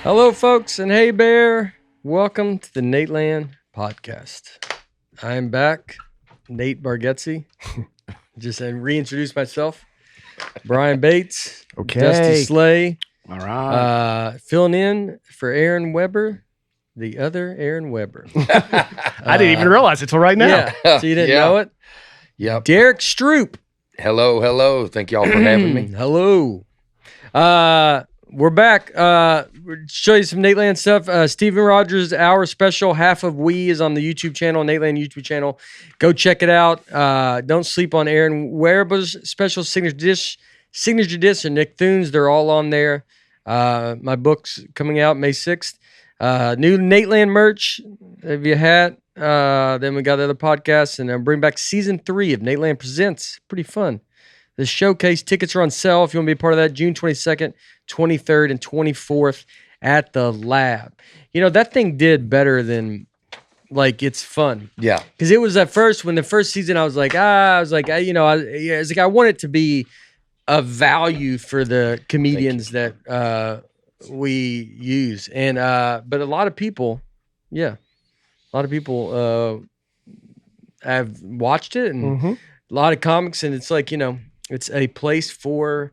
Hello, folks, and hey, Bear. Welcome to the Nateland podcast. I am back, Nate Bargatze. Just reintroduce myself. Brian Bates, Okay. Dusty Slay. All right. Filling in for Aaron Weber, the other Aaron Weber. I didn't even realize it till right now. Yeah, so you didn't know it? Yep. Derrick Stroup. Hello. Thank y'all for having me. Hello. We're back. We'll show you some Nateland stuff. Steven Rogers' Hour Special, Half of We is on the YouTube channel, Nateland YouTube channel. Go check it out. Don't sleep on Aaron Weber's special signature dish and Nick Thune's. They're all on there. My book's coming out May 6th. New Nateland merch, if you had. Then we got the other podcasts, and bring back season 3 of Nateland Presents. Pretty fun. The showcase tickets are on sale if you want to be a part of that. June 22nd, 23rd, and 24th at the Lab. You know, that thing did better than, like, it's fun. Yeah. Because it was at first, when the first season, I was like, I want it to be a value for the comedians that we use. And, but a lot of people have watched it, and a lot of comics, and it's like, you know, it's a place for,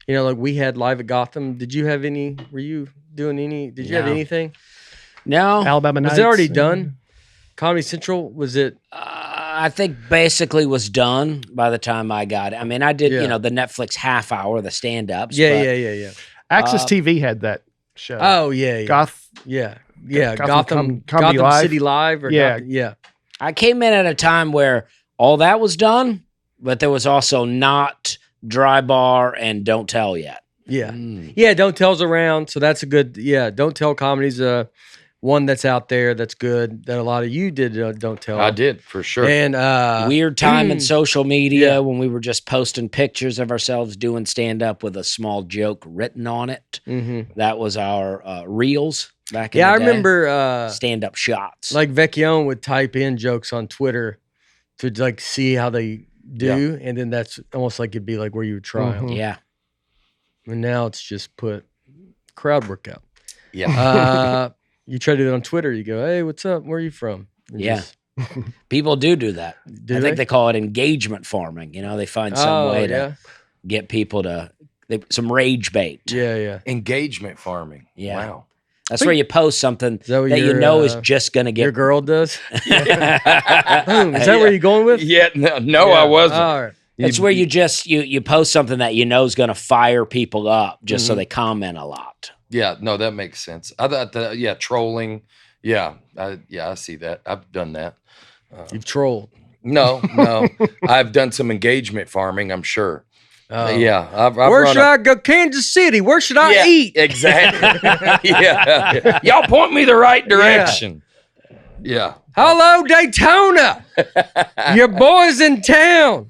you know, like we had Live at Gotham. Did you have any? Were you doing any? Did you have anything? No. Alabama Nights. Was it already done? Comedy Central, was it? I think basically was done by the time I got it. I mean, I did, Yeah. the Netflix half hour, the stand-ups. Yeah. Access TV had that show. Oh, yeah. Gotham Gotham Comedy Live. City Live. Or Yeah. yeah. I came in at a time where all that was done, but there was also not Dry Bar and Don't Tell yet. Yeah. Yeah, Don't Tell's around, so that's a good, Don't Tell comedy's one that's out there that's good, that a lot of you did Don't Tell. I did, for sure. And Weird time in social media Yeah. when we were just posting pictures of ourselves doing stand-up with a small joke written on it. That was our reels back in the I day. remember Stand-up shots. like Vecchione would type in jokes on Twitter to like see how they do, and then that's almost like it'd be like where you would try them. Yeah. And now it's just put crowd work out. Yeah. You try to do it on Twitter, you go, hey, what's up? Where are you from? And Yeah. just- People do that. Do I think they? they call it engagement farming. You know, they find some way yeah. to get people to some rage bait. Yeah. Engagement farming. Yeah. Wow. That's where you post something Is that what that you your, know is just going to Your get. girl does? Boom. Is that where you're going with? Yeah, no, Yeah. I wasn't. All right. It's where you just you post something that you know is going to fire people up just so they comment a lot. Yeah, no, that makes sense. I thought, trolling. Yeah, I see that. I've done that. You've trolled. No, I've done some engagement farming, I'm sure. Yeah. I've Where run should I go? Kansas City. Where should I eat? Exactly. yeah. Y'all point me the right direction. Yeah. Hello, Daytona. Your boy's in town.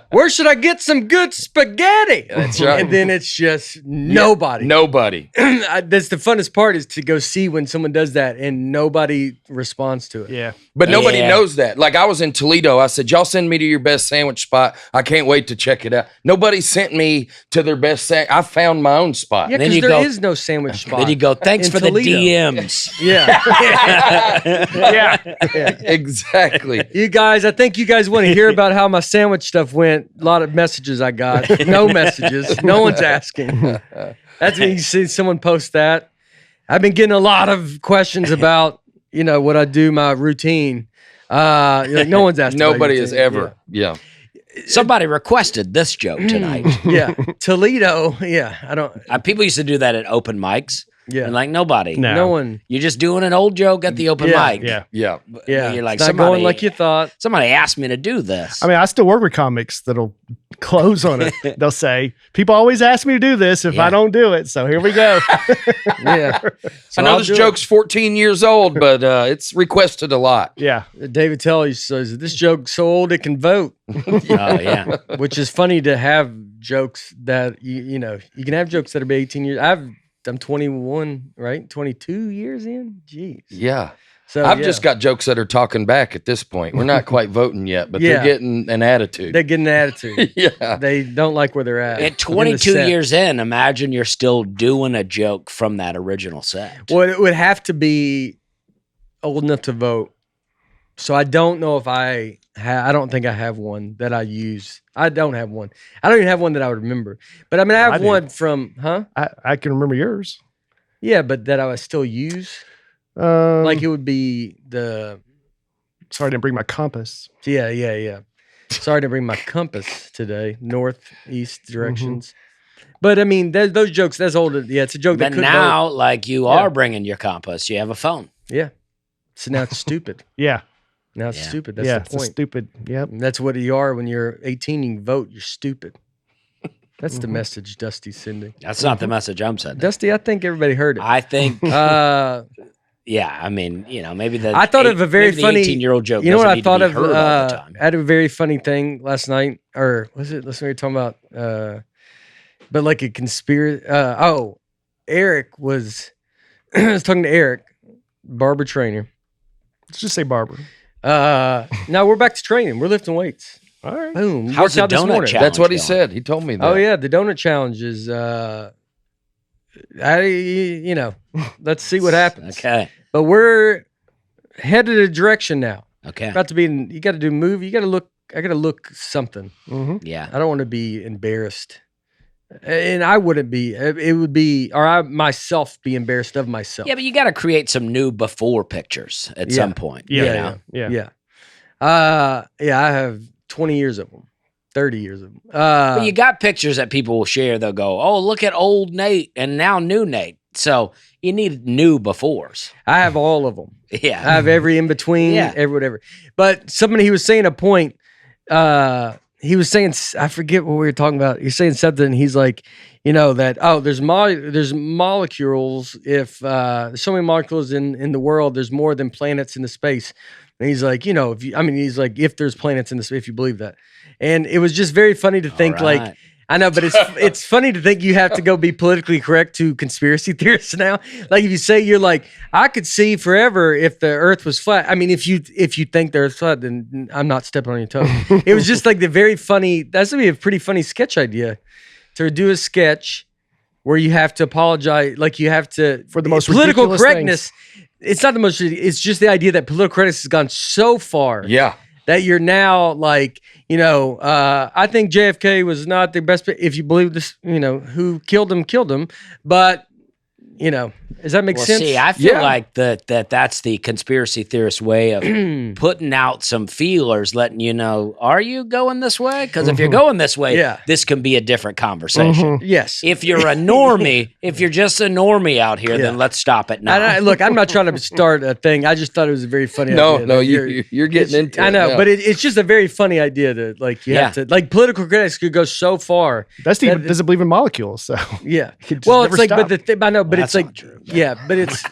Where should I get some good spaghetti? That's right. And then it's just nobody. Nobody. That's the funnest part, is to go see when someone does that and nobody responds to it. Yeah. But nobody Yeah. knows that. Like, I was in Toledo. I said, y'all send me to your best sandwich spot. I can't wait to check it out. Nobody sent me to their best I found my own spot. Yeah, Then because you there go- is no sandwich spot. Then you go, thanks in for Toledo. the DMs. Yeah. Yeah. Exactly. You guys, I think you guys want to hear about how my sandwich stuff went. A lot of messages I got. No messages. No one's asking. That's when you see someone post that. I've been getting a lot of questions about, what I do, my routine. Like, no one's asking. Nobody has ever. Yeah. Somebody requested this joke tonight. Yeah. Toledo. Yeah. I don't. People used to do that at open mics. Yeah. And like nobody. No. No one. You're just doing an old joke at the open Yeah. mic. Yeah. Yeah. Yeah. You're like, it's not going like you thought. Somebody asked me to do this. I mean, I still work with comics that'll close on it. They'll say, people always ask me to do this if Yeah. I don't do it. So here we go. Yeah. So I know I'll this do it. joke's 14 years old, but it's requested a lot. Yeah. David Tell says, this joke's so old it can vote. Oh, yeah. Which is funny to have jokes that, you can have jokes that are 18 years. I'm 21, right? 22 years in? Jeez. Yeah. So I've just got jokes that are talking back at this point. We're not quite voting yet, but Yeah. they're getting an attitude. they're getting an attitude. Yeah. They don't like where they're at. At in the 22 set. years in, imagine you're still doing a joke from that original set. Well, it would have to be old enough to vote. So I don't know if I don't think I have one that I use. I don't have one. I don't even have one that I would remember. But I mean, I have do. one from, I can remember yours. Yeah, but that I would still use. Like it would be the. Sorry, I didn't bring my compass. Yeah. Sorry to bring my compass today, northeast directions. But I mean, those jokes, that's old. Yeah, it's a joke that But could now, vote. like you are bringing your compass, you have a phone. Yeah. So now it's stupid. Yeah. Now it's Yeah. stupid. That's yeah, the it's a point. stupid. Yep. And that's what you are when you're 18. You can vote. You're stupid. That's the message Dusty's sending. That's not the message I'm sending. Dusty, I think everybody heard it. I think, Uh, yeah, I mean, maybe the I thought of a very funny 18-year-old joke. You know what doesn't I need thought to of? be heard all the time. I had a very funny thing last night, or was it? Listen, we were talking about, but like a conspiracy. Eric was. I was talking to Eric, barber trainer. Let's just say barber. Now we're back to training. We're lifting weights. All right. Boom. How's Worked the out this donut morning. challenge? That's what he going? said. He told me that. Oh yeah, the donut challenge is. Let's see what happens. Okay. But we're headed a direction now. Okay. About to be. You got to do move. You got to look. I got to look something. Yeah. I don't want to be embarrassed, and I wouldn't be. It would be, or I myself be embarrassed of myself. Yeah, but you got to create some new before pictures at some point. Yeah. you know? Yeah. I have 20 years of them, 30 years of them. But you got pictures that people will share. They'll go, "Oh, look at old Nate and now new Nate." So you need new befores. I have all of them. Yeah. I have every in between, Yeah. every whatever. But somebody, he was saying a point. He was saying, I forget what we were talking about. He's saying something. He's like, that there's molecules. If there's so many molecules in the world, there's more than planets in the space. And he's like, if there's planets in the space, if you believe that. And it was just very funny to think right. I know, but it's funny to think you have to go be politically correct to conspiracy theorists now. Like if you say you're like, I could see forever if the Earth was flat. I mean, if you think the Earth's flat, then I'm not stepping on your toes. It was just like that's gonna be a pretty funny sketch idea, to do a sketch where you have to apologize, like you have to For the most political ridiculous correctness. It's not the most. It's just the idea that political correctness has gone so far. Yeah. That you're now like, I think JFK was not the best. If you believe this, who killed him. But, does that make sense? See, I feel Yeah. like that's the conspiracy theorist way of putting out some feelers, letting you know, are you going this way? Because if you're going this way, Yeah. this can be a different conversation. Yes. If you're a normie, if you're just a normie out here, then Yeah. let's stop it now. Look, I'm not trying to start a thing. I just thought it was a very funny No, idea. no, that you're getting into it. I know, now. but it's just a very funny idea to like, you have to, like, political critics could go so far. Dusty doesn't believe in molecules, so Yeah. could just Well, never it's like, stop. I know, but Well, it's that's like, not true. yeah, but it's,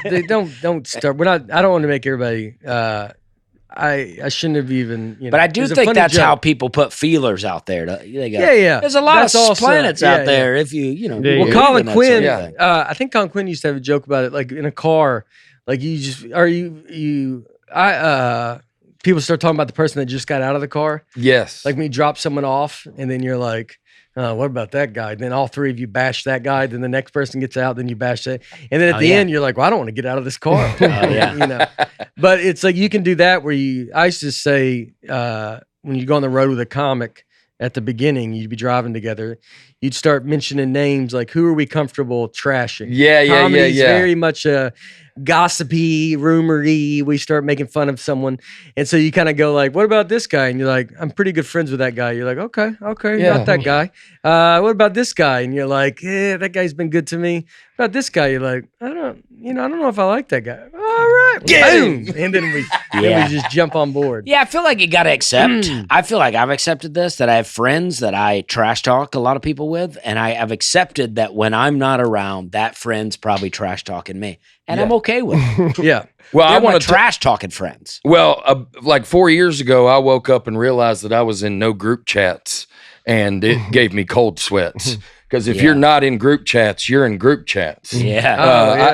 they don't start. We're not, I don't want to make everybody, I shouldn't have even, But I it do was a think funny that's how joke. people put feelers out there. They go, Yeah. There's a lot That's of also- planets yeah, out yeah. there. If you Yeah, Well, yeah. believe Colin in that Quinn, sort of thing. I think Colin Quinn used to have a joke about it, like in a car, like people start talking about the person that just got out of the car. yes. Like when you drop someone off and then you're like, what about that guy? Then all three of you bash that guy. Then the next person gets out. Then you bash that. And then at the end, you're like, well, I don't want to get out of this car. yeah. But it's like you can do that where I used to say when you go on the road with a comic at the beginning, you'd be driving together. You'd start mentioning names like, who are we comfortable trashing? Yeah. Comedy's very much gossipy, rumory. We start making fun of someone. And so you kind of go like, what about this guy? And you're like, I'm pretty good friends with that guy. You're like, okay, Yeah. not that guy. What about this guy? And you're like, yeah, that guy's been good to me. About this guy, you're like, I don't know if I like that guy. All right. Boom. And then we just jump on board. Yeah, I feel like you got to accept. I feel like I've accepted this, that I have friends that I trash talk a lot of people with, and I have accepted that when I'm not around, that friend's probably trash talking me. And I'm okay with it. Yeah. Well, I They're my want to trash talking friends. Well, like 4 years ago, I woke up and realized that I was in no group chats, and it gave me cold sweats Because if you're not in group chats, you're in group chats. Yeah.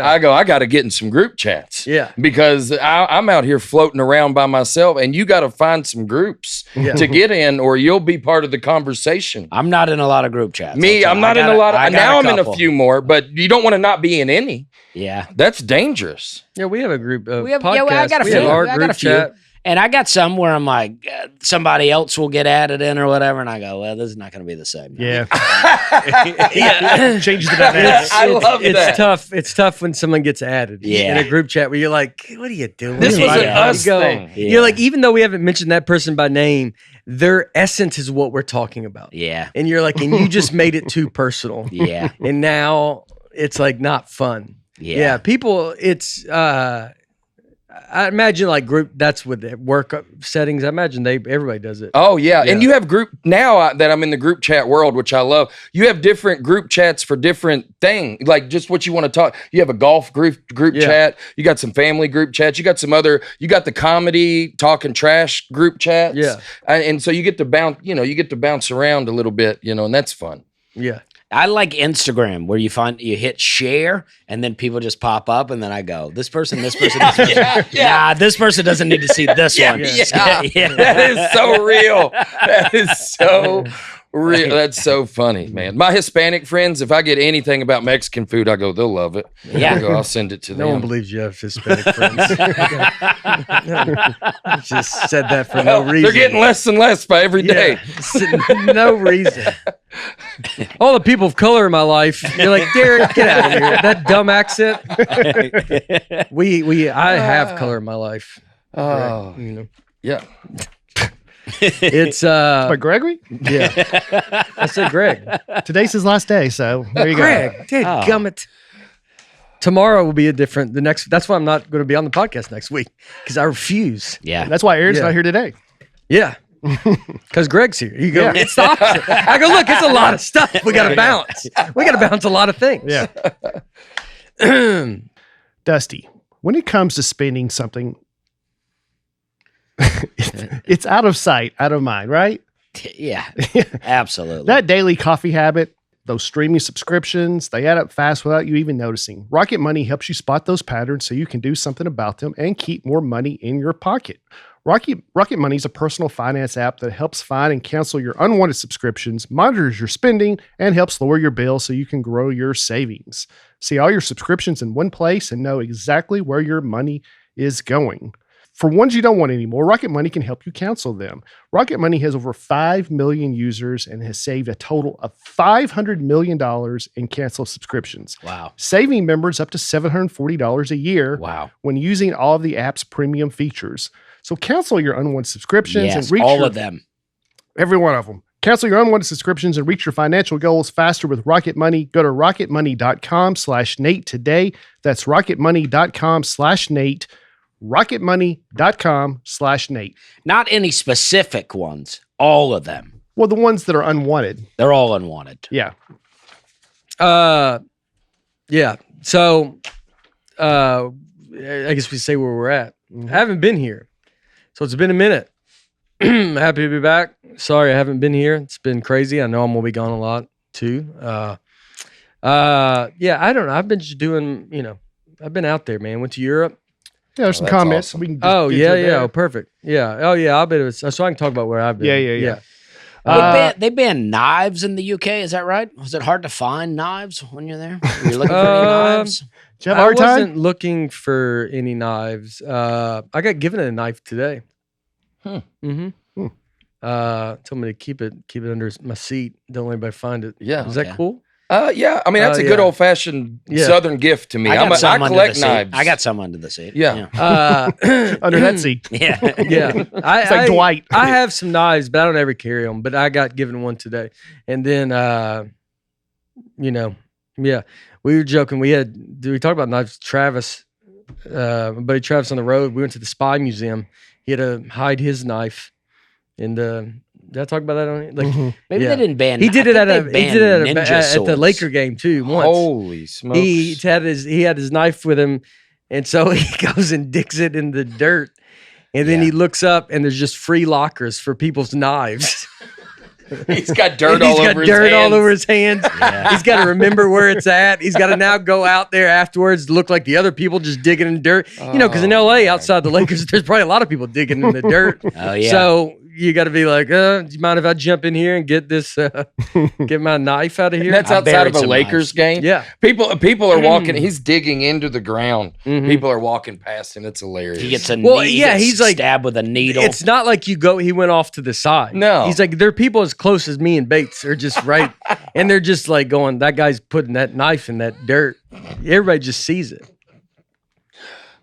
I got to get in some group chats. Yeah. Because I'm out here floating around by myself, and you got to find some groups to get in, or you'll be part of the conversation. I'm not in a lot of group chats. I'm not in a lot of. Now I'm in a few more, but you don't want to not be in any. Yeah. That's dangerous. Yeah, we have a group of I podcasts. got a We few. have our I got group a few. chat. And I got some where I'm like, somebody else will get added in or whatever. And I go, well, this is not going to be the same. Yeah. Yeah. Changes the dynamics. I love It's that. tough. It's tough when someone gets added in a group chat where you're like, what are you doing? This was an us You go- thing. You're like, even though we haven't mentioned that person by name, their essence is what we're talking about. Yeah. And you're like, and you just made it too personal. Yeah. And now it's like not fun. Yeah. People, it's I imagine like group. That's with the work settings. I imagine everybody does it. Oh yeah. And you have group now that I'm in the group chat world, which I love. You have different group chats for different things, like just what you want to talk. You have a golf group chat. You got some family group chats. You got some other. You got the comedy talking trash group chats. Yeah. And so you get to bounce. You get to bounce around a little bit. And that's fun. Yeah. I like Instagram where you hit share and then people just pop up and then I go, this person, this person, this person. Nah, this person doesn't need to see this one. Yeah. That is so real. That is so real. That's so funny, man. My Hispanic friends, if I get anything about Mexican food, I go, they'll love it. Yeah. I'll send it to them. No one believes you have Hispanic friends. Just said that for no reason. They're getting less and less by every day. No reason. All the people of color in my life, you're like, Derrick, get out of here. That dumb accent. I have color in my life. Oh, yeah. It's But Gregory, yeah. I said Greg. today's his last day, so there you go. Greg, dadgummit. Tomorrow will be that's why I'm not going to be on the podcast next week because I refuse. Yeah. That's why Aaron's Yeah. not here today. Yeah. Because Greg's here. You go, it's the opposite. I go, look, it's a lot of stuff. We got to bounce. We got to bounce a lot of things. Yeah. Dusty, when it comes to spending something, it's out of sight, out of mind, right? Yeah. Absolutely. That daily coffee habit, those streaming subscriptions, they add up fast without you even noticing. Rocket Money helps you spot those patterns so you can do something about them and keep more money in your pocket. Rocket Money is a personal finance app that helps find and cancel your unwanted subscriptions, monitors your spending, and helps lower your bill so you can grow your savings. See all your subscriptions in one place and know exactly where your money is going. For ones you don't want anymore, Rocket Money can help you cancel them. Rocket Money has over 5 million users and has saved a total of $500 million in canceled subscriptions. Wow. Saving members up to $740 a year Wow. when using all of the app's premium features. So cancel your unwanted subscriptions and Yes, reach all of them. every one of them. Cancel your unwanted subscriptions and reach your financial goals faster with Rocket Money. Go to rocketmoney.com/Nate today. That's rocketmoney.com/Nate. rocketmoney.com/Nate. Not any specific ones. All of them. Well, the ones that are unwanted. They're all unwanted. Yeah. Yeah. So, I guess we say where we're at. I haven't been here, so it's been a minute. Happy to be back. Sorry I haven't been here. It's been crazy. I know I'm gonna be gone a lot too. Yeah, I don't know. I've been just doing. I've been out there, man. Went to Europe. Yeah, there's some that's comments. awesome. We can Oh get yeah, to yeah. there. Oh, perfect. Yeah. Oh yeah. I'll bet it was. So I can talk about where I've been. Yeah. They banned knives in the UK. Is that right? Was it hard to find knives when you're there? Were you looking for any knives? Did you have a I hard time? wasn't looking for any knives. I got given a knife today. Mm-hmm. Told me to keep it under my seat. Don't let anybody find it. Yeah. Is that Okay. cool? Yeah. I mean, that's a good Yeah. old fashioned Yeah. Southern gift to me. I I got some under collect the seat. knives. I got some under the seat. Yeah. Under that seat. Yeah. Yeah. It's like Dwight. I have some knives, but I don't ever carry them. But I got given one today. And then, yeah, we were joking. Did we talk about knives? Travis, my buddy Travis on the road, we went to the Spy Museum. He had to hide his knife. And did I talk about that on it? Like, Maybe Yeah. they didn't ban. he did it I at think they banned ninja at the swords. Laker game too. Once Holy smokes. he had his knife with him, and so he goes and digs it in the dirt, and then Yeah. he looks up and there's just free lockers for people's knives. He's got dirt He's all got over his dirt all hands. over his hands. He's got to remember where it's at. He's got to now go out there afterwards to look like the other people just digging in dirt. Because in LA, outside the Lakers, there's probably a lot of people digging in the dirt. Oh, yeah. So you got to be like, do you mind if I jump in here and get this, get my knife out of here? And that's I outside buried of a some Lakers game. Yeah. People are walking. He's digging into the ground. Mhm. People are walking past him. It's hilarious. He gets a Well, he yeah, gets he's like- stabbed with a needle. It's not like he went off to the side. No. He's like, there are people as close as me and Bates are just right. And they're just like going, that guy's putting that knife in that dirt. Everybody just sees it.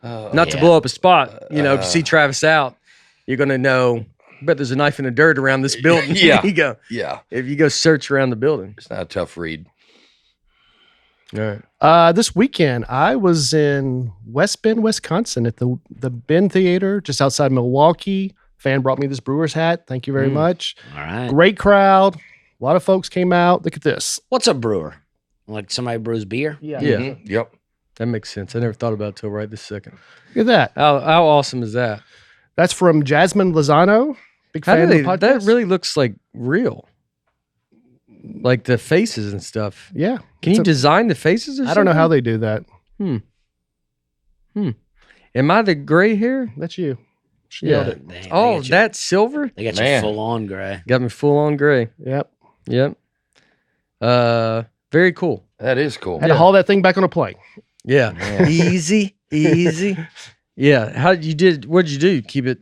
Not to yeah. blow up a spot. If you see Travis out, you're going to know, bet there's a knife in the dirt around this building. Yeah. If you go search around the building. It's not a tough read. All right. This weekend, I was in West Bend, Wisconsin at the Bend Theater just outside Milwaukee. Fan brought me this Brewers hat. Thank you very much. All right. Great crowd. A lot of folks came out. Look at this. What's a brewer? Like somebody brews beer? Yeah. Mhm. Yep. That makes sense. I never thought about it till right this second. Look at that. How awesome is that? That's from Jasmine Lozano. Big How fan do of the podcast. that really looks like real. Like the faces and stuff. Yeah. Can you design the faces or something? I don't know how they do that. Am I the gray hair? That's you. She Yeah. nailed it. Dang, Oh, that's silver? they got Man. you full on gray. Got me full on gray. Yep. Yep. Very cool. That is cool. Had to haul that thing back on a plane. Yeah. Man. Easy. Yeah. What'd you do? Keep it.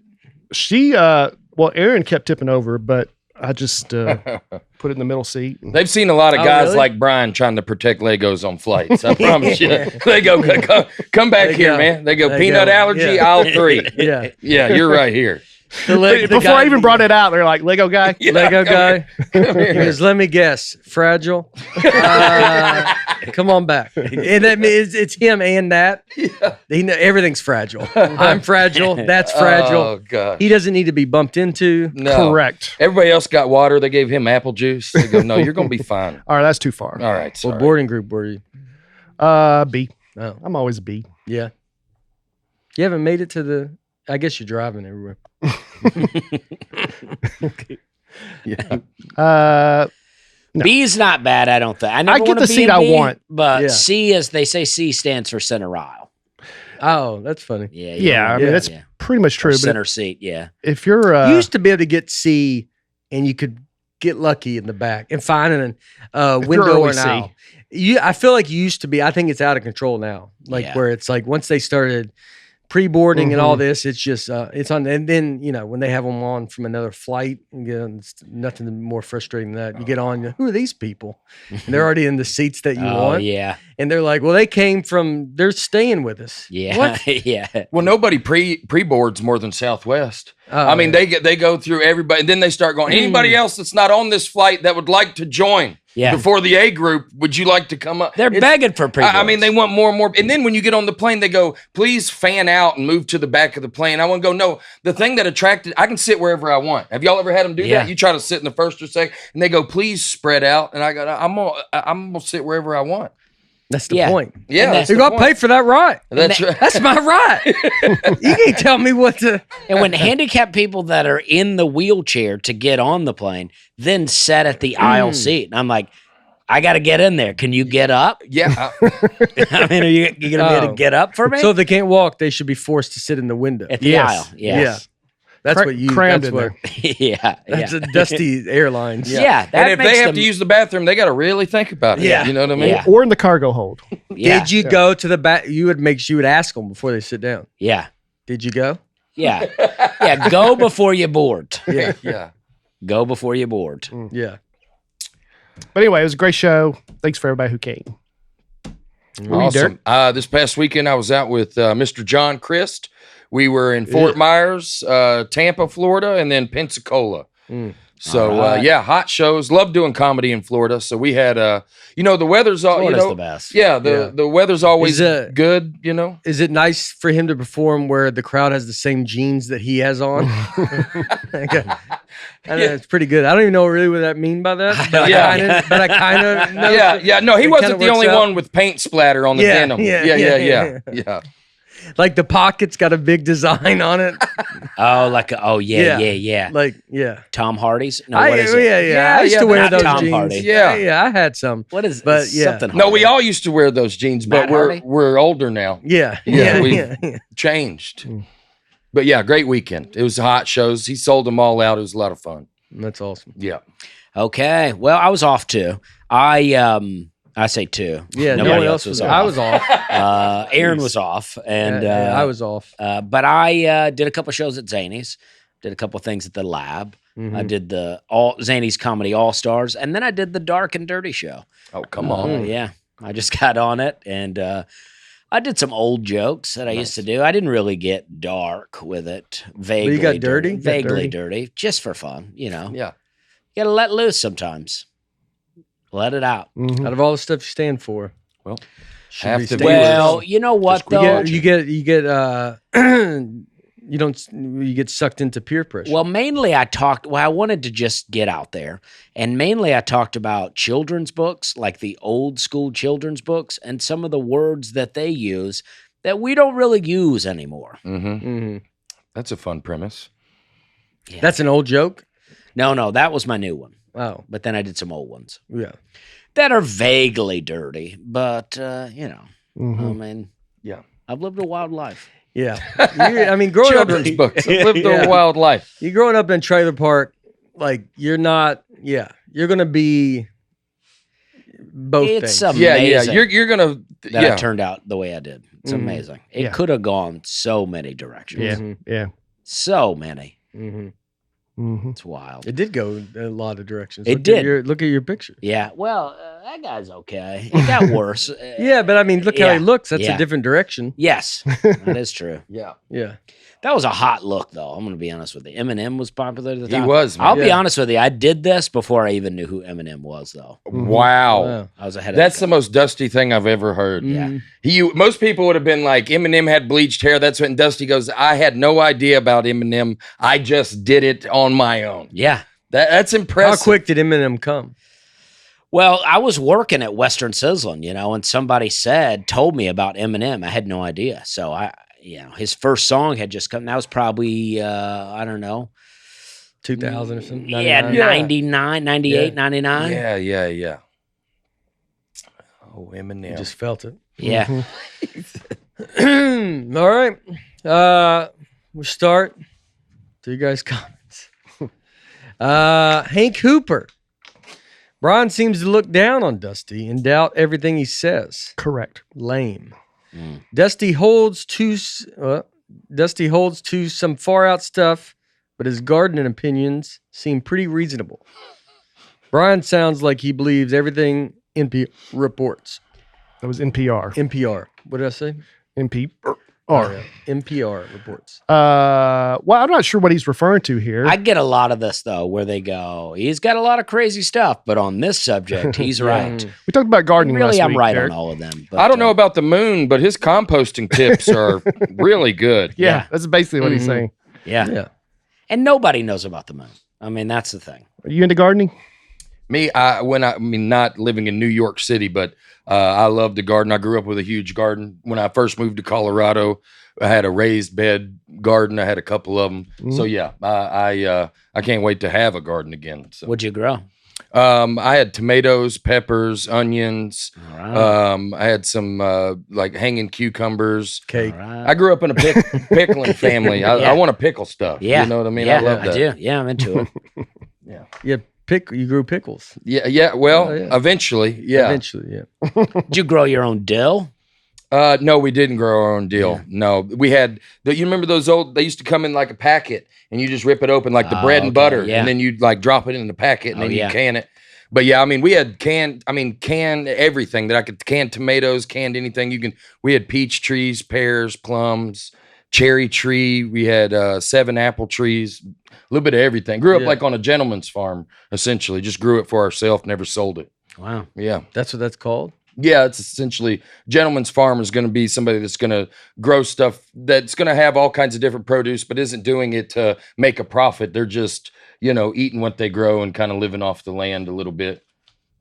She, Aaron kept tipping over, but I just put it in the middle seat. They've seen a lot of Oh, guys really? like Brian trying to protect Legos on flights. I promise you. They go, come back They here, go. man. They go, They peanut go. allergy, Yeah. aisle 3. Yeah. Yeah, you're right here. Before I even brought it out, they're like, Lego guy. Yeah, Lego come guy. Come He here. goes, let me guess. Fragile. Come on back. And that means it's him and that. Everything's fragile. I'm fragile. That's fragile. Oh, God. He doesn't need to be bumped into. No. Correct. Everybody else got water. They gave him apple juice. They go, no, you're going to be fine. All right, that's too far. All right. What Sorry. boarding group were you? B. Oh, I'm always a B. yeah. You haven't made it to the. I guess you're driving everywhere. Yeah. No. B's not bad, I don't think. I never I get want the to be seat in I B, want. But Yeah. C, as they say, C stands for center aisle. Oh, that's funny. Yeah. Yeah, I mean, Yeah. that's pretty much true. Or But center seat. Yeah. if you're, You used to be able to get C, and you could get lucky in the back and find a If window you're or early an C. aisle. I feel like you used to be. I think it's out of control now. Like Yeah. where it's like once they started pre-boarding and all Mhm. this, it's just it's on. And then when they have them on from another flight, it's nothing more frustrating than that. You get on, who are these people? And they're already in the seats that you Oh, want, yeah. and they're like, well, they came from. They're staying with us. Yeah. What? Yeah. Well, nobody pre-boards more than Southwest. Oh, I mean, yeah. they go through everybody, and then they start going, anybody else that's not on this flight that would like to join Yeah. before the A group, would you like to come up? They're It's- begging for pre I mean, they want more and more. And then when you get on the plane, they go, please fan out and move to the back of the plane. I want to go, no, the thing that attracted, I can sit wherever I want. Have y'all ever had them do Yeah. that? You try to sit in the first or second, and they go, please spread out. And I go, I'm gonna sit wherever I want. That's the Yeah. point. Yeah, And that's You the got to point. pay for that ride. That's right. That's my ride. You can't tell me what to. And when handicapped people that are in the wheelchair to get on the plane then sit at the aisle seat, and I'm like, I got to get in there. Can you get up? Yeah. I mean, are you going to be able to get up for me? So if they can't walk, they should be forced to sit in the window. At the aisle. Yeah. Yes. That's what you crammed that's in what, there. Yeah. That's Yeah. a Dusty Airlines. Yeah. That And if makes they have them- to use the bathroom, they got to really think about it. Yeah. You know what I mean? Yeah. Or in the cargo hold. Yeah. Did you go to the back? You would ask them before they sit down. Yeah. Did you go? Yeah. Yeah. Go before you board. Yeah. Yeah. Go before you board. Yeah. But anyway, it was a great show. Thanks for everybody who came. Were you, Derek? Awesome. This past weekend, I was out with Mr. John Christ. We were in Fort Myers, Tampa, Florida, and then Pensacola. So, All right. yeah, hot shows. Love doing comedy in Florida. So we had, the weather's all, Florida's the best. Yeah, Yeah. the weather's always Is, good, Is it nice for him to perform where the crowd has the same jeans that he has on? Okay. I know, it's pretty good. I don't even know really what that mean by that. But Yeah. I kind of know. Yeah. No, he It wasn't kinda the works only out. one with paint splatter on the Yeah, denim. yeah, Yeah. yeah. Like the pocket's got a big design on it. Yeah. Like, yeah. Tom Hardy's? No, I, what is it? yeah. I used to wear not those Tom jeans. Hardy. Yeah. I had some. What is But, it's yeah. something No, we Hardy. all used to wear those jeans, but Matt Hardy? we're older now. Yeah. Yeah, we've yeah. changed. But yeah, great weekend. It was hot shows. He sold them all out. It was a lot of fun. That's awesome. Yeah. Okay. Well, I was off too. I say two. Yeah, no Nobody one else was off. I was off. Aaron was off, and I was off. but I did a couple shows at Zany's. Did a couple things at the Lab. I did the Zany's Comedy All Stars, and then I did the Dark and Dirty show. Oh, come on. Yeah, I just got on it, and I did some old jokes that I used to do. I didn't really get dark with it. Vaguely, you got dirty? You got Vaguely dirty? dirty, just for fun. You know, Yeah. you gotta let loose sometimes. Let it out. Out of all the stuff you stand for, Well, should half be the standing Well, for- you know what Just quit though? you get you get sucked into peer pressure. Well, mainly I wanted to just get out there. And mainly I talked about children's books, like the old school children's books, and some of the words that they use that we don't really use anymore. Mhm. That's a fun premise. Yeah. That's an old joke. No, that was my new one. Oh, But then I did some old ones yeah. that are vaguely dirty. But, you know, Mhm. I mean, Yeah. I've lived a wild life. Yeah. I mean, growing Children's up, books. Lived Yeah. a wild life. you growing up in trailer park, like you're not. Yeah, you're gonna be both It's things. Yeah, amazing You're gonna that yeah. it turned out the way I did. It's Mhm. amazing. It Yeah. could have gone so many directions. Yeah. Mhm. Yeah. So many. Mhm. Mhm. It's wild. It did go a lot of directions. It Look at did. look at your picture. Yeah. Well, that guy's okay. It got worse. Yeah, but I mean, look how Yeah. he looks. That's Yeah. a different direction. Yes, that is true. Yeah. Yeah. That was a hot look, though. I'm going to be honest with you. Eminem was popular at the He time. was, man. I'll be Yeah. honest with you. I did this before I even knew who Eminem was, though. Wow. Wow. I was ahead of That's the the most Dusty thing I've ever heard. Yeah. Mhm. Most people would have been like, Eminem had bleached hair. That's when Dusty goes, I had no idea about Eminem. I just did it on my own. Yeah. That's How impressive. quick did Eminem come? Well, I was working at Western Sizzlin', and somebody told me about Eminem. I had no idea. So his first song had just come. That was probably, I don't know. 2000 or something? Yeah, 99? 99, 98, 99. Yeah. Oh, You Eminem. just felt it. Yeah. All right. We'll start. Do you guys comments? Hank Hooper. Brian seems to look down on Dusty and doubt everything he says. Correct. Lame. Mm. Dusty holds to some far out stuff, but his gardening opinions seem pretty reasonable. Brian sounds like he believes everything NPR reports. That was NPR. NPR. What did I say? NPR. NPR reports. Well, I'm not sure what he's referring to here. I get a lot of this, though, where they go, he's got a lot of crazy stuff, but on this subject, he's right. We talked about gardening Really, last I'm week, right Derek. on all of them. But, I don't know about the moon, but his composting tips are really good. Yeah, Yeah. that's basically what he's Mhm. saying. Yeah. Yeah. And nobody knows about the moon. I mean, that's the thing. Are you into gardening? Me, not living in New York City, but I love to garden. I grew up with a huge garden. When I first moved to Colorado, I had a raised bed garden. I had a couple of them. So yeah, I can't wait to have a garden again. So What'd you grow? I had tomatoes, peppers, onions. All right. I had some like hanging cucumbers. Cake. All right. I grew up in a pickling family. Yeah. I want to pickle stuff. Yeah. You know what I mean? Yeah, I love that. do. Yeah, I'm into it. Yeah. You grew pickles. Yeah. Well, Oh, yeah. eventually, yeah. Eventually, yeah. Did you grow your own dill? No, we didn't grow our own dill. No, we had. You remember those old? They used to come in like a packet, and you just rip it open like the bread and okay, butter, yeah. and then you'd like drop it in the packet, and Oh, then yeah. you can it. But yeah, I mean, we had canned everything that I could canned tomatoes, canned anything you can. We had peach trees, pears, plums, cherry tree. We had 7 apple trees, a little bit of everything. Grew up Yeah. like on a gentleman's farm, essentially. Just grew it for ourselves, never sold it. Wow. Yeah. That's what that's called. Yeah, it's essentially gentleman's farm is going to be somebody that's going to grow stuff that's going to have all kinds of different produce, but isn't doing it to make a profit. They're just, eating what they grow and kind of living off the land a little bit.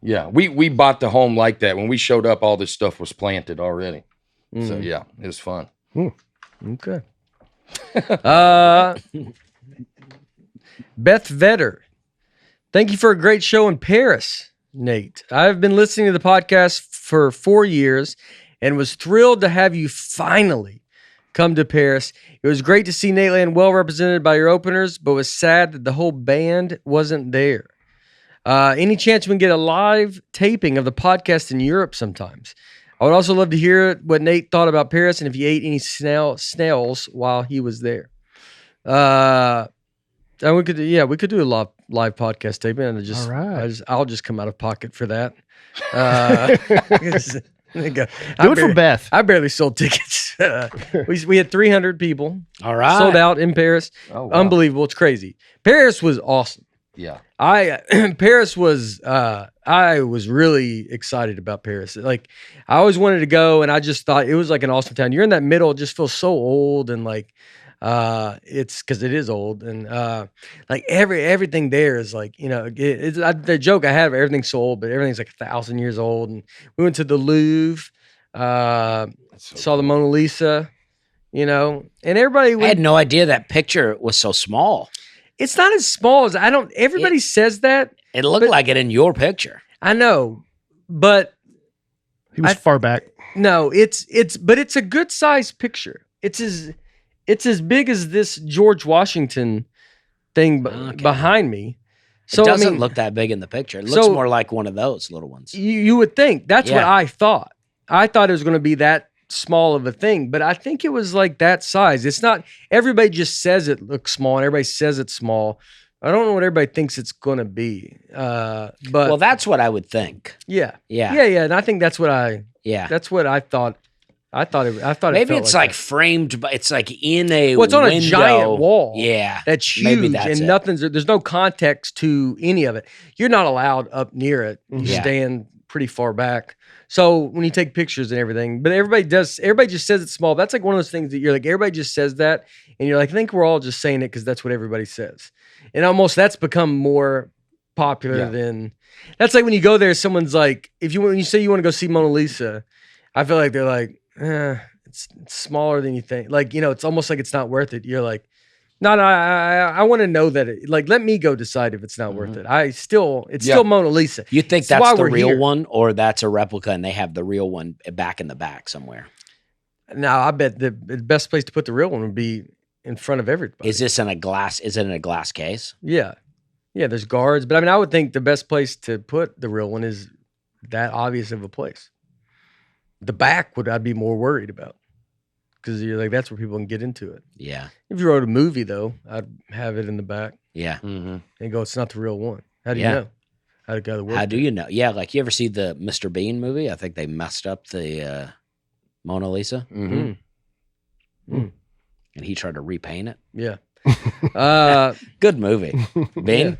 Yeah, we bought the home like that. When we showed up, all this stuff was planted already. So yeah, it was fun. Okay. Beth Vetter. Thank you for a great show in Paris, Nate. I've been listening to the podcast for 4 years and was thrilled to have you finally come to Paris. It was great to see Nateland well represented by your openers, but was sad that the whole band wasn't there. Any chance we can get a live taping of the podcast in Europe sometimes? I would also love to hear what Nate thought about Paris and if he ate any snails while he was there. And we could do a live podcast taping, and All right. I'll just come out of pocket for that. Do it for Beth. I barely sold tickets. We had 300 people. All right. Sold out in Paris. Oh, wow. Unbelievable. It's crazy. Paris was awesome. Yeah. Paris was I was really excited about Paris. Like I always wanted to go, and I just thought it was like an awesome town. You're in that middle, it just feels so old, and like it's because it is old, and like everything there is like, you know, the joke I have, everything's so old, but everything's like 1,000 years old. And we went to the Louvre, saw the Mona Lisa, you know, and everybody I had no idea that picture was so small. it's not as small as everybody says that. It looked like it in your picture. I know, but He was far back. no, it's a good sized picture. It's as big as this George Washington thing Okay. behind me. So It doesn't I mean, look that big in the picture. It looks so- more like one of those little ones. you would think that's what Yeah. I thought. I thought it was going to be that small of a thing, but I think it was like that size. It's not. Everybody just says it looks small, and everybody says it's small. I don't know what everybody thinks it's going to be. But Well, that's what I would think. yeah, Yeah. and I think that's what I thought. I thought it Maybe felt it's like like framed, but it's like in a Well, it's on a window. giant wall. Yeah. that's huge, Maybe that's and it. there's no context to any of it. You're not allowed up near it. You Yeah. stand pretty far back. So when you take pictures and everything, but everybody just says it's small. That's like one of those things that you're like, everybody just says that, and you're like, I think we're all just saying it because that's what everybody says. And almost that's become more popular Yeah. than that's like when you go there, someone's like, when you say you want to go see Mona Lisa, I feel like they're like, it's smaller than you think. Like, you know, it's almost like it's not worth it. You're like, no, I want to know that like, let me go decide if it's not worth it. It's still Mona Lisa. You think That's why that's the we're real here. one, or that's a replica and they have the real one back in the back somewhere? Now, I bet the best place to put the real one would be in front of everybody. Is this in a glass? Is it in a glass case? Yeah. Yeah, there's guards. But I mean, I would think the best place to put the real one is that obvious of a place. The back I'd be more worried about. Because you're like, that's where people can get into it. Yeah. If you wrote a movie, though, I'd have it in the back Yeah. Mm-hmm. and go, it's not the real one. How do you Yeah. know? How the guy that worked How do you know? Yeah, like you ever see the Mr. Bean movie? I think they messed up the Mona Lisa, Mm-hmm. and he tried to repaint it. Yeah. Good movie. Bean?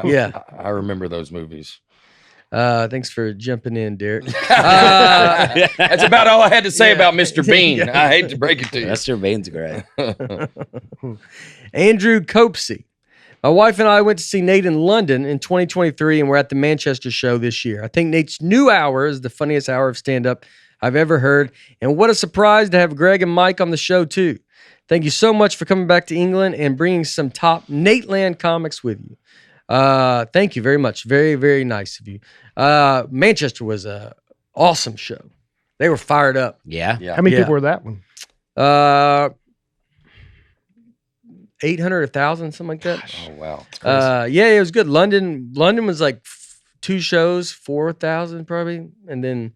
Yeah. I remember those movies. Thanks for jumping in, Derrick. That's about all I had to say Yeah. about Mr. Bean. Yeah. I hate to break it to you. Mr. Bean's great. Andrew Copesy. My wife and I went to see Nate in London in 2023, and we're at the Manchester show this year. I think Nate's new hour is the funniest hour of stand-up I've ever heard, and what a surprise to have Greg and Mike on the show, too. Thank you so much for coming back to England and bringing some top Nateland comics with you. Thank you very much. Very, very nice of you. Manchester was an awesome show. They were fired up. Yeah. Yeah. How many Yeah. people were that one? 800, 1,000, something like that. Oh wow. Yeah, it was good. London was like 2 shows, 4,000 probably, and then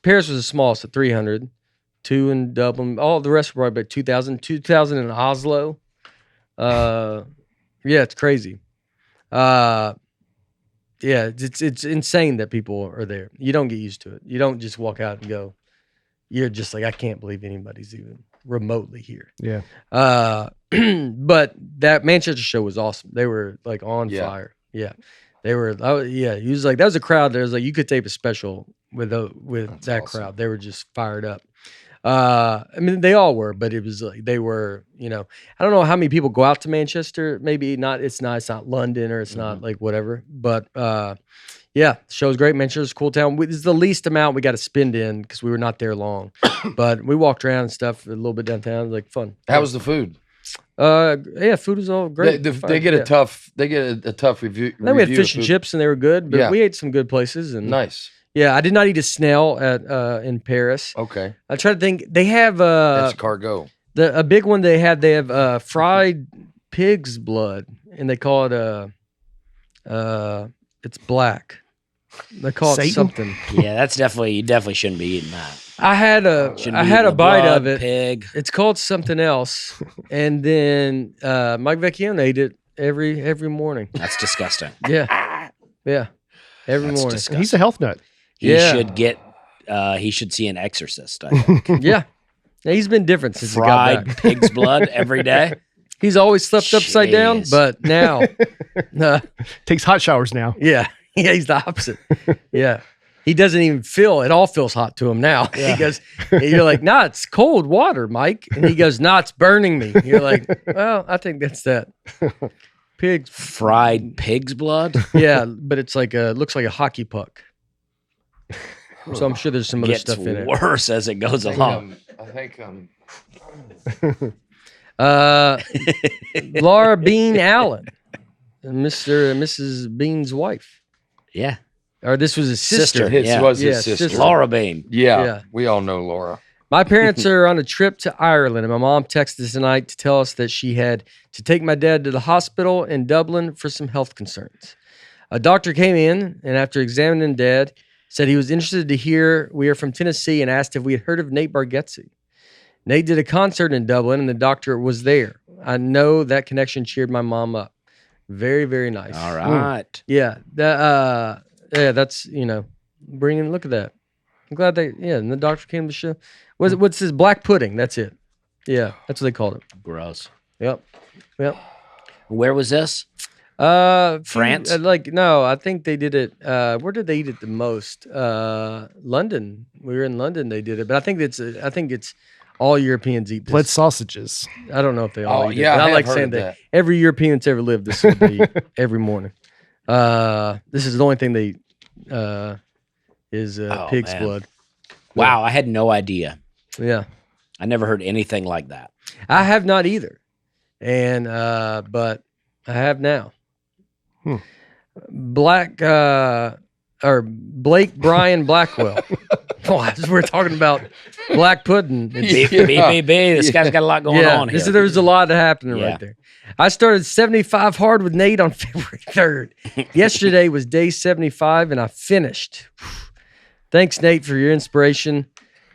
Paris was the smallest at 300, 2 in Dublin. All the rest were probably about 2,000 in Oslo. Yeah, it's crazy. Yeah, it's insane that people are there. You don't get used to it. You don't just walk out and go. You're just like, I can't believe anybody's even remotely here. Yeah. But that Manchester show was awesome. They were like on Yeah. fire. Yeah, they were. He was like, that was a crowd. There was like, you could tape a special with that awesome. crowd. They were just fired up. I mean, they all were, but it was like they were. I don't know how many people go out to Manchester. Maybe not. It's not London or it's not like whatever. But yeah, the show's great. Manchester's a cool town. This is the least amount we got to spend in because we were not there long. But we walked around and stuff a little bit downtown. It was like fun. How was the food? Yeah, food was all great. They get a tough review. Then we had fish and chips and they were good, but we ate some good places and nice. Yeah, I did not eat a snail at in Paris. Okay. I try to think. They have That's cargo. a big one they have fried pig's blood, and they call it it's black. They call it Satan? something. Yeah, that's you definitely shouldn't be eating that. I had a Shouldn't be eating the bite blood, of it. Pig. It's called something else, and then Mike Vecchione ate it every morning. That's disgusting. Yeah, every That's morning. disgusting. He's a health nut. He Yeah. should get. He should see an exorcist. I think. Yeah, he's been different since he got Fried back. pig's blood every day. He's always slept upside down, Jeez. but now, Takes hot showers now. yeah, he's the opposite. Yeah, he doesn't even feel it. All feels hot to him now. He goes, you're like, nah, it's cold water, Mike, and he goes, nah, it's burning me. You're like, well, I think that's that. Pigs, Fried pig's blood yeah, but it's like looks like a hockey puck. So I'm sure there's some other gets stuff in it. worse as it goes along. I think Laura Bean Allen, Mr. and Mrs. Bean's wife, Yeah, or this was his sister. Sister. His was Yeah, his sister. sister. Laura Bean. Yeah, Yeah. we all know Laura. My parents are on a trip to Ireland, and my mom texted us tonight to tell us that she had to take my dad to the hospital in Dublin for some health concerns. A doctor came in, and after examining Dad, said he was interested to hear we are from Tennessee and asked if we had heard of Nate Bargatze. Nate did a concert in Dublin, and the doctor was there. I know that connection cheered my mom up. Very, very nice. All right. Yeah, that's bringing. Look at that. I'm glad and the doctor came to the show. What's this black pudding? That's it. Yeah, that's what they called it. Gross. Yep. Where was this? France? No, I think they did it. Where did they eat it the most? London. We were in London. They did it, but I think it's all Europeans eat this. Blood sausages. I don't know if they all Oh, eat yeah, it. But I I have like heard saying of that. every European that's ever lived, this is what they eat every morning. This is the only thing they eat, is pig's man. blood. Wow, I had no idea. Yeah. I never heard anything like that. I have not either. And but I have now. Blake Brian Blackwell. We're talking about black pudding. BBB. This guy's got a lot going on here. There's a lot happening Yeah. right there. I started 75 hard with Nate on February 3rd. Yesterday was day 75 and I finished. Thanks, Nate, for your inspiration.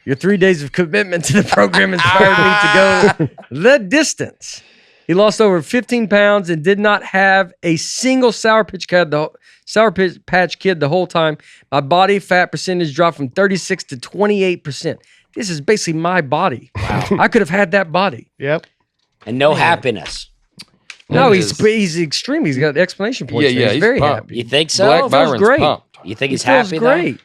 Your 3 days of commitment to the program inspired me to go the distance. He lost over 15 pounds and did not have a single Sour Patch Kid the whole time. My body fat percentage dropped from 36 to 28%. This is basically my body. Wow. I could have had that body. Yep. And no happiness. No, It he's extreme. He's got exclamation points. Yeah, there. he's He's very pumped. happy. You think so? Black feels Byron's great. pumped. You think he's He feels happy? great.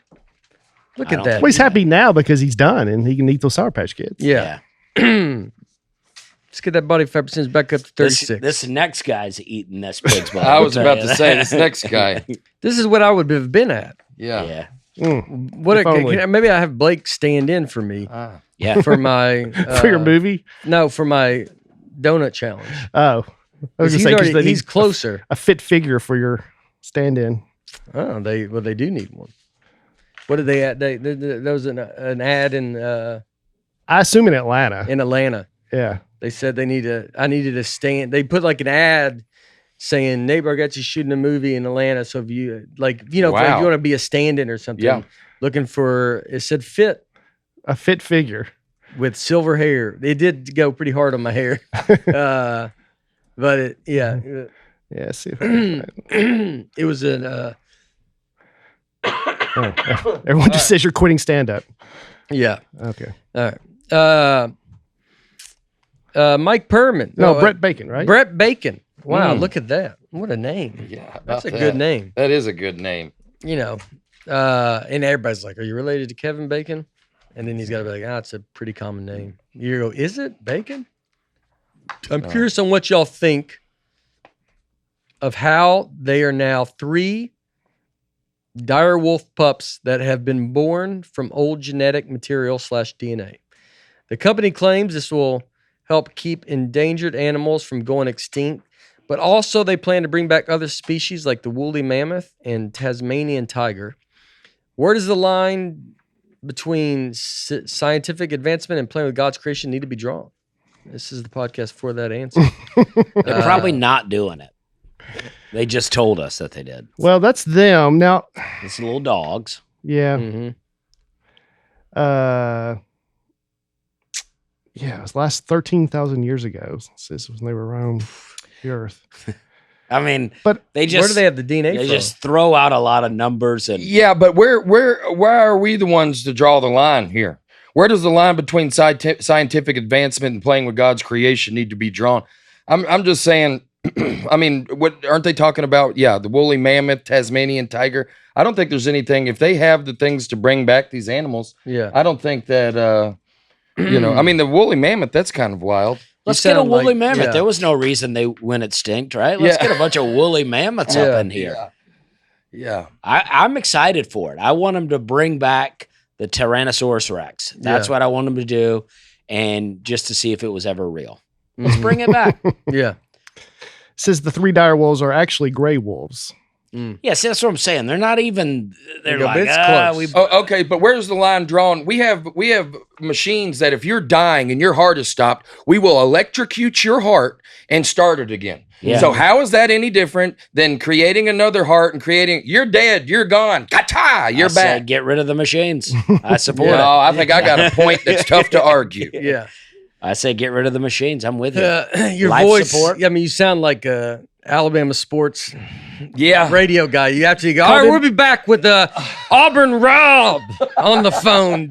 Look I at don't that. think Well, he's happy now because he's done and he can eat those Sour Patch Kids. Yeah. Let's get that body fat percentage back up to 36. This next guy's eating this pig's blood. I was I'll about tell to you say that. this next guy. This is what I would have been at. Yeah. Yeah. What? If only. Maybe I have Blake stand in for me Yeah. for my For your movie? No, for my donut challenge. Oh. I was He's, going to say, already, because he's closer. a fit figure for your stand-in. Oh, they do need one. What did they add? There was an ad in I assume in Atlanta. Atlanta. Yeah. They said I needed a stand. They put like an ad saying Nate Bargatze shooting a movie in Atlanta. So if you if you Wow. want to be a stand-in or something, Yeah. looking for, it said fit A fit figure. with silver hair. They did go pretty hard on my hair. But Yeah, see if I can find it. it was an Oh, everyone just says you're quitting stand-up. yeah. Okay. All right. Mike Perman. No, Brett Bacon, right? Brett Bacon. Wow, look at that. What a name. Yeah. That's a about good that. name. That is a good name. And everybody's like, are you related to Kevin Bacon? And then he's got to be like, it's a pretty common name. You go, is it bacon? I'm curious on what y'all think of how they are now 3 dire wolf pups that have been born from old genetic material / DNA. The company claims this will help keep endangered animals from going extinct, but also they plan to bring back other species like the woolly mammoth and Tasmanian tiger. Where does the line between scientific advancement and playing with God's creation need to be drawn? This is the podcast for that answer. They're probably not doing it. They just told us that they did. Well, that's them. Now, It's little dogs. yeah. Mm-hmm. Yeah, it was last 13,000 years ago. This was when they were around the earth. I mean, But they just Where do they have the DNA they from? just throw out a lot of numbers and Yeah, but where are we the ones to draw the line here? Where does the line between scientific advancement and playing with God's creation need to be drawn? I'm just saying. I mean, what aren't they talking about? Yeah, the woolly mammoth, Tasmanian tiger. I don't think there's anything. If they have the things to bring back these animals, Yeah. I don't think that. I mean, the woolly mammoth. That's kind of wild. let's get a sound woolly like- mammoth. yeah. There was no reason they went extinct, right? Let's Yeah. get a bunch of woolly mammoths Yeah. up in here. Yeah. I'm excited for it. I want them to bring back the Tyrannosaurus Rex. That's Yeah. what I want them to do, and just to see if it was ever real. Mm-hmm. Let's bring it back. Yeah. says the 3 dire wolves are actually gray wolves. Yeah, see, that's what I'm saying. They're not even. They're go, like, but it's close. we. Oh, okay, but where's the line drawn? We have machines that if you're dying and your heart is stopped, we will electrocute your heart and start it again. Yeah. So how is that any different than creating another heart and creating? You're dead. You're gone. Kata. You're I said, back. get rid of the machines. I support No, it. I think I got a point that's tough to argue. Yeah. I say, get rid of the machines. I'm with you. Your Life voice, support. I mean, you sound like a Alabama sports Yeah. radio guy. You actually go, all right, we'll be back with Auburn Rob on the phone.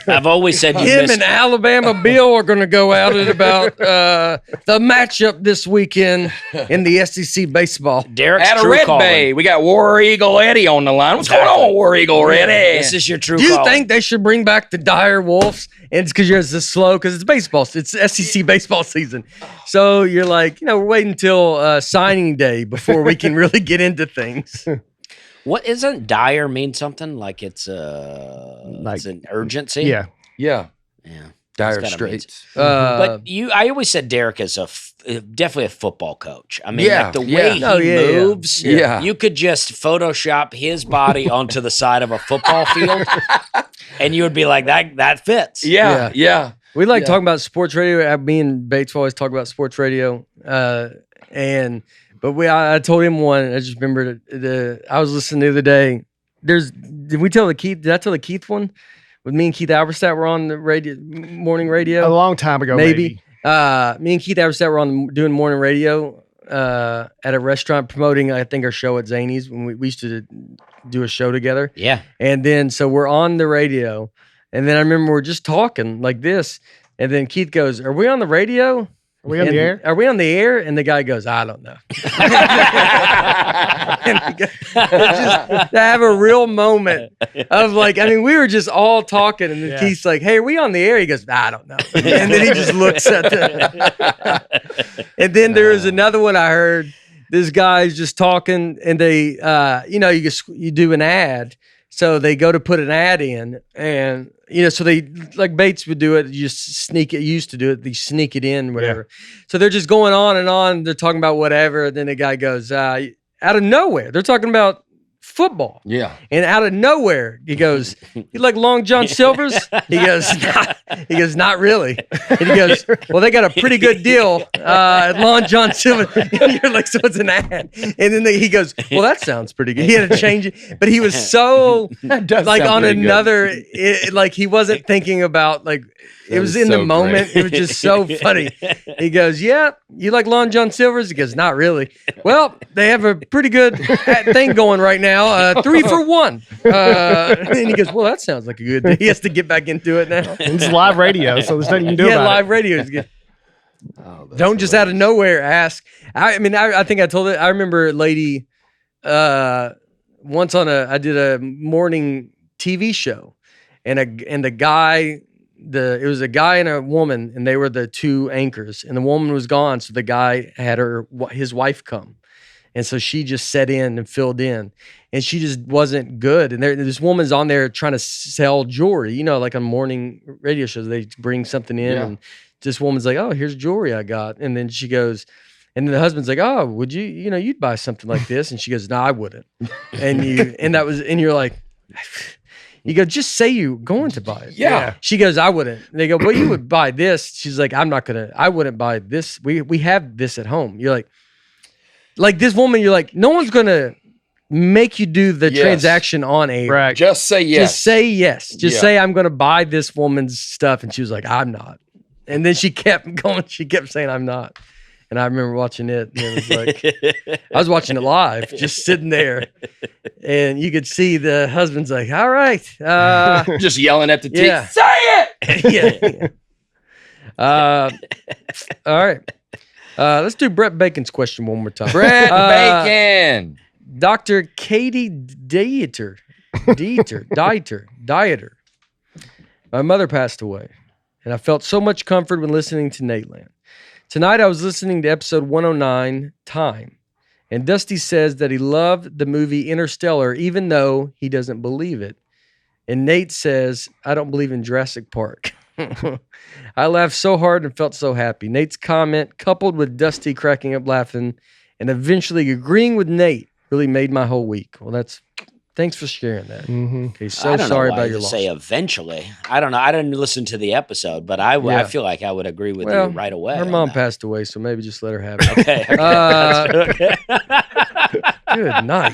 I've always said you Him missed. and Alabama Bill are going to go out at about the matchup this weekend in the SEC baseball. Derek's At a true Red calling. Bay, we got War Eagle Eddie on the line. What's going on, War Eagle Eddie? This is your true Do you calling. think they should bring back the dire wolves? And it's because you're just slow because it's baseball. It's SEC baseball season. So you're like, we're waiting until signing day before we can really get into things. What isn't dire mean something like it's an urgency? Yeah. Yeah. Yeah. Dire That's gotta mean Straits. But I always said Derek is definitely a football coach. I mean, Yeah, like the yeah. way he Oh, yeah, yeah. moves, Yeah. you could just Photoshop his body onto the side of a football field, and you would be like, that fits. Yeah. Yeah. We like Yeah. talking about sports radio. Me and Bates always talk about sports radio. But I told him one. I just remembered I was listening the other day. Did I tell the Keith one? With me and Keith Alberstadt were on the morning radio. A long time ago, Maybe. Me and Keith Alberstadt were doing morning radio at a restaurant promoting, I think, our show at Zany's when we used to do a show together. Yeah. And then, so we're on the radio. And then I remember we're just talking like this. And then Keith goes, "Are we on the radio? Are we on the air? Are we on the air?" And the guy goes, "I don't know." And just to have a real moment of like, I mean, we were just all talking. And then Yeah. Keith's like, "Hey, are we on the air?" He goes, "I don't know." And then he just looks at and then there was another one I heard. This guy's just talking and they, you do an ad. So they go to put an ad in and, so they, like Bates would do it, you just sneak it, used to do it, they sneak it in, whatever. So they're just going on and on. They're talking about whatever. Then the guy goes, out of nowhere, they're talking about football. Yeah. And out of nowhere, he goes, "You like Long John Silver's?" He goes, "Not really." And he goes, "Well, they got a pretty good deal at Long John Silver." And you're like, "So it's an ad." And then he goes, "Well, that sounds pretty good." He had to change it, but he was so does like sound on pretty good. another, like he wasn't thinking about like. It was in the so moment. great. It was just so funny. He goes, "Yeah, you like Long John Silver's?" He goes, "Not really." "Well, they have a pretty good thing going right now. 3 for 1. And he goes, "Well, that sounds like a good deal." He has to get back into it now. It's live radio, so there's nothing you can do Yeah, about live it. radio is good. Don't just out of nowhere ask. I think I told it. I remember a lady once I did a morning TV show. and the guy, it was a guy and a woman, and they were the two anchors, and the woman was gone, so the guy had his wife come, and so she just sat in and filled in, and she just wasn't good. And this woman's on there trying to sell jewelry, you know, like on morning radio shows, they bring something in, and this woman's like, "Oh, here's jewelry I got," and then she goes. And then the husband's like, "Oh, would you, you'd buy something like this?" And she goes, "No, I wouldn't." And you're like, you go, "Just say you going to buy it." Yeah. She goes, "I wouldn't." And they go, "Well, you would buy this." She's like, I wouldn't buy this. We have this at home. You're like this woman, you're like, no one's going to make you do the transaction on air. Right. Just say yes. Just say yes. Just say, "I'm going to buy this woman's stuff." And she was like, "I'm not." And then she kept going. She kept saying, "I'm not." And I remember watching it, and it was like, I was watching it live, just sitting there. And you could see the husband's like, "All right." Just yelling at the TV. Yeah. Say it! Yeah. All right. Let's do Brett Bacon's question one more time. Brett Bacon. Dr. Katie Dieter. My mother passed away, and I felt so much comfort when listening to Nateland. Tonight, I was listening to episode 109, Time, and Dusty says that he loved the movie Interstellar, even though he doesn't believe it. And Nate says, "I don't believe in Jurassic Park." I laughed so hard and felt so happy. Nate's comment, coupled with Dusty cracking up laughing and eventually agreeing with Nate, really made my whole week. Well, thanks for sharing that. Mm-hmm. Okay, so sorry about your loss. Say eventually. I don't know. I didn't listen to the episode, but I feel like I would agree with you right away. Her mom passed away, so maybe just let her have it. Okay. Good night.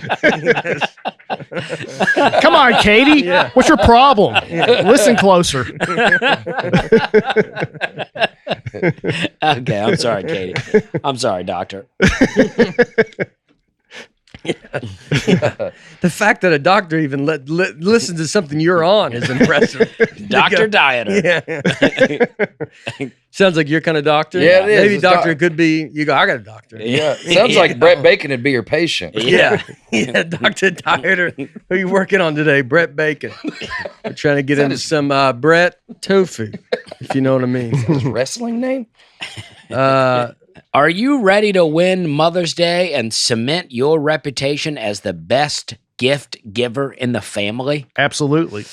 Come on, Katie. Yeah. What's your problem? Listen closer. Okay, I'm sorry, Katie. I'm sorry, doctor. The fact that a doctor even listens to something you're on is impressive. Dr. Dieter. Yeah. Sounds like your kind of doctor. Yeah, it is. Maybe It's doctor could be, you go, "I got a doctor." Yeah. Sounds like Brett Bacon would be your patient. Yeah. Dr. Dieter. Who are you working on today? Brett Bacon. We're trying to get into some Brett tofu, if you know what I mean. His wrestling name? Are you ready to win Mother's Day and cement your reputation as the best gift giver in the family? Absolutely.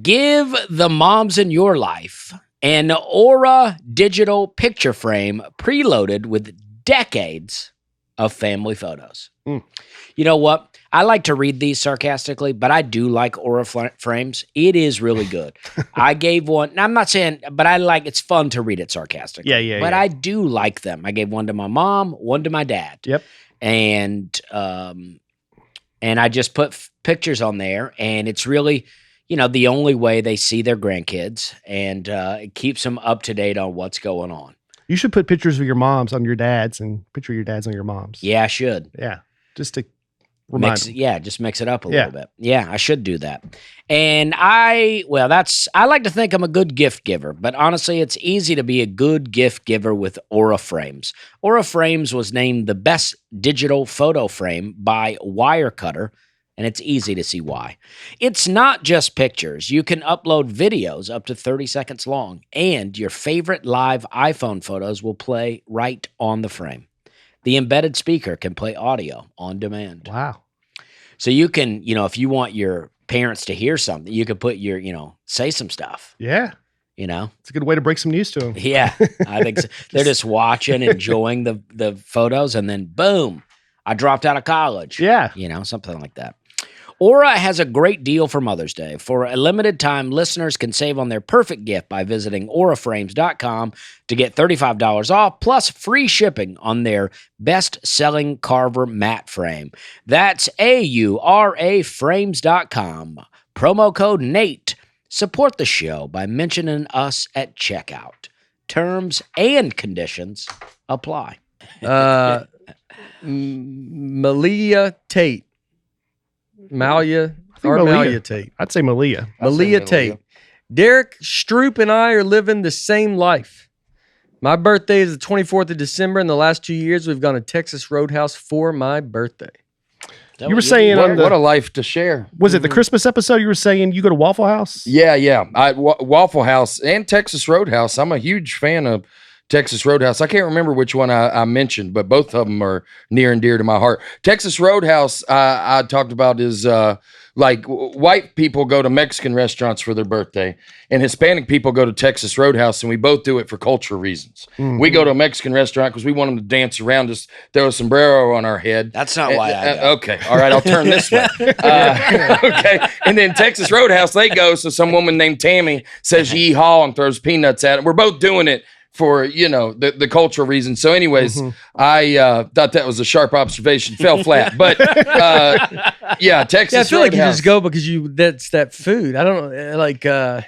Give the moms in your life an Aura digital picture frame preloaded with decades of family photos. You know what? I like to read these sarcastically, but I do like Aura frames. It is really good. I gave one. Now, I'm not saying, but it's fun to read it sarcastically. Yeah. But I do like them. I gave one to my mom, one to my dad. Yep. And I just put pictures on there, and it's really, the only way they see their grandkids, and it keeps them up to date on what's going on. You should put pictures of your moms on your dads and picture your dads on your moms. Yeah, I should. Yeah. Just to remind them. Just mix it up a little bit. Yeah, I should do that. And I like to think I'm a good gift giver, but honestly, it's easy to be a good gift giver with Aura Frames. Aura Frames was named the best digital photo frame by Wirecutter, and it's easy to see why. It's not just pictures. You can upload videos up to 30 seconds long, and your favorite live iPhone photos will play right on the frame. The embedded speaker can play audio on demand. Wow. So you can, if you want your parents to hear something, you can put your, say some stuff. Yeah. It's a good way to break some news to them. Yeah, I think so. They're just watching, enjoying the photos, and then boom, I dropped out of college. Yeah. Something like that. Aura has a great deal for Mother's Day. For a limited time, listeners can save on their perfect gift by visiting auraframes.com to get $35 off, plus free shipping on their best-selling Carver matte frame. That's AURA frames.com. Promo code NATE. Support the show by mentioning us at checkout. Terms and conditions apply. Malia Tate. Malia Tate. I'd say Malia. Malia Tate. Derrick Stroup and I are living the same life. My birthday is the 24th of December. In the last 2 years, we've gone to Texas Roadhouse for my birthday. You were saying what a life to share. Was it the Christmas episode? You were saying you go to Waffle House? Yeah. Waffle House and Texas Roadhouse. I'm a huge fan of Texas Roadhouse. I can't remember which one I mentioned, but both of them are near and dear to my heart. Texas Roadhouse, I talked about is like white people go to Mexican restaurants for their birthday, and Hispanic people go to Texas Roadhouse, and we both do it for cultural reasons. Mm-hmm. We go to a Mexican restaurant because we want them to dance around us, throw a sombrero on our head. That's not why I go. Okay, all right, I'll turn this way. Okay, and then Texas Roadhouse, they go, so some woman named Tammy says yee-haw and throws peanuts at it. We're both doing it for, the cultural reasons. So anyways, I thought that was a sharp observation. Fell flat. But Texas I feel Roadhouse. like you just go because that's that food. I don't like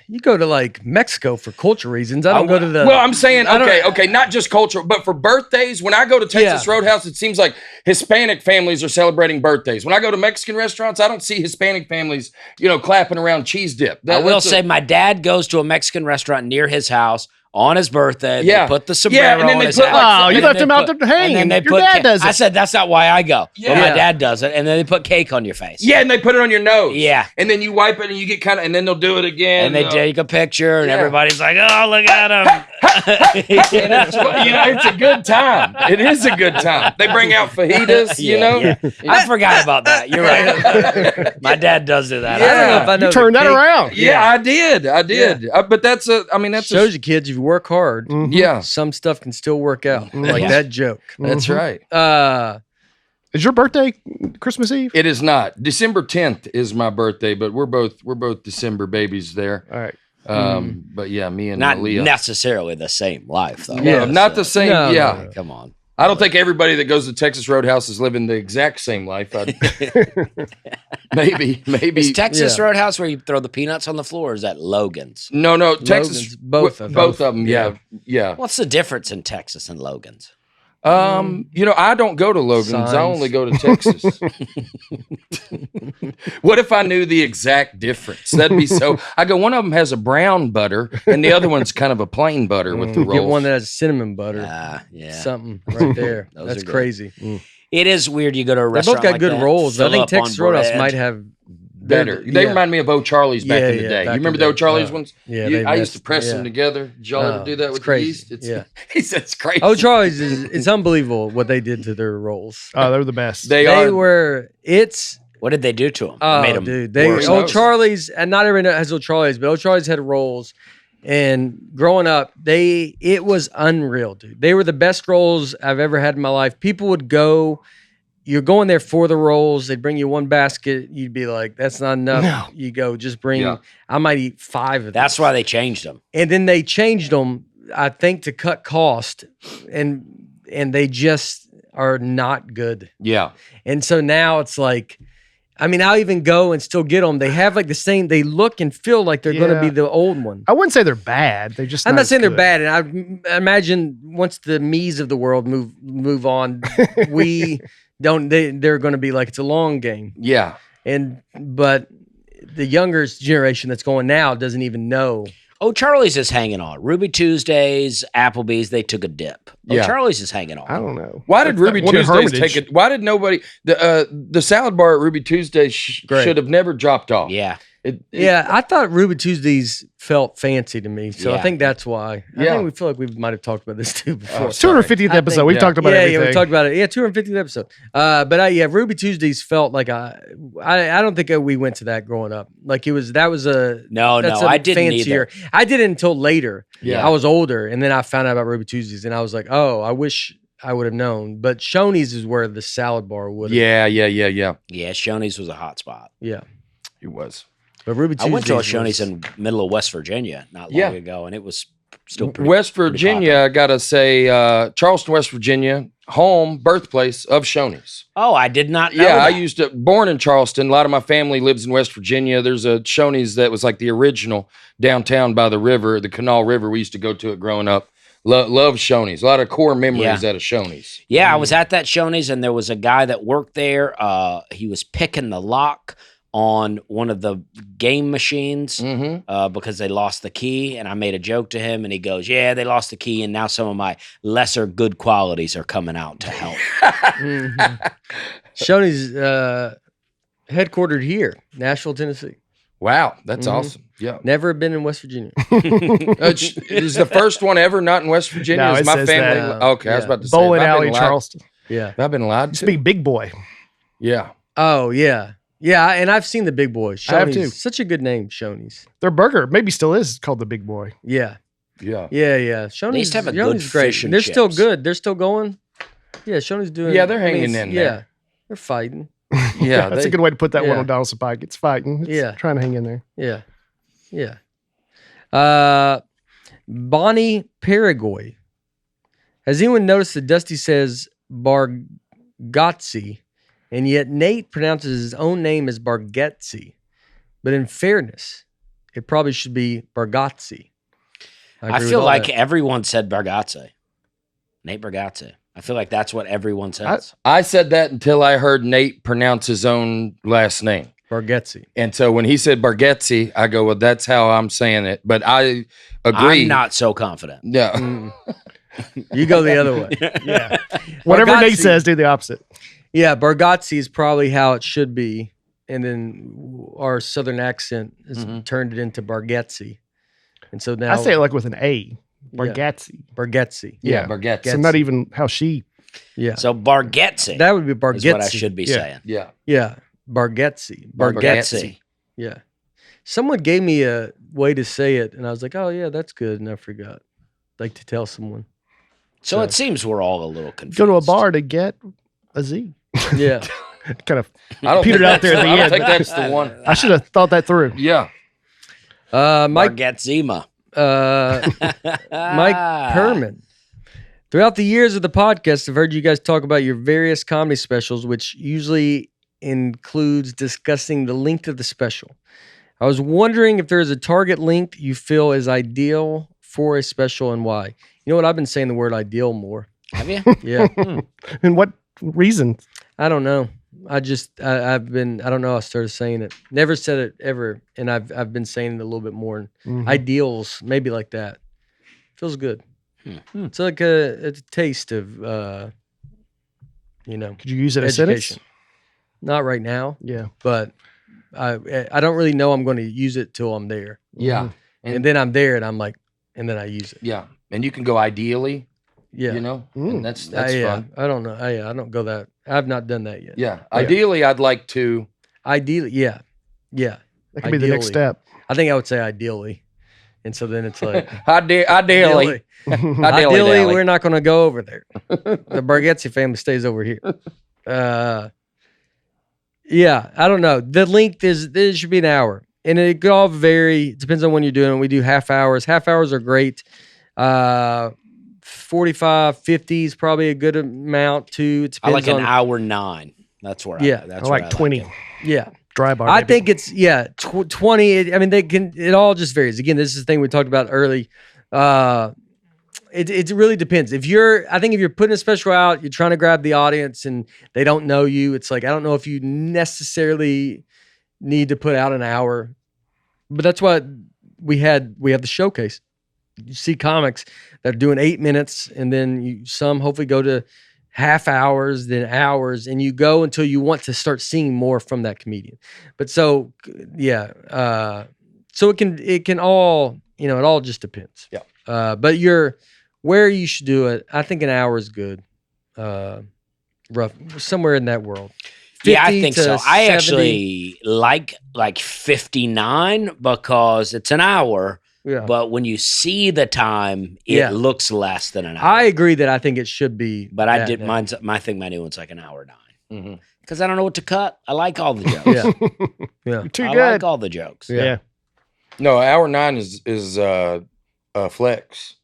you go to like Mexico for cultural reasons. I don't go to the Well, I'm saying okay, not just cultural, but for birthdays. When I go to Texas Roadhouse, it seems like Hispanic families are celebrating birthdays. When I go to Mexican restaurants, I don't see Hispanic families, clapping around cheese dip. I will say my dad goes to a Mexican restaurant near his house on his birthday. They put the sombrero and then on they his put house. you left him out there hanging. Your dad does it. I said, that's not why I go. Yeah. But my dad does it. And then they put cake on your face. Yeah, and they put it on your nose. Yeah. And then you wipe it and you get and then they'll do it again. And they take a picture and everybody's like, oh, look at him. It's a good time. It is a good time. They bring out fajitas, Yeah. I forgot about that. You're right. My dad does do that. I don't know if I know You turned that around. Yeah, I did. But that's shows you kids if you work hard. Yeah. Some stuff can still work out. Like that joke. That's right. Is your birthday Christmas Eve? It is not. December 10th is my birthday, but we're both December babies there. All right. But yeah, me and not Leah. necessarily the same life though. Yeah, not the same. No, yeah. no. Come on. I don't think everybody that goes to Texas Roadhouse is living the exact same life. Maybe. Is Texas Roadhouse where you throw the peanuts on the floor, or is that Logan's? No, Texas. Both of them. Yeah. What's the difference in Texas and Logan's? I don't go to Logan's. Signs. I only go to Texas. What if I knew the exact difference? That'd be so. I go, one of them has a brown butter, and the other one's kind of a plain butter with the rolls. Get one that has cinnamon butter. Something right there. That's crazy. It is weird. You go to a They restaurant. both got like good that, rolls. But I fill think up Texas on Roadhouse bread. might have better. They remind me of O'Charlie's back in the day. You remember the O'Charlie's ones? Yeah, I used to press them together. Did y'all ever do that with crazy. the yeast? Yeah. He said it's crazy. Oh, Charlie's it's unbelievable what they did to their rolls. Oh, they're the best. They are. What did they do to them? Oh, Made them dude. worse. O'Charlie's, and not everyone has O'Charlie's, but O'Charlie's had rolls. And growing up, it was unreal, dude. They were the best rolls I've ever had in my life. People would go, you're going there for the rolls. They'd bring you one basket. You'd be like, that's not enough. No. You go, just bring, I might eat 5 of them. That's why they changed them. And then they changed them, I think, to cut cost. And they just are not good. Yeah. And so now it's like, I mean, I'll even go and still get them. They have like the same, they look and feel like they're going to be the old one. I wouldn't say they're bad. They're just I'm not saying they're good. bad. And I imagine once the me's of the world move on, they're going to be like, it's a long game. Yeah. But the younger generation that's going now doesn't even know. Oh, Charlie's is hanging on. Ruby Tuesdays, Applebee's, they took a dip. Oh, Yeah. Charlie's is hanging on. I don't know. Why did Ruby One in Tuesdays Hermitage. take it? Why did nobody the salad bar at Ruby Tuesdays should have never dropped off? Yeah. Yeah, I thought Ruby Tuesdays felt fancy to me, so I Yeah. think that's why. I think we feel like we might have talked about this too before. It's 250th episode. We've talked about everything. Yeah, we talked about it. Yeah, 250th episode. But Ruby Tuesdays felt like I don't think we went to that growing up. Like that was a I didn't either. I did it until later. Yeah. I was older, and then I found out about Ruby Tuesdays, and I was like, oh, I wish I would have known. But Shoney's is where the salad bar would. Yeah. Yeah, Shoney's was a hot spot. Yeah. It was. But Ruby I Tuesdays went to a Shoney's in middle of West Virginia not long ago, and it was still pretty West pretty Virginia, popular. I gotta say, Charleston, West Virginia, birthplace of Shoney's. Oh, I did not know that. Born in Charleston. A lot of my family lives in West Virginia. There's a Shoney's that was like the original downtown by the river, the Canal River. We used to go to it growing up. Love Shoney's. A lot of core memories out of Shoney's. Yeah, I was at that Shoney's, and there was a guy that worked there. He was picking the lock on one of the game machines because they lost the key, and I made a joke to him, and he goes, yeah, they lost the key, and now some of my lesser good qualities are coming out to help. Shoney's headquartered here, Nashville, Tennessee. Wow, that's Mhm. awesome. Yeah. Never been in West Virginia. Is the first one ever not in West Virginia? No, Is it my says family? that. Okay, I was Yeah. about to say. Bowling have I been Alley, lied- Charleston. Yeah. Have I been lied Used to? to be Big Boy. Yeah. Oh, yeah. Yeah, and I've seen the Big Boy. I have too. Shoney's such a good name, Shoney's. Their burger maybe still is called the Big Boy. Yeah. Yeah. Yeah. Shoney's, They used to have a good Shoney's great. fish and They're still chips. good. They're still going. Yeah, Shoney's doing. Yeah, they're hanging in Yeah, there. they're fighting. Yeah. That's a good way to put that one Yeah. on Donaldson Pike. It's fighting. It's Yeah. trying to hang in there. Yeah. Bonnie Paraguay. Has anyone noticed that Dusty says Bargatze, and yet Nate pronounces his own name as Bargatze? But in fairness, it probably should be Bargatze. I agree with feel all like that. everyone said Bargatze. Nate Bargatze. I feel like that's what everyone says. I said that until I heard Nate pronounce his own last name. Bargatze. And so when he said Bargatze, I go, well, that's how I'm saying it. But I agree. I'm not so confident. Yeah. Mm. You go the other way. Yeah. Whatever Bargatze. Nate says, do the opposite. Yeah, Bargatze is probably how it should be. And then our southern accent has turned it into Bargatze. And so now I say it like with an A. Bargatze. Bargatze. Yeah. Bargatze. So not even how she. Yeah. So Bargatze That would be is Bargatze. what I should be Yeah. saying. Yeah. Yeah. Bargatze. Bargatze. Yeah. Someone gave me a way to say it, and I was like, oh, yeah, that's good. And I forgot. Like to tell someone. So it seems we're all a little confused. Go to a bar to get a Z. Yeah. Kind of. I don't Petered think out there at the I don't end. think that's the one. I should have thought that through. Yeah. Mike Bargatzema. Mike Perman. Throughout the years of the podcast, I've heard you guys talk about your various comedy specials, which usually includes discussing the length of the special. I was wondering if there is a target length you feel is ideal for a special and why. You know what? I've been saying the word ideal more. Have you? Yeah. And what reason? I don't know. I don't know. I started saying it. Never said it ever. And I've been saying it a little bit more. Ideals, maybe like that. Feels good. It's like a taste of, Could you use it as education. sentence? Not right now, Yeah. but I don't really know I'm going to use it till I'm there. Yeah. And then I'm there and I'm like, and then I use it. Yeah. And you can go ideally, Yeah. you know, Mm. and that's yeah. fun. I don't know. I don't go that. I've not done that yet. Yeah. Ideally, I'd like to. Ideally, yeah. Yeah. That could be the next Ideally. step. I think I would say ideally. And so then it's like, Ideally. ideally, Dally. we're not going to go over there. The Bargatze family stays over here. Yeah, I don't know. The length it should be an hour. And it could all vary. It depends on when you're doing it. We do half hours. Half hours are great. 45, 50 is probably a good amount too. It I depends like an on, hour 9. That's where Yeah. that's I where like 20. it. Yeah. Dry bar. I maybe. think it's 20. It all just varies. Again, this is the thing we talked about early. It really depends. I think if you're putting a special out, you're trying to grab the audience and they don't know you. It's like, I don't know if you necessarily need to put out an hour, but that's what we have the showcase. You see comics that are doing 8 minutes and then some hopefully go to half hours, then hours, and you go until you want to start seeing more from that comedian. But so, yeah. So it can all, it all just depends. Yeah. But where you should do it, I think an hour is good. Rough, somewhere in that world. Yeah, I 50 think to so. I 70. actually like 59 because it's an hour, Yeah. but when you see the time, it Yeah. looks less than an hour. I agree that I think it should be. but I that did now. my new one's like an hour 9 Mhm. because I don't know what to cut. I like all the jokes. Yeah. Yeah. You're too I good. like all the jokes. Yeah. Yeah. No, hour 9 is flex.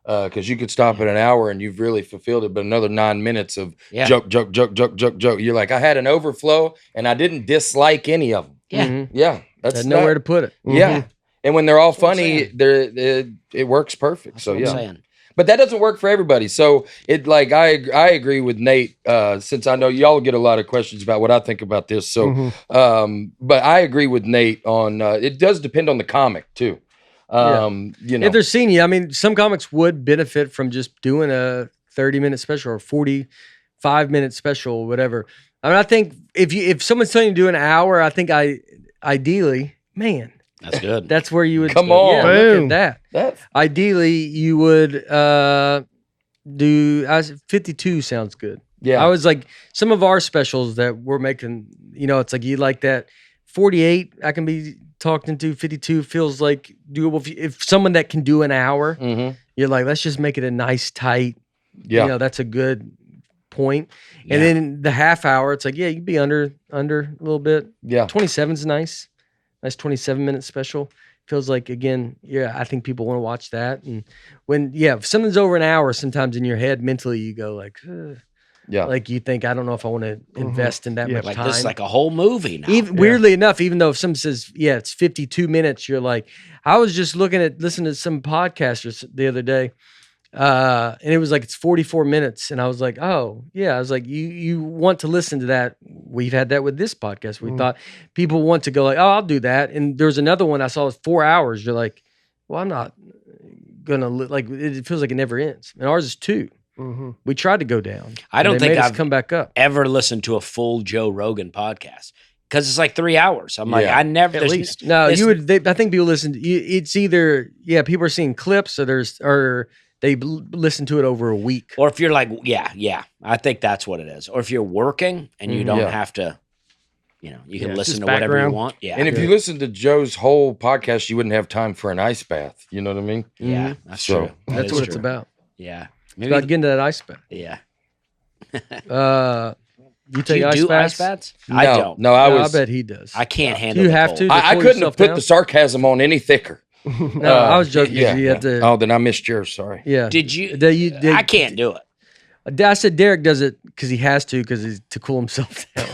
Because you could stop at an hour and you've really fulfilled it, but another 9 minutes of Yeah. joke. You're like, I had an overflow and I didn't dislike any of them. Yeah. Mhm. Yeah, that's Had nowhere not- to put it. Yeah, and when they're all That's what I'm funny, it works perfect. That's So what I'm yeah, saying. but that doesn't work for everybody. So it like I agree with Nate. Since I know y'all get a lot of questions about what I think about this. So, Mhm. but I agree with Nate on it does depend on the comic too. If they're seeing you, I mean, some comics would benefit from just doing a 30-minute special or 5-minute special, whatever. I mean, I think if someone's telling you to do an hour, I think ideally, man, That's good. that's where you would Come on. Yeah, look Boom. at that. That's Ideally, you would do 52 sounds good. yeah. I was like, some of our specials that we're making, it's like you like that 48, I can be talked into. 52 feels like doable. If someone that can do an hour, Mhm. you're like, let's just make it a nice, tight, Yeah. that's a good point. Yeah. And then the half hour, it's like, yeah, you'd be under a little bit. Yeah. 27's nice. Nice 27-minute special. Feels like, again, I think people want to watch that. And if something's over an hour, sometimes in your head, mentally, you go like, ugh. Yeah. Like you think, I don't know if I want to invest in that Yeah, much like time. this is like a whole movie now. Even weirdly enough, even though if someone says, it's 52 minutes, you're like, I was just listening to some podcasters the other day, and it was like, it's 44 minutes. And I was like, oh, yeah. I was like, you want to listen to that. We've had that with this podcast. We thought people want to go like, oh, I'll do that. And there's another one I saw was 4 hours. You're like, well, I'm not going to, like, it feels like it never ends. And ours is 2. Mhm. We tried to go down. I don't and they think made us I've come back up. ever listened to a full Joe Rogan podcast because it's like 3 hours. I'm like, Yeah. I never At there's- least. No, it's- you would. I think people listen. It's either people are seeing clips, or they listen to it over a week. Or if you're like, yeah, I think that's what it is. Or if you're working and you don't Yeah. have to, you can Yeah, listen just to whatever you background. want. Yeah, And if you listen to Joe's whole podcast, you wouldn't have time for an ice bath. You know what I mean? yeah, that's So, true. That That's is what it's true. about. Yeah, It's maybe. about getting to that ice bath. Yeah, You do take you ice do baths? ice baths? No, I don't. no, I I was. bet he does. I can't handle. You the have cold. to? I Pull couldn't yourself have put down? the sarcasm on any thicker. No, I was joking. Yeah. You have to. Oh, then I missed yours. Sorry. Yeah. Did you? I I can't do it. I said Derrick does it because he has to, to cool himself down.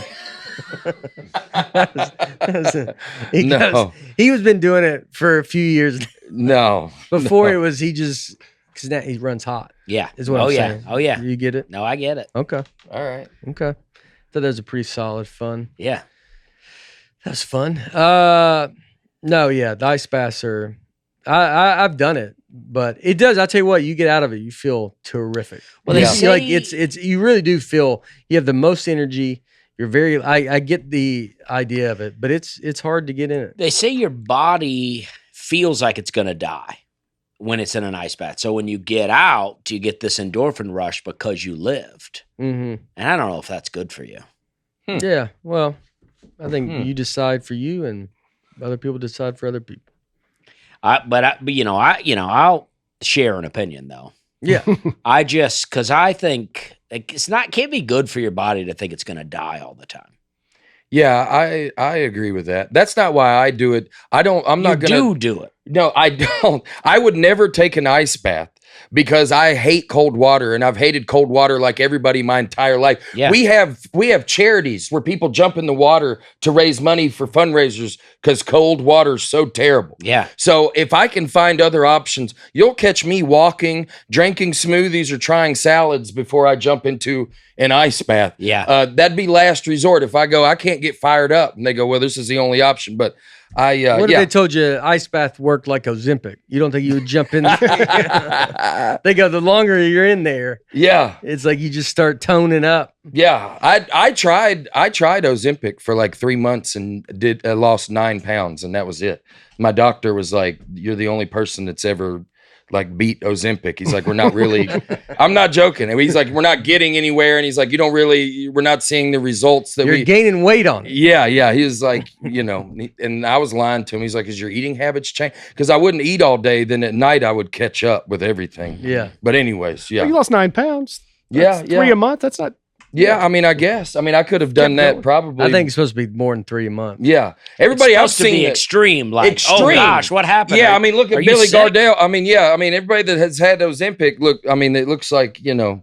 No. He was been doing it for a few years. No. Before it was because now he runs hot. Yeah. Is what oh I'm yeah. saying. Oh yeah. You get it? No, I get it. Okay. All right. Thought that was a pretty solid fun. Yeah. That's fun. No, the ice baths are. I've done it, but it does. I tell you what, you get out of it, you feel terrific. Well, they Yeah. say like it's you really do feel you have the most energy. You're very. I get the idea of it, but it's hard to get in it. They say your body feels like it's going to die when it's in an ice bath. So when you get out, you get this endorphin rush because you lived. Mm-hmm. And I don't know if that's good for you. Yeah. Well, I think you decide for you, and other people decide for other people. But I'll share an opinion though. Yeah. Because I think like, can't be good for your body to think it's going to die all the time. Yeah, I agree with that. That's not why I do it. I'm not gonna do it. No, I don't. I would never take an ice bath because I hate cold water, and I've hated cold water like everybody my entire life. Yeah. We have charities where people jump in the water to raise money for fundraisers because cold water is so terrible. Yeah. So if I can find other options, you'll catch me walking, drinking smoothies, or trying salads before I jump into an ice bath. Yeah. That'd be last resort. If I go, I can't get fired up, and they go, well, this is the only option. But What if they told you ice bath worked like Ozempic? You don't think you would jump in? They go, the longer you're in there, Yeah. it's like you just start toning up. Yeah. I tried Ozempic for like 3 months and lost 9 pounds, and that was it. My doctor was like, you're the only person that's ever like beat Ozempic. He's like, we're not really, I'm not joking. And he's like, we're not getting anywhere. And he's like, we're not seeing the results that You're gaining weight on it. Yeah. He was like, and I was lying to him. He's like, is your eating habits change? Because I wouldn't eat all day. Then at night I would catch up with everything. Yeah. But anyways, You yeah. lost 9 pounds. Yeah, That's yeah. 3 a month. That's not. Yeah. I mean, I guess. I mean, I could have done Kept that going. probably. I think it's supposed to be more than 3 a month. Yeah. Everybody It's else supposed to be seen it. extreme. Like, oh Extreme. gosh, what happened? Yeah, I mean, look Are at you Billy sick? Gardell. I mean, yeah, I mean, everybody that has had Ozempic, look, I mean, it looks like, Mhm.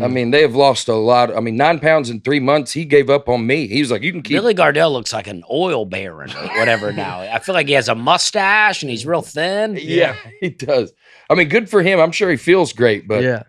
I mean, they have lost a lot. I mean, 9 pounds in 3 months, he gave up on me. He was like, you can keep. Billy Gardell looks like an oil baron or whatever now. I feel like he has a mustache and he's real thin. Yeah, he does. I mean, good for him. I'm sure he feels great, but Yeah.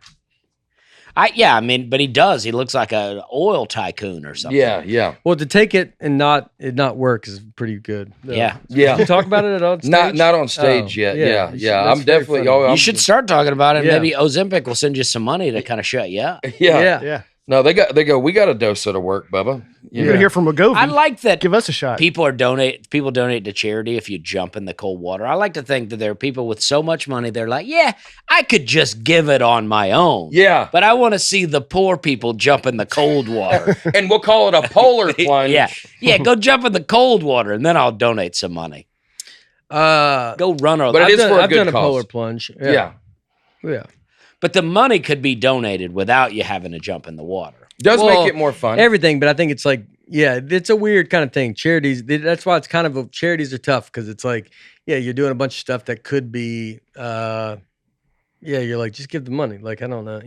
I mean, but he does. He looks like an oil tycoon or something. yeah. Well, to take it and not work is pretty good. Yeah. Yeah. Did you talk about it on stage? Not on stage Oh, yet. yeah. Yeah. You should- Yeah. that's I'm very definitely. funny. You should start talking about it. Yeah. Maybe Ozempic will send you some money to kind of shut you up. Yeah. Yeah. Yeah. No, they go. We got a dose to work, Bubba. You're gonna hear from McGovey. I like that. Give us a shot. People donate to charity if you jump in the cold water. I like to think that there are people with so much money, they're like, yeah, I could just give it on my own. Yeah. But I want to see the poor people jump in the cold water. And we'll call it a polar plunge. Yeah, go jump in the cold water, and then I'll donate some money. Go run But it is for a I've good done a cause. polar plunge. Yeah. But the money could be donated without you having to jump in the water. Does Well, make it more fun. Everything, but I think it's like, yeah, it's a weird kind of thing. Charities, that's why it's kind of charities are tough because it's like, yeah, you're doing a bunch of stuff that could be, you're like, just give the money. Like, I don't know,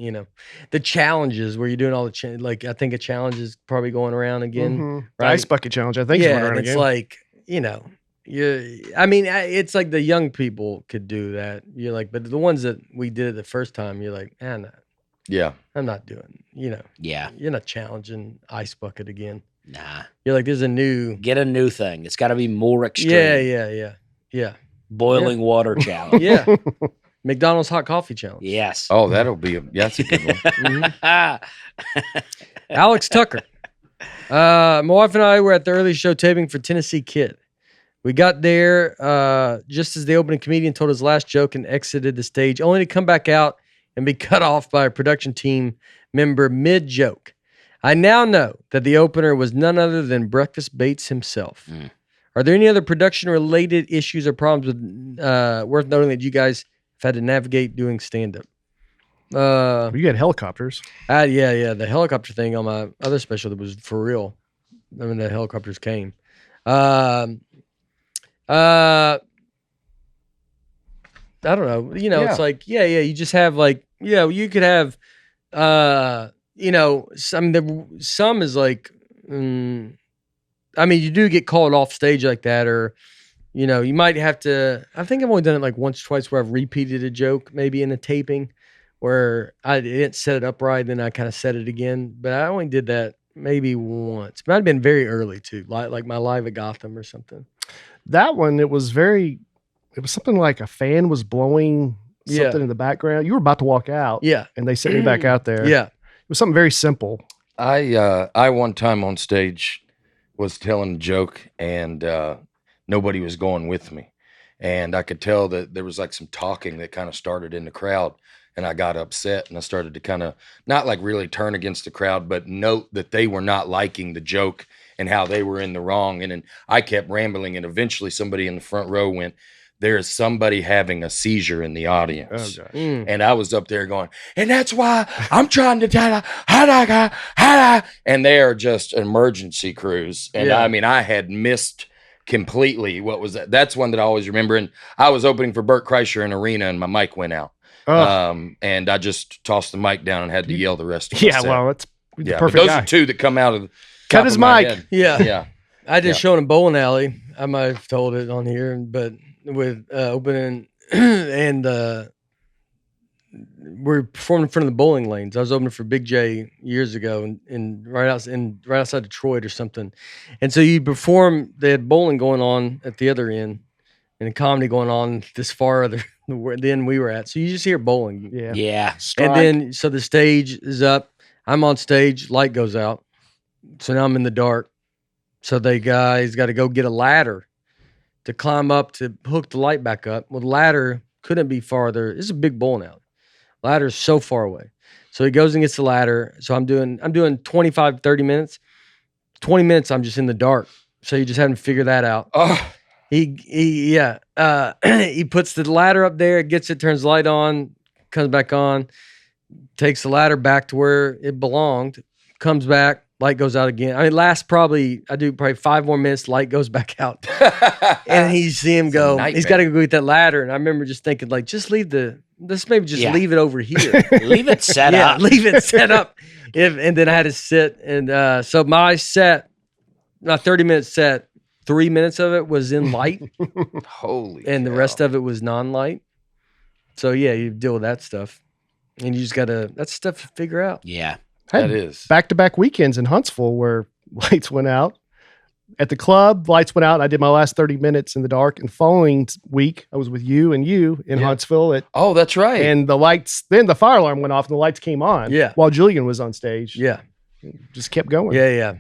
the challenges where you're doing all the, like, I think a challenge is probably going around again. The right? ice bucket challenge. I think. Yeah, and it's like, it's like the young people could do that. You're like, but the ones that we did it the first time, you're like, no, Yeah. I'm not doing, Yeah. you're not challenging ice bucket again. Nah. You're like, there's a new, Get a new thing. It's got to be more extreme. yeah. Boiling water challenge. Yeah. McDonald's hot coffee challenge. Yes. Oh, that's a good one. Mhm. Alex Tucker. My wife and I were at the early show taping for Tennessee Kid. We got there just as the opening comedian told his last joke and exited the stage, only to come back out and be cut off by a production team member mid-joke. I now know that the opener was none other than Breakfast Bates himself. Are there any other production-related issues or problems with worth noting that you guys have had to navigate doing stand-up? You had helicopters. Yeah. The helicopter thing on my other special that was for real. I mean, the helicopters came. I don't know. It's like, you just have like, you could have, some is like, you do get called off stage like that, or, you might have to, I think I've only done it like once, twice where I've repeated a joke, maybe in a taping where I didn't set it up right. Then I kind of set it again, but I only did that maybe once. Might have been very early too. Like my live at Gotham or something. That one, it was something like a fan was blowing something in the background. You were about to walk out. Yeah. And they sent me back out there. Yeah. It was something very simple. I one time on stage was telling a joke and nobody was going with me. And I could tell that there was like some talking that kind of started in the crowd. And I got upset and I started to kind of not like really turn against the crowd, but note that they were not liking the joke and how they were in the wrong. And then I kept rambling, and eventually somebody in the front row went, "There is somebody having a seizure in the audience." Oh, gosh. And I was up there going, "And that's why I'm trying to tell her, and they are just emergency crews." And Yeah. I mean, I had missed completely what was that. That's one that I always remember. And I was opening for Burt Kreischer in Arena, and my mic went out. And I just tossed the mic down and had to yell the rest of Yeah, set. well, that's the Yeah, but perfect those guy. are two that come out of the Cut top his of my mic. head. Yeah. Yeah. I did Yeah. a show in a bowling alley. I might have told it on here, but with opening and we're performing in front of the bowling lanes. I was opening for Big J years ago, and right outside Detroit or something. And so you perform. They had bowling going on at the other end, and comedy going on this far other than we were at. So you just hear bowling. Yeah. Yeah. Strike. And then, so the stage is up. I'm on stage. Light goes out. So now I'm in the dark. So they guys got to go get a ladder to climb up to hook the light back up. Well, the ladder couldn't be farther. This is a big bowling alley. Ladder's so far away. So he goes and gets the ladder. So I'm doing 25, 30 minutes. 20 minutes, I'm just in the dark. So you just having to figure that out. Oh, He puts the ladder up there, gets it, turns the light on, comes back on, takes the ladder back to where it belonged, comes back, light goes out again. I mean, I do probably 5 more minutes, light goes back out. And you see him go, he's got to go get that ladder. And I remember just thinking, like, just leave it over here. Leave it set Yeah, up. leave it set up. And then I had to sit. And so my 30-minute set, 3 minutes of it was in light. holy And the cow. rest of it was non-light. So yeah, you deal with that stuff. And you just that's stuff you figure out. Yeah. Had That is. back-to-back weekends in Huntsville where lights went out. at the club, lights went out. And I did my last 30 minutes in the dark. And following week, I was with you in Huntsville. Oh, that's right. And the lights, then the fire alarm went off and the lights came on. Yeah. While Julian was on stage. Yeah. Just kept going. Yeah.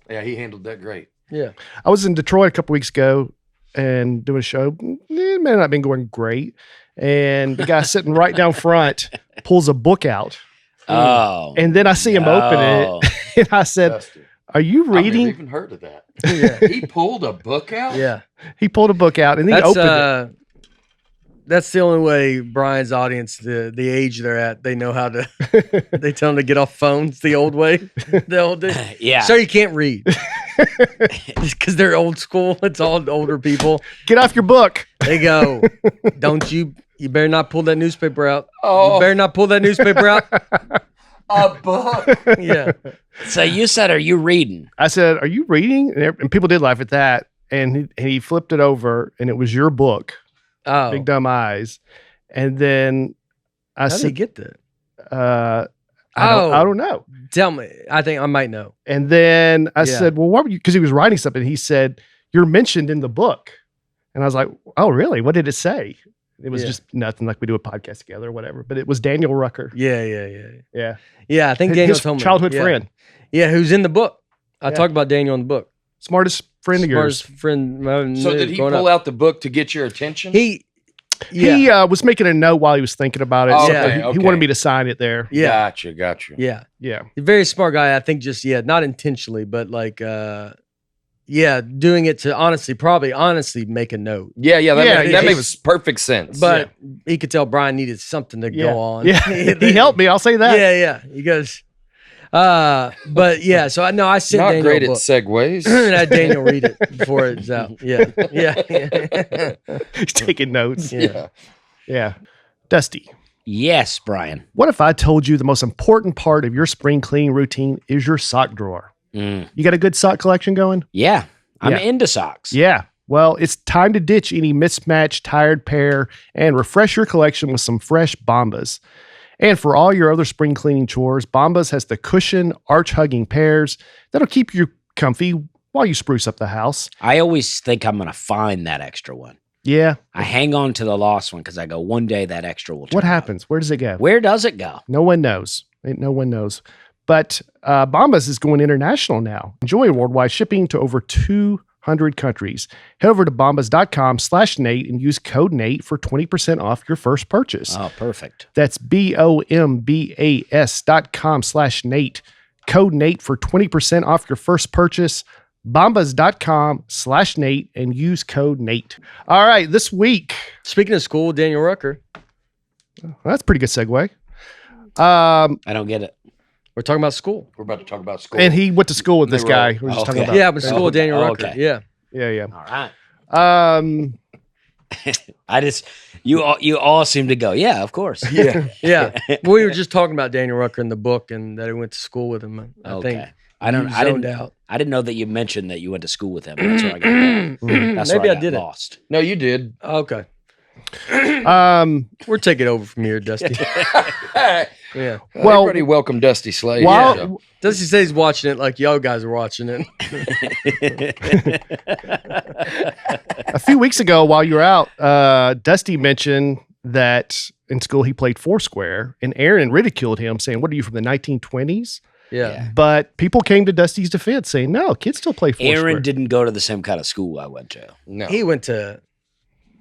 Yeah, he handled that great. Yeah. I was in Detroit a couple weeks ago and doing a show. It may not have been going great. And the guy sitting right down front pulls a book out. Oh. And then I see him open it. And I said, Dusty. are you I've never reading? even heard of that. Yeah. He pulled a book out? Yeah. He pulled a book out and he That's opened it. that's the only way Brian's audience, the age they're at, they know how to. They tell them to get off phones the old way. The old day. Yeah. So you can't read because they're old school. It's all older people. Get off your book. They go, don't you? You better not pull that newspaper out. Oh. You better not pull that newspaper out. A book. Yeah. So you said, are you reading? I said, are you reading? And people did laugh at that. And he flipped it over and it was your book, Oh. Big Dumb Eyes. And then I How did he said, get that? I don't know. Tell me. I think I might know. And then I Yeah. said, well, what were you? Because he was writing something. He said, you're mentioned in the book. And I was like, oh, really? What did it say? It was Yeah. just nothing, like we do a podcast together or whatever. But it was Daniel Rucker. Yeah. Yeah. I think Daniel His told me. childhood Yeah. friend. Yeah, who's in the book. I Yeah. talked about Daniel in the book. Smartest friend of yours. Smartest friend. So did he pull out the book to get your attention? He He was making a note while he was thinking about it. Oh, so okay, he okay. wanted me to sign it there. Yeah. Gotcha. Yeah. Yeah. He's a very smart guy. I think just, not intentionally, but like, doing it to honestly make a note. Yeah, Yeah, that he- makes perfect sense. But he could tell Brian needed something to Yeah. go on. Yeah. He helped me. I'll say that. Yeah. He goes, but yeah, so I sent not Daniel great a at book. segues. And I had Daniel read it before it's out. Yeah. He's taking notes. Yeah. Yeah. Dusty, Yes, Brian. what if I told you the most important part of your spring cleaning routine is your sock drawer? Mm. You got a good sock collection going? Yeah. I'm Yeah. into socks. Yeah. Well, it's time to ditch any mismatched, tired pair and refresh your collection with some fresh Bombas. And for all your other spring cleaning chores, Bombas has the cushion, arch-hugging pairs that'll keep you comfy while you spruce up the house. I always think I'm going to find that extra one. Yeah. I hang on to the lost one because I go, one day that extra will turn What up. happens? Where does it go? Where does it go? No one knows. No one knows. But Bombas is going international now. Enjoy worldwide shipping to over 200 countries. Head over to bombas.com/Nate and use code Nate for 20% off your first purchase. Oh, perfect. That's BOMBAS.com/Nate. Code Nate for 20% off your first purchase. Bombas.com/Nate and use code Nate. All right, this week. Speaking of school, Daniel Rucker, Well, that's a pretty good segue. I don't get it. we're talking about school. We're about to talk about school. And he went to school with They this were- guy. We were just talking okay. about. Yeah, but school with Daniel Rucker. okay. Yeah. Yeah. All right. You all seem to go, yeah, of course. yeah. Yeah. We were just talking about Daniel Rucker in the book and that he went to school with him. I Okay. think. I zoned out. didn't know that you mentioned that you went to school with him. That's where I got lost. That's Maybe where I got didn't. lost. No, you did. Okay. Um, We're taking over from here, Dusty. Yeah. Well- Everybody welcome Dusty Slade. while Dusty says he's watching it like y'all guys are watching it. a few weeks ago, while you were out, Dusty mentioned that in school he played Foursquare, and Aaron ridiculed him, saying, "What are you from the 1920s?" Yeah. But people came to Dusty's defense, saying, "No, kids still play Foursquare." Aaron didn't go to the same kind of school I went to. No. He went to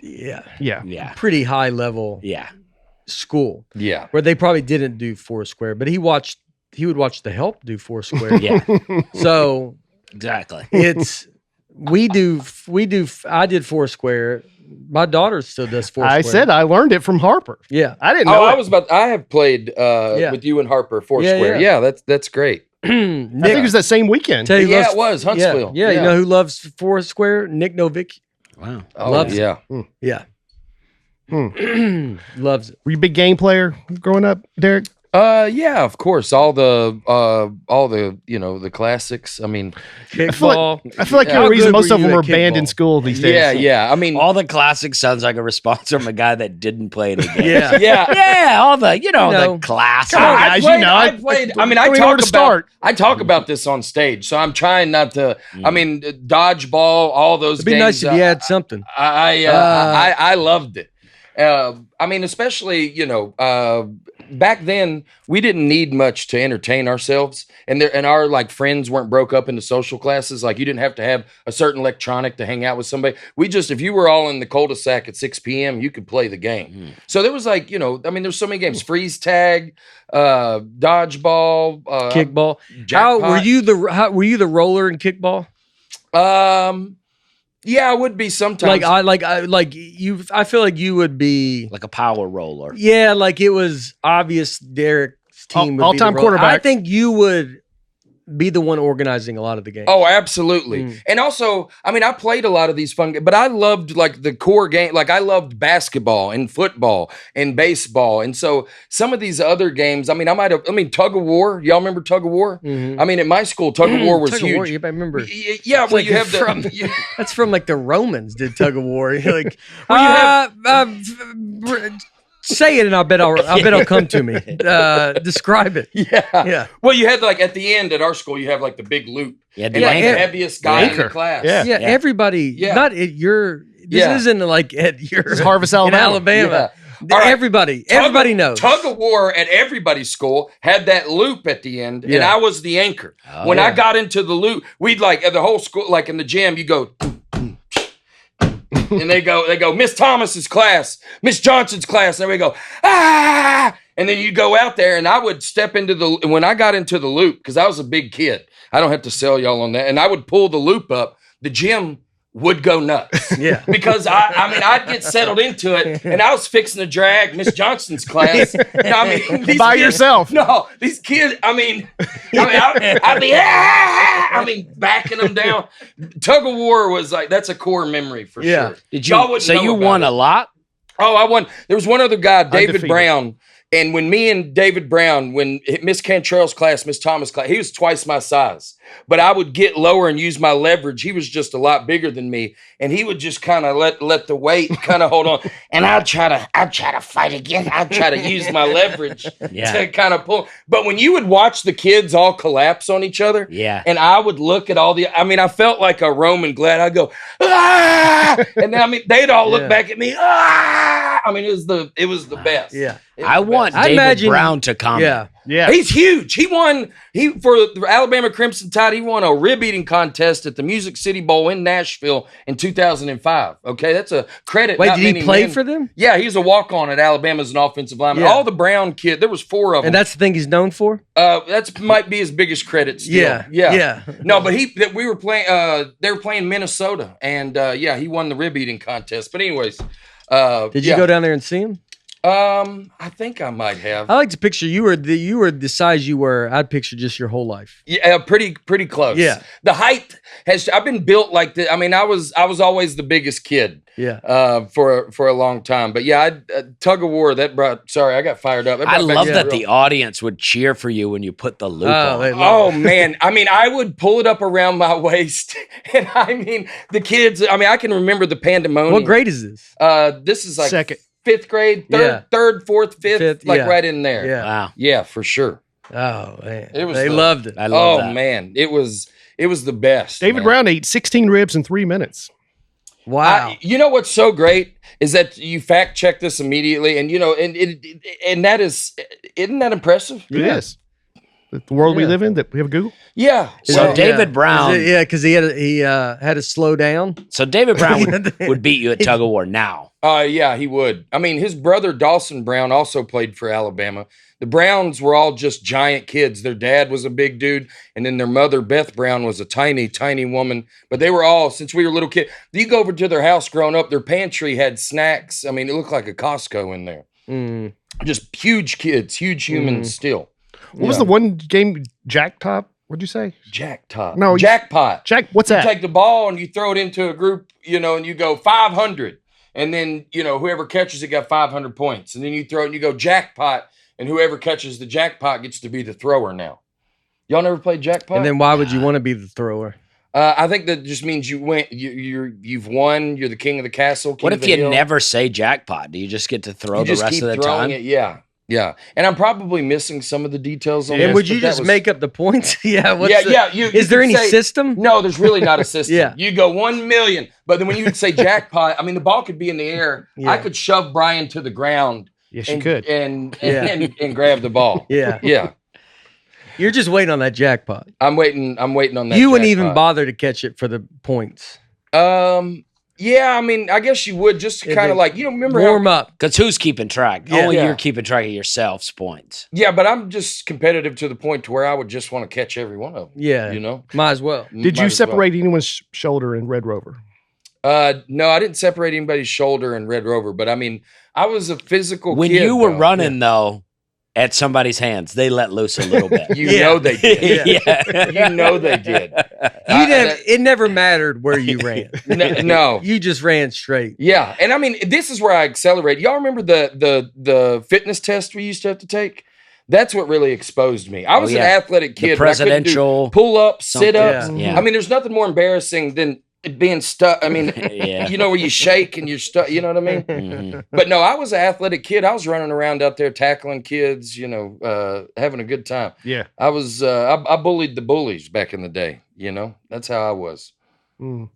Yeah, Yeah. pretty high level Yeah. school Yeah. where they probably didn't do Foursquare, but he would watch the Help do Foursquare. Yeah. So Exactly. it's I did Foursquare. My daughter still does Foursquare. I said I learned it from Harper. Yeah. I didn't know. I have played with you and Harper Foursquare. Yeah. Yeah, that's great. I think it was that same weekend. Tell you Yeah, loves- it was Huntsville. Yeah, you know who loves Foursquare? Nick Novick. Wow. Oh, Loves it. yeah. Yeah. Hmm. Loves it. Were you a big game player growing up, Derek? Yeah, of course. All the the classics. I mean, Kickball. I feel like How the reason good most were of you them at are banned in kickball? school these days. yeah. I mean, All the classics sounds like a response from a guy that didn't play any games. Yeah. Yeah, all the the classics. Come on, guys, I played. I mean, I don't even know where talk to about. start. I talk about this on stage, so I'm trying not to. I mean, dodgeball, all those. It'd be games, nice if you had something. I loved it. I mean, especially back then we didn't need much to entertain ourselves, and our like friends weren't broke up into social classes. Like you didn't have to have a certain electronic to hang out with somebody. If you were all in the cul-de-sac at 6 p.m., you could play the game. So there was like I mean, there's so many games: freeze tag, dodgeball, Kickball. jackpot. Were you the roller in kickball? Yeah, I would be sometimes. I feel like you would be Like a power roller. Yeah, like it was obvious Derrick's team would All-time be the roller. quarterback. I think you would be the one organizing a lot of the games. Oh, absolutely. And also, I mean, I played a lot of these fun games, but I loved like the core game. Like I loved basketball and football and baseball. And so some of these other games, I mean, Tug of War. Y'all remember Tug of War? I mean, at my school, Tug of War was Tug of huge. War, I remember. Yeah, well, like you have from- the. That's from like the Romans did Tug of War. You're like, say it, and I bet it'll come to me. Describe it. Yeah. Well, you had like at the end at our school, you have like the big loop. Yeah, And like the heaviest guy in the anchor. class. Yeah. Everybody. Yeah. Not at your. This isn't like at your It's Harvest, in Alabama. Alabama. All right. Everybody knows. Tug of War at everybody's school had that loop at the end, and Yeah. I was the anchor. When I got into the loop, we'd like at the whole school, like in the gym, you go, and they go, Miss Thomas's class, Miss Johnson's class, and we go, and then you go out there, and I would step into when I got into the loop, because I was a big kid, I don't have to sell y'all on that, and I would pull the loop up, the gym would go nuts. Yeah. Because I'd get settled into it, and I was fixing to drag Miss Johnson's class. And I mean, these By kids- yourself. No, these kids. I'd be backing them down. Tug of War was like that's a core memory for Yeah. sure. Did Y'all you? wouldn't So know you about won it. a lot. Oh, I won. There was one other guy, David Undefeated. Brown. And when me and David Brown, when Miss Cantrell's class, Miss Thomas' class, he was twice my size. But I would get lower and use my leverage. He was just a lot bigger than me. And he would just kind of let the weight kind of hold on. And I'd try to fight again. I'd try to use my leverage to kind of pull. But when you would watch the kids all collapse on each other, and I would look at I felt like a Roman glad. I'd go, and then they'd all look back at me, it was the best. Yeah. I want I David imagine- Brown to comment. Yeah. Yeah. He's huge. He won. For the Alabama Crimson Tide. He won a rib eating contest at the Music City Bowl in Nashville in 2005. Okay, that's a credit. Wait, not did he many play men- for them? Yeah, he's a walk on at Alabama as an offensive lineman. Yeah. All the Brown kid. There was 4 of them. And that's the thing he's known for? That's might be his biggest credit. Still. Yeah. No, but we were playing. They were playing Minnesota, and he won the rib eating contest. But anyways, Did you go down there and see him? I think I might have. I like to picture you were the size you were. I'd picture just your whole life. Yeah, pretty close. Yeah. The height I've been built like this. I mean, I was always the biggest kid. Yeah. For a long time. But yeah, Tug of War I got fired up. That I brought back love some that real- the audience would cheer for you when you put the loop on. they love Oh man. I mean, I would pull it up around my waist. And I mean, the kids, I can remember the pandemonium. What grade is this? This is like Second. 5th grade, third, fourth, fifth, right in there. Yeah. Wow. Yeah, for sure. Oh man. It was they the- loved it. I love that. Man. It was the best. David man. Brown ate 16 ribs in 3 minutes. Wow. You know what's so great is that you fact check this immediately, and and that isn't that impressive? It is. The world we Yeah. live in, that we have Google. Yeah. So Well, David Brown. Yeah, because he had to slow down. So David Brown would beat you at Tug of War now. yeah, he would. I mean, his brother Dawson Brown also played for Alabama. The Browns were all just giant kids. Their dad was a big dude, and then their mother, Beth Brown, was a tiny, tiny woman. But they were all, since we were little kids, you go over to their house growing up, their pantry had snacks. I mean, it looked like a Costco in there. Just huge kids, huge humans still. What was the one game, Jack Top? What'd you say? Jack Top. No, Jackpot. Jack, what's You that? take the ball and you throw it into a group, and you go 500. And then, whoever catches it got 500 points. And then you throw it and you go jackpot. and whoever catches the jackpot gets to be the thrower now. Y'all never played jackpot? And then why would you want to be the thrower? I think that just means you went. You've won. You're the king of the castle. What if you never say jackpot? Do you just get to throw the rest of the time? Yeah. And I'm probably missing some of the details on this. And would you just make up the points? Yeah. Is there any say, system? No, there's really not a system. Yeah. You go 1 million, but then when you would say jackpot, I mean, the ball could be in the air. Yeah. I could shove Brian to the ground. Yes, you could. And grab the ball. Yeah. Yeah. You're just waiting on that jackpot. I'm waiting on that. You wouldn't even bother to catch it for the points. Yeah, I mean, I guess you would just kind of like, remember warm up. Because who's keeping track? Yeah. Only you're keeping track of yourself's points. Yeah, but I'm just competitive to the point to where I would just want to catch every one of them. Yeah. Might as well. Did you separate anyone's shoulder in Red Rover? No, I didn't separate anybody's shoulder in Red Rover, but I mean, I was a physical when kid. When you were running, though, at somebody's hands, they let loose a little bit. You know they did. You know they did. It never mattered where you ran. No. You just ran straight. Yeah. And I mean, this is where I accelerate. Y'all remember the fitness test we used to have to take? That's what really exposed me. I was an athletic kid. The presidential pull-ups, sit-ups. Yeah. I mean, there's nothing more embarrassing than being stuck. I mean, where you shake and you're stuck, you know what I mean? Mm-hmm. But no, I was an athletic kid. I was running around out there tackling kids, having a good time. Yeah. I was, I bullied the bullies back in the day, that's how I was. Mm.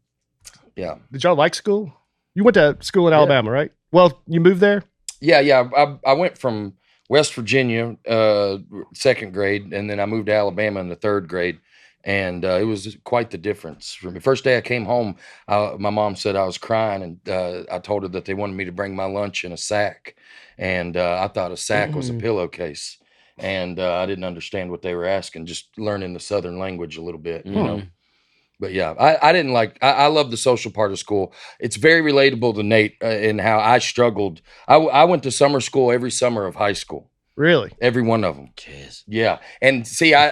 Yeah. Did y'all like school? You went to school in Alabama, right? Well, you moved there? Yeah. I went from West Virginia, 2nd grade, and then I moved to Alabama in the 3rd grade. And it was quite the difference for me. First day I came home, my mom said I was crying, and I told her that they wanted me to bring my lunch in a sack. And I thought a sack was a pillowcase. And I didn't understand what they were asking, just learning the Southern language a little bit, But yeah, I love the social part of school. It's very relatable to Nate in how I struggled. I went to summer school every summer of high school. Really? Every one of them. Jeez. Yeah. And see, I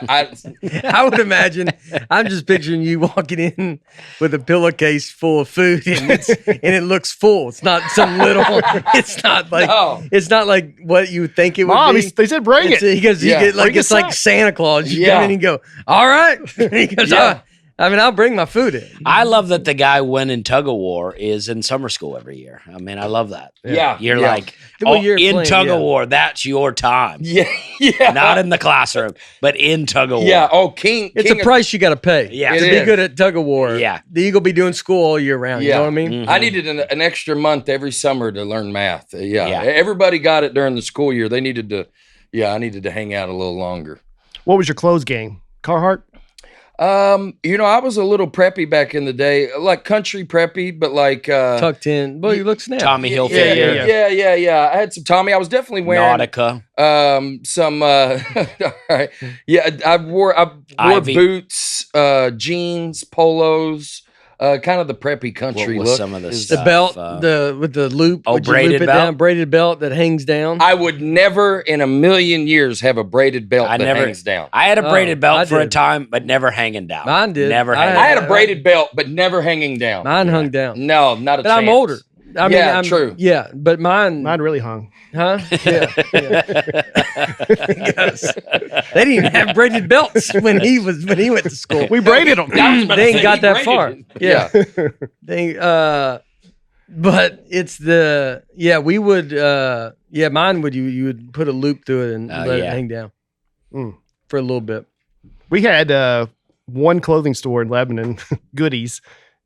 I would imagine, I'm just picturing you walking in with a pillowcase full of food and it looks full. It's not some little, it's not like what you think it would Mom, be. they said bring it. He goes, it's like Santa Claus. You come in and go, all right. He goes, I'll bring my food in. I love that the guy winning Tug of War is in summer school every year. I mean, I love that. Yeah. You're like, in Tug of War, that's your time. Yeah. Not in the classroom, but in Tug of War. Yeah. Oh, King. It's a price you got to pay. Yeah. To be good at Tug of War. Yeah. You're going to be doing school all year round. You know what I mean? Mm-hmm. I needed an extra month every summer to learn math. Everybody got it during the school year. They needed to, I needed to hang out a little longer. What was your clothes game? Carhartt? I was a little preppy back in the day, like country preppy, but like tucked in. Well, you look snap. Tommy Hilfiger. Yeah. I had some Tommy. I was definitely wearing Nautica. Some all right. Yeah, I wore Ivy. Boots, jeans, polos, kind of the preppy country look. Some of the The stuff, belt, with the loop. Oh, Would you braided loop it belt? down? Braided belt that hangs down. I would never in a million years have a braided belt that hangs down. I had a braided I belt for a did. time, but never hanging down. Mine did. Never I hanging I had down. a braided belt, but never hanging down. Mine hung down. No, not a But chance. I'm older. I mean, Yeah, true. Yeah, but mine. Mine really hung. Huh? Yeah. Yes. They didn't even have braided belts when he went to school. We braided them. They ain't got that far. Yeah. But it's we would mine would you would put a loop through it and let it hang down for a little bit. We had one clothing store in Lebanon, Goodies,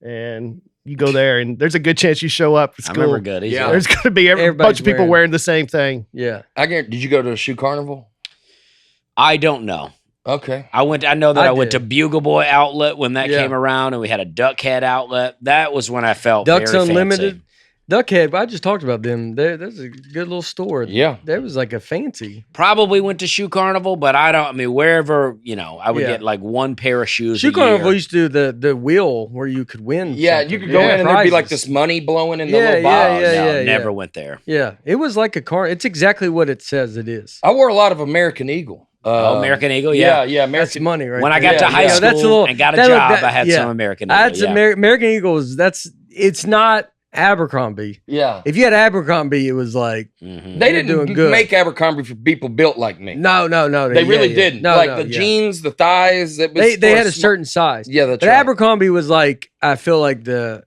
and you go there and there's a good chance you show up at I school. remember Goodies. Yeah. There's going to be a Everybody's bunch of people wearing the same thing. Yeah. Did you go to a shoe carnival? I don't know. Okay. I know that I went to did. Bugle Boy outlet when that Yeah. came around, and we had a Duck Head outlet. That was when I felt Ducks very Unlimited. fancy. Duckhead, I just talked about them. There's a good little store. Yeah. There was like a fancy. Probably went to Shoe Carnival, but wherever, I would Yeah. get like one pair of shoes Shoe a Carnival year. used to do the wheel where you could win. Yeah, something. you could go in and there'd be like Prizes. this money blowing in the Yeah, little yeah, box. yeah. Never went there. Yeah, it was like a car. It's exactly what it says it is. I wore a lot of American Eagle. American Eagle, Yeah, yeah. American. That's money, right? When I there. got to high school that's a little, and got a that- job, that- I had yeah. some American Eagle. That's yeah. American Eagles. It's not Abercrombie. Yeah. If you had Abercrombie, it was like They doing didn't good. make Abercrombie for people built like me. No. They really didn't. No, like no, the jeans, the thighs. It was They for had a certain size. Yeah, that's but right. Abercrombie was like, I feel like the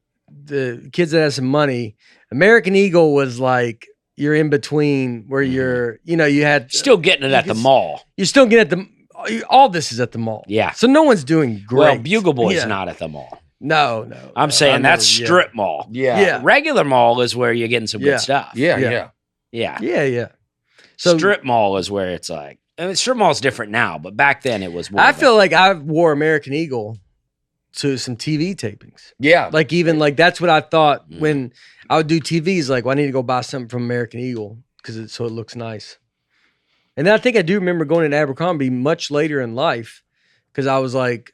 kids that had some money. American Eagle was like you're in between where you're, you had Still getting it at the mall. You're still getting at all this is at the mall. Yeah. So no one's doing great. Well, Bugle Boy's not at the mall. No. I'm saying that's strip mall. Yeah. Regular mall is where you're getting some good stuff. Yeah. So strip mall is where it's like, I mean, strip mall's different now, but back then it was more. I feel like I wore American Eagle to some TV tapings. Yeah. Like even like that's what I thought when I would do TVs. Like, well, I need to go buy something from American Eagle so it looks nice. And then I think I do remember going to Abercrombie much later in life because I was like,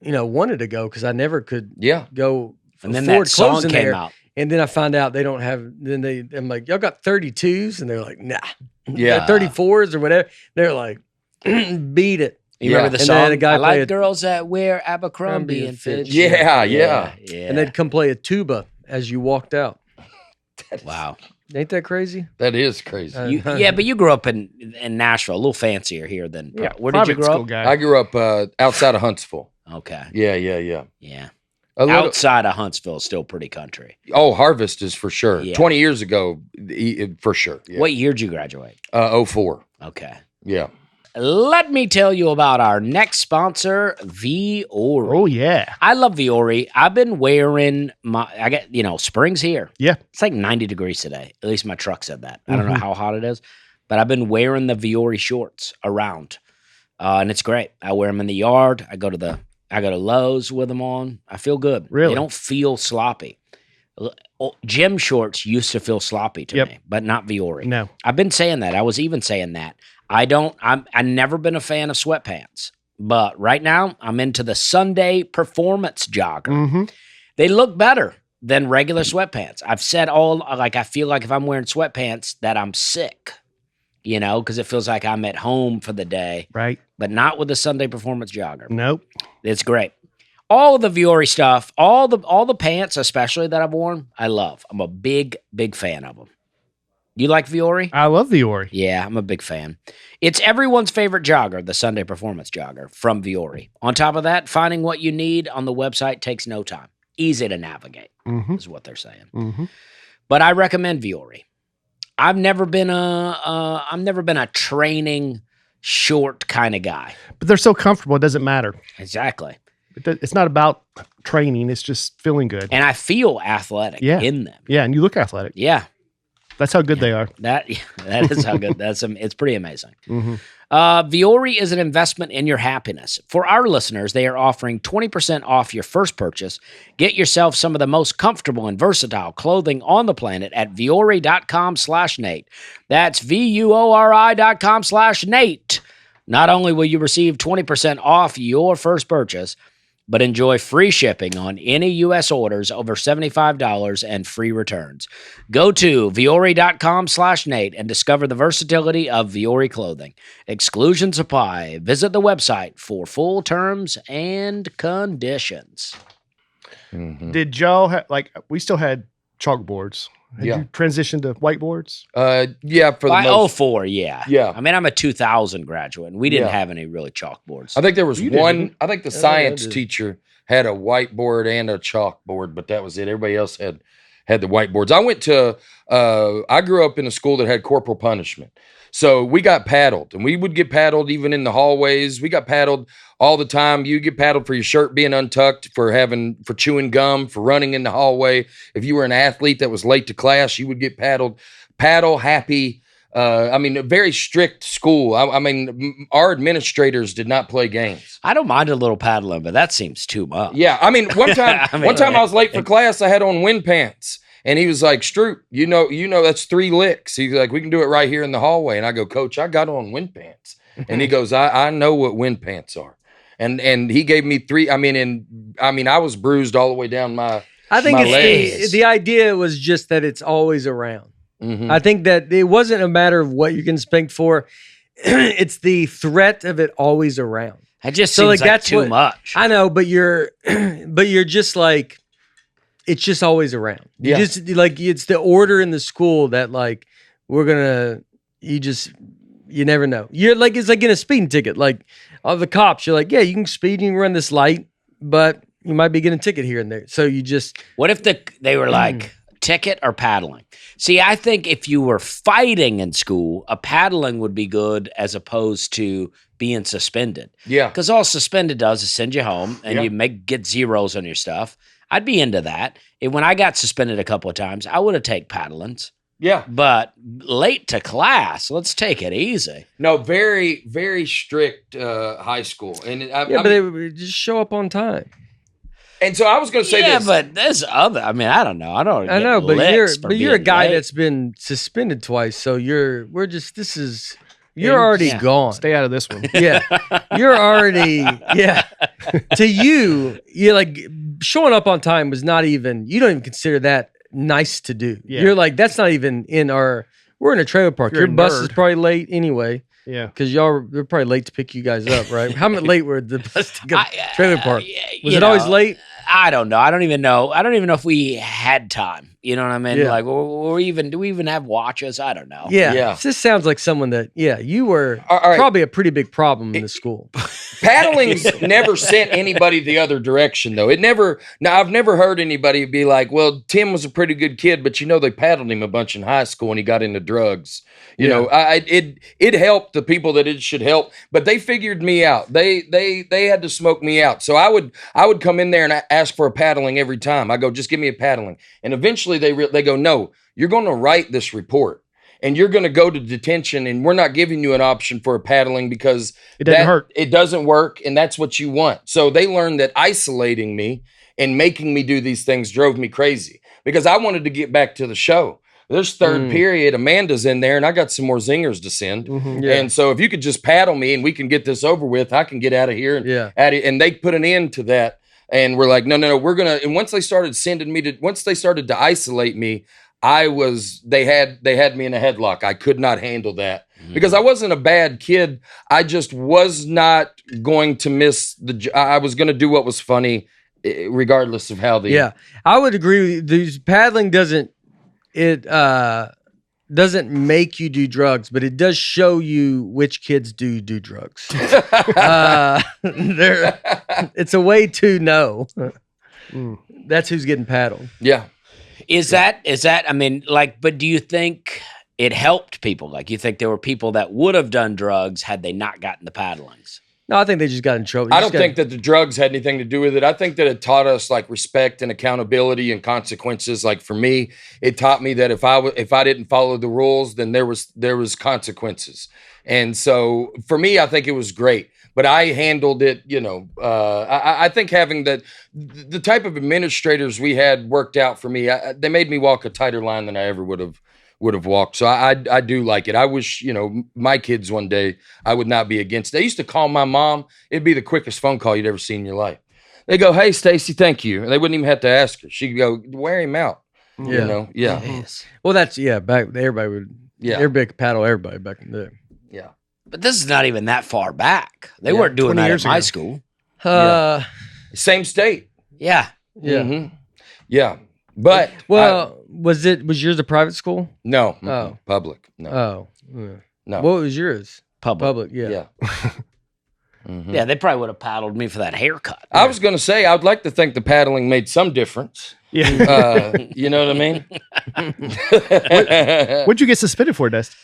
wanted to go because I never could go. And then that song came out. And then I found out they don't have. I'm like, y'all got 32s, and they're like, nah, Yeah. 34s or whatever. They're like, beat it. You remember the And song? then a guy I like played- girls that wear Abercrombie and Fitch. Yeah. And they'd come play a tuba as you walked out. Wow. Ain't that crazy? That is crazy. But you grew up in Nashville, a little fancier here than. Yeah, Where did you private grow school up? guy. I grew up outside of Huntsville. Okay. Yeah. Yeah. A little, Outside of Huntsville, is still pretty country. Harvest is for sure. Yeah. 20 years ago, for sure. Yeah. What year did you graduate? 04. Okay. Yeah. Let me tell you about our next sponsor, Viore. Oh, yeah. I love Viore. I've been wearing spring's here. Yeah. It's like 90 degrees today. At least my truck said that. I don't know how hot it is, but I've been wearing the Viore shorts around. And it's great. I wear them in the yard. I go to Lowe's with them on. I feel good. Really? They don't feel sloppy. Gym shorts used to feel sloppy to me, but not Viore. No. I've been saying that. I was even saying that. I've never been a fan of sweatpants, but right now I'm into the Sunday performance jogger. Mm-hmm. They look better than regular sweatpants. I've said I feel like if I'm wearing sweatpants that I'm sick, because it feels like I'm at home for the day, Right. but not with the Sunday performance jogger. Nope. It's great. All of the Viore stuff, all the pants, especially that I've worn, I love. I'm a big, big fan of them. You like Viore? I love Viore. Yeah, I'm a big fan. It's everyone's favorite jogger, the Sunday performance jogger from Viore. On top of that, finding what you need on the website takes no time. Easy to navigate is what they're saying. Mm-hmm. But I recommend Viore. I've never been a training short kind of guy. But they're so comfortable, it doesn't matter. Exactly. It's not about training. It's just feeling good. And I feel athletic in them. Yeah, and you look athletic. Yeah. That's how good they are. That is how good. It's pretty amazing. Mm-hmm. Viore is an investment in your happiness. For our listeners, they are offering 20% off your first purchase. Get yourself some of the most comfortable and versatile clothing on the planet at Viore.com/Nate. That's VUORI.com/Nate. Not only will you receive 20% off your first purchase, but enjoy free shipping on any U.S. orders over $75 and free returns. Go to Viore.com/Nate and discover the versatility of Viore clothing. Exclusions apply. Visit the website for full terms and conditions. Mm-hmm. Did y'all have, we still had chalkboards? Had Yeah. you transitioned to whiteboards? Yeah, for the By most. 04, yeah. Yeah. I mean, I'm a 2000 graduate, and we didn't Yeah. have any really chalkboards. I think there was You did, one. didn't you? I think the Yeah, science I did. teacher had a whiteboard and a chalkboard, but that was it. Everybody else had the whiteboards. I grew up in a school that had corporal punishment. So we got paddled, and we would get paddled even in the hallways. We got paddled all the time. You get paddled for your shirt being untucked, for chewing gum, for running in the hallway. If you were an athlete that was late to class, you would get paddled. Paddle happy. A very strict school. Our administrators did not play games. I don't mind a little paddling, but that seems too much. Yeah, one time, I mean, I was late for class. I had on wind pants, and he was like, "Stroup, you know, that's 3 licks." He's like, "We can do it right here in the hallway." And I go, "Coach, I got on wind pants," and he goes, "I know what wind pants are," and he gave me 3. I was bruised all the way down my. I think My it's legs. the idea was just that it's always around. Mhm. I think that it wasn't a matter of what you can spanked for. It's the threat of it always around. It just So, seems like, like that's too what- much. I know, but you're just like, it's just always around. You Yeah. just like it's the order in the school that like you never know. You're like it's like in a speeding ticket. Like all the cops, you're like, yeah, you can speed, you can run this light, but you might be getting a ticket here and there. So you just What if they were like ticket or paddling? See, I think if you were fighting in school, a paddling would be good as opposed to being suspended. Yeah. Because all suspended does is send you home and Yeah. you get zeros on your stuff. I'd be into that. When I got suspended a couple of times, I would have taken paddlings. Yeah. But late to class, let's take it easy. No, very, very strict high school. And but they would just show up on time. and so I was going to say Yeah, this. but there's other. I mean, I don't know. I don't. I get know, but licks for you're a being guy late. that's been suspended twice, so you're already gone. Stay out of this one. Yeah. You're already To you're like showing up on time was not even you don't even consider that nice to do. Yeah. You're like that's not even we're in a trailer park. You're Your a bus is nerd. probably late anyway. Yeah. Because they're probably late to pick you guys up, right? How late were the bus to go trailer park? Was you it always know, late? I don't know. I don't even know. I don't even know if we had time. You know what I mean? Yeah. Like, do we even have watches? I don't know. Yeah. Yeah. This sounds like someone that, you were All right. probably a pretty big problem in the school. Paddling's never sent anybody the other direction, though. I've never heard anybody be like, well, Tim was a pretty good kid, but they paddled him a bunch in high school and he got into drugs. You know, it helped the people that it should help, but they figured me out. They had to smoke me out. So I would come in there and ask for a paddling every time. I go, just give me a paddling. And eventually they go, no, you're going to write this report. And you're going to go to detention, and we're not giving you an option for a paddling because It doesn't hurt. It doesn't work, and that's what you want. So they learned that isolating me and making me do these things drove me crazy because I wanted to get back to the show. This third period, Amanda's in there, and I got some more zingers to send. Mhm. Yeah. And so if you could just paddle me and we can get this over with, I can get out of here. And they put an end to that. And we're like, no, we're going to. And once they started once they started to isolate me, they had me in a headlock. I could not handle that because I wasn't a bad kid. I just was not going to miss I was going to do what was funny regardless of how Yeah. I would agree with you. These paddling doesn't make you do drugs, but it does show you which kids do drugs. It's a way to know. That's who's getting paddled. Yeah. Is that? I mean, like, but do you think it helped people? Like, you think there were people that would have done drugs had they not gotten the paddlings? No, I think they just got in trouble. I don't think that the drugs had anything to do with it. I think that it taught us like respect and accountability and consequences. Like for me, it taught me that if I didn't follow the rules, then there was consequences. And so for me, I think it was great. But I handled it, I think having the type of administrators we had worked out for me. They made me walk a tighter line than I ever would have walked. So I do like it. I wish, my kids one day, I would not be against it. They used to call my mom. It'd be the quickest phone call you'd ever seen in your life. They go, "Hey, Stacy, thank you." And they wouldn't even have to ask her. She'd go, "Wear him out." Yeah. Yeah. Yes. Well, that's back everybody would everybody could paddle everybody back in the day. Yeah. But this is not even that far back. They weren't doing 20 that years in my ago. school. Same state. Yeah. Yeah. Mhm. Yeah. But Well, was yours a private school? no. Oh. Public. No. Oh. Yeah. No. What was yours? Public. Yeah. Yeah. Mhm. Yeah, they probably would have paddled me for that haircut. I was going to say, I'd like to think the paddling made some difference. Yeah. You know what I mean? What'd you get suspended for, Dust?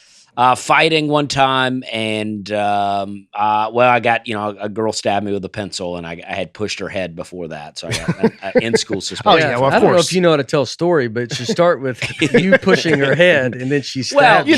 Fighting one time, and I got a girl stabbed me with a pencil, and I had pushed her head before that, so I got an in-school suspension. Oh, yeah, well, of I don't know course. if you know how to tell a story, but it should start with you pushing her head and then she stabbed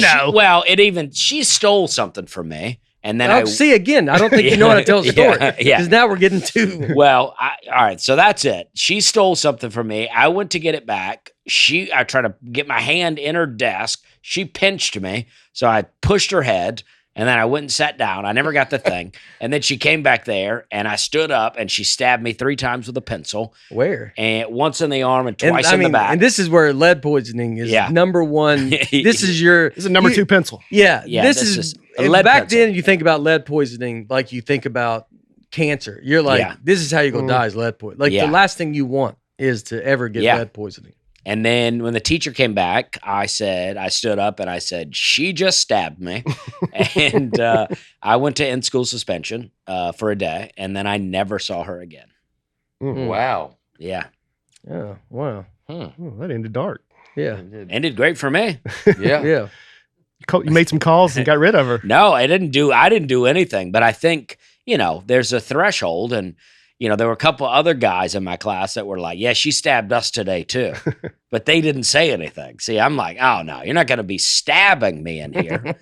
She stole something from me, and then Oh, see, again, I don't think you know how to tell a story. Yeah. Because now we're getting to. Well, all right, so that's it. She stole something from me. I went to get it back. I tried to get my hand in her desk. She pinched me, so I pushed her head, and then I went and sat down. I never got the thing. And then she came back there, and I stood up, and she stabbed me 3 times with a pencil, Where? and once in the arm and twice in the back. And this is where lead poisoning is number one. This is This is a number 2 pencil. Yeah, Yeah, this this is is a lead back pencil. then. You think about lead poisoning like you think about cancer. You're like, Yeah. this is how you're gonna die is lead poisoning. Like Yeah. the last thing you want. is to ever get Yeah. lead poisoning. And then when the teacher came back, I stood up and I said, she just stabbed me. And I went to in-school suspension for a day, and then I never saw her again. Wow. Yeah. Oh, wow. Oh, that ended dark. Yeah. Ended great for me. Yeah. Yeah. You made some calls and got rid of her. No, I didn't do anything, but I think, there's a threshold, and there were a couple other guys in my class that were like, yeah, she stabbed us today too. But they didn't say anything. See, I'm like, oh no, you're not going to be stabbing me in here.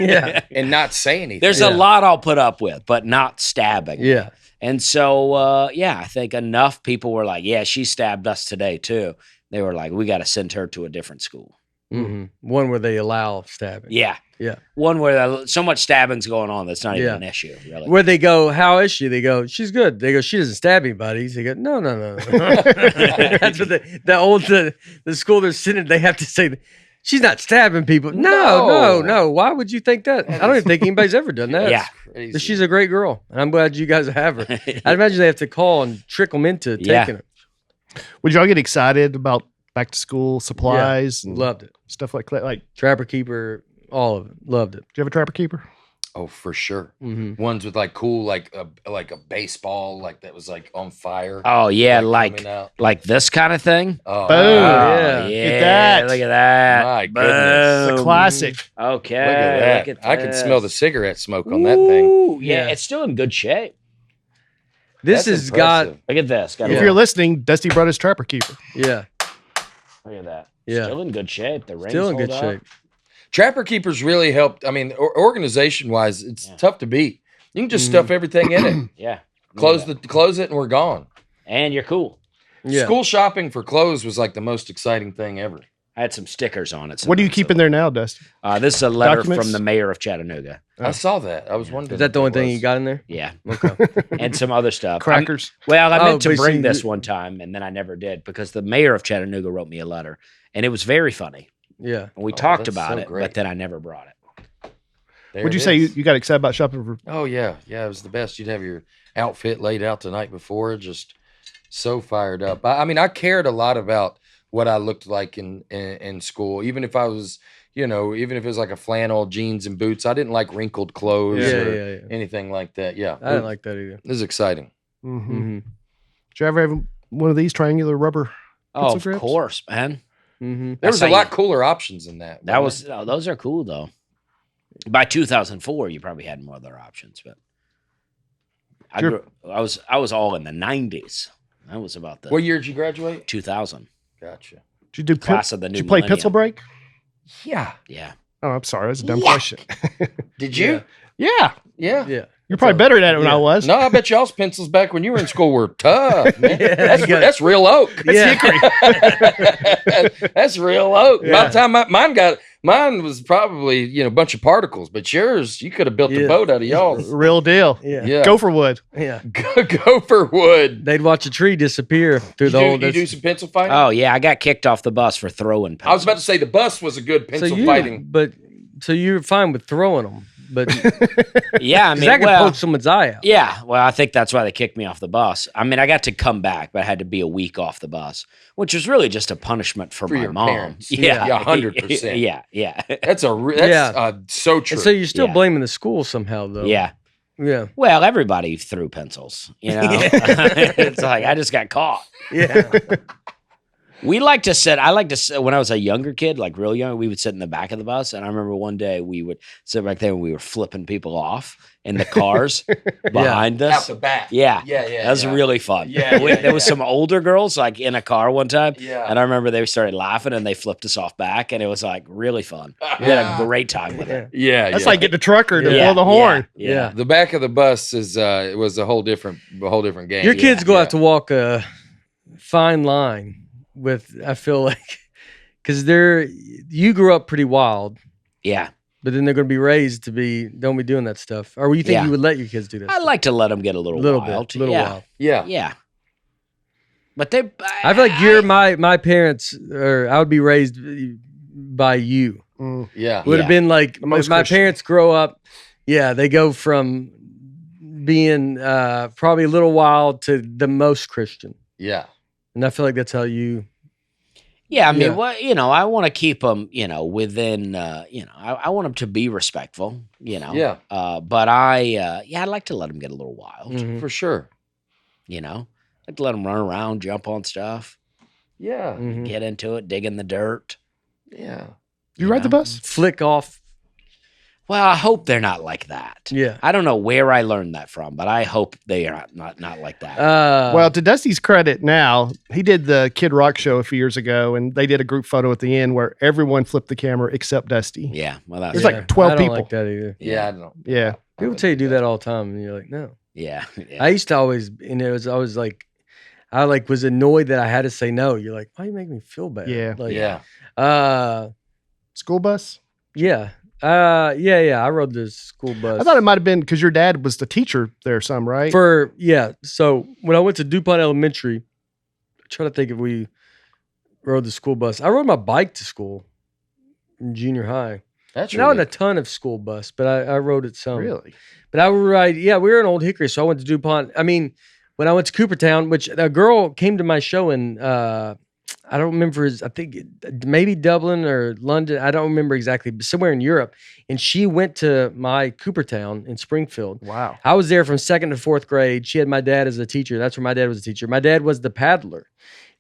Yeah. And not say anything. There's a lot I'll put up with, but not stabbing. Yeah. And so, I think enough people were like, yeah, she stabbed us today too. They were like, we got to send her to a different school. Mm-hmm. One where they allow stabbing. Yeah. Yeah. One where so much stabbing's going on that's not even Yeah. an issue, really. Where they go, how is she? They go, she's good. They go, she doesn't stab anybody. They go, no. That's what the school they're sitting. They have to say, she's not stabbing people. No. Why would you think that? I don't even think anybody's ever done that. Yeah. Crazy. But she's a great girl, and I'm glad you guys have her. I imagine they have to call and trick them into Yeah. taking her. Would y'all get excited about back to school supplies and Loved it. stuff like that? Like, Trapper Keeper, all of it. Loved it. do you have a trapper keeper? Oh, for sure. Mm-hmm. Ones with like cool, like a baseball, like that was like on fire. Oh, yeah, coming out. like this kind of thing. Oh, Boom. yeah. Yeah, Get that. look at that. My Boom. goodness. It's a classic. Okay. Look at that. Look at I can smell the this. cigarette smoke on that thing. Ooh, yeah, Yeah. it's still in good shape. This That's has got, impressive. Look at this. Got If a- you're listening, Dusty brought his trapper keeper. yeah, Look at that. Yeah. Still in good shape. The rings still in good hold up. shape. Trapper Keepers really helped. I mean, organization wise, it's Yeah. tough to beat. You can just stuff everything in it. Yeah. Close it, and we're gone. And you're cool. Yeah. School shopping for clothes was like the most exciting thing ever. I had some stickers on it. What do you keep in there now, Dusty? This is a letter Documents? from the mayor of Chattanooga. I saw that. I was wondering. Is that the what only thing was. you got in there? Yeah. Okay. And some other stuff. Crackers. Well, I Oh, meant to but so bring you- this one time, and then I never did because the mayor of Chattanooga wrote me a letter, and it was very funny. Yeah. And we Oh, talked that's about so it, great. but then I never brought it. There Would you it say is. you got excited about shopping for? Oh yeah, it was the best. You'd have your outfit laid out the night before, just so fired up. I mean, I cared a lot about what I looked like in school, even if I was, even if it was like a flannel, jeans, and boots. I didn't like wrinkled clothes Yeah, or yeah. anything like that. Yeah, I didn't like that either. This is exciting. Mm-hmm. Mm-hmm. Did you ever have one of these triangular rubber? Oh, Pencil of grips? course, man. Mm-hmm. There was That's a how lot cooler options than that. That wasn't was those are cool though. By 2004, you probably had more other options, but Sure. I was all in the 90s. That was about the it? What year did you graduate? 2000 Gotcha. Did you do? class of the new. Did you play millennium. pencil break? Yeah. Yeah. Oh, I'm sorry. That's a dumb Yeah. question. Did you? Yeah, Yeah. Yeah. you're probably better at it than I was. No, I bet y'all's pencils back when you were in school were tough, man. Yeah, that's, you got- that's real oak. Yeah. That's real oak. By Yeah. the time mine was probably a bunch of particles, but yours you could have built Yeah. a boat out of y'all's. Real deal. Yeah. Yeah, Gopher wood. Yeah. go for wood. They'd watch a tree disappear through You the whole. do some pencil fighting. Oh yeah, I got kicked off the bus for throwing pencils. I was about to say the bus was a good pencil fighting. But so you're fine with throwing them, but Yeah, I 'cause mean, that could well, poke someone's eye out. yeah. Well, I think that's why they kicked me off the bus. I mean, I got to come back, but I had to be a week off the bus, which was really just a punishment for my your mom. parents. Yeah, Yeah, 100%. Yeah, yeah, That's so true. And so you're still Yeah. blaming the school somehow, though. yeah. Yeah. Well, everybody threw pencils. It's like I just got caught. Yeah. I like to sit when I was a younger kid, like real young, we would sit in the back of the bus. And I remember one day we would sit back there and we were flipping people off in the cars behind out us. the back. Yeah. Yeah. That was really fun. Yeah, There was some older girls like in a car one time. Yeah. And I remember they started laughing and they flipped us off back. And it was like really fun. We had a great time with it. Yeah. Yeah. That's like getting the trucker to Yeah, blow the horn. Yeah. The back of the bus it was a whole different game. Your kids go Yeah. have to walk a fine line with, I feel like, because you grew up pretty wild, Yeah. but then they're going to be raised to don't be doing that stuff. Or you think Yeah. you would let your kids do that? I stuff? like to let them get a little wild. bit, little yeah. wild. Yeah. Yeah. But they, I feel like you're my parents, or I would be raised by you. Mm. Yeah. Would have been like most my Christian. parents grow up. Yeah, they go from being probably a little wild to the most Christian. Yeah. And I feel like that's how you. Yeah, I mean, Yeah. what I want to keep them, within, I want them to be respectful, Yeah. But I'd like to let them get a little wild, Mhm. For sure. like to let them run around, jump on stuff, Yeah. Mhm. get into it, dig in the dirt. Yeah. You ride the know? bus? Flick off. Well, I hope they're not like that. Yeah. I don't know where I learned that from, but I hope they are not like that. Well, to Dusty's credit now, he did the Kid Rock show a few years ago, and they did a group photo at the end where everyone flipped the camera except Dusty. Yeah, well, that's There's like 12 I don't people. like that either. Yeah. I don't know. Yeah. People tell you do that all the time, and you're like, no. yeah. I used to always, and it was always like, I was annoyed that I had to say no. You're like, why you make me feel bad? Yeah. Like, Yeah. School bus? yeah. I rode the school bus. I thought it might have been because your dad was the teacher there some, right? So when I went to DuPont Elementary, I'm trying to think if we rode the school bus. I rode my bike to school in junior high. That's Not really a ton of school bus, but I rode it some. Really? But I would ride, we were in Old Hickory, so I went to DuPont. I mean, when I went to Coopertown, which a girl came to my show in, I don't remember, I think maybe Dublin or London. I don't remember exactly, but somewhere in Europe. And she went to my Coopertown in Springfield. Wow. I was there from 2nd to 4th grade. She had my dad as a teacher. That's where my dad was a teacher. My dad was the paddler.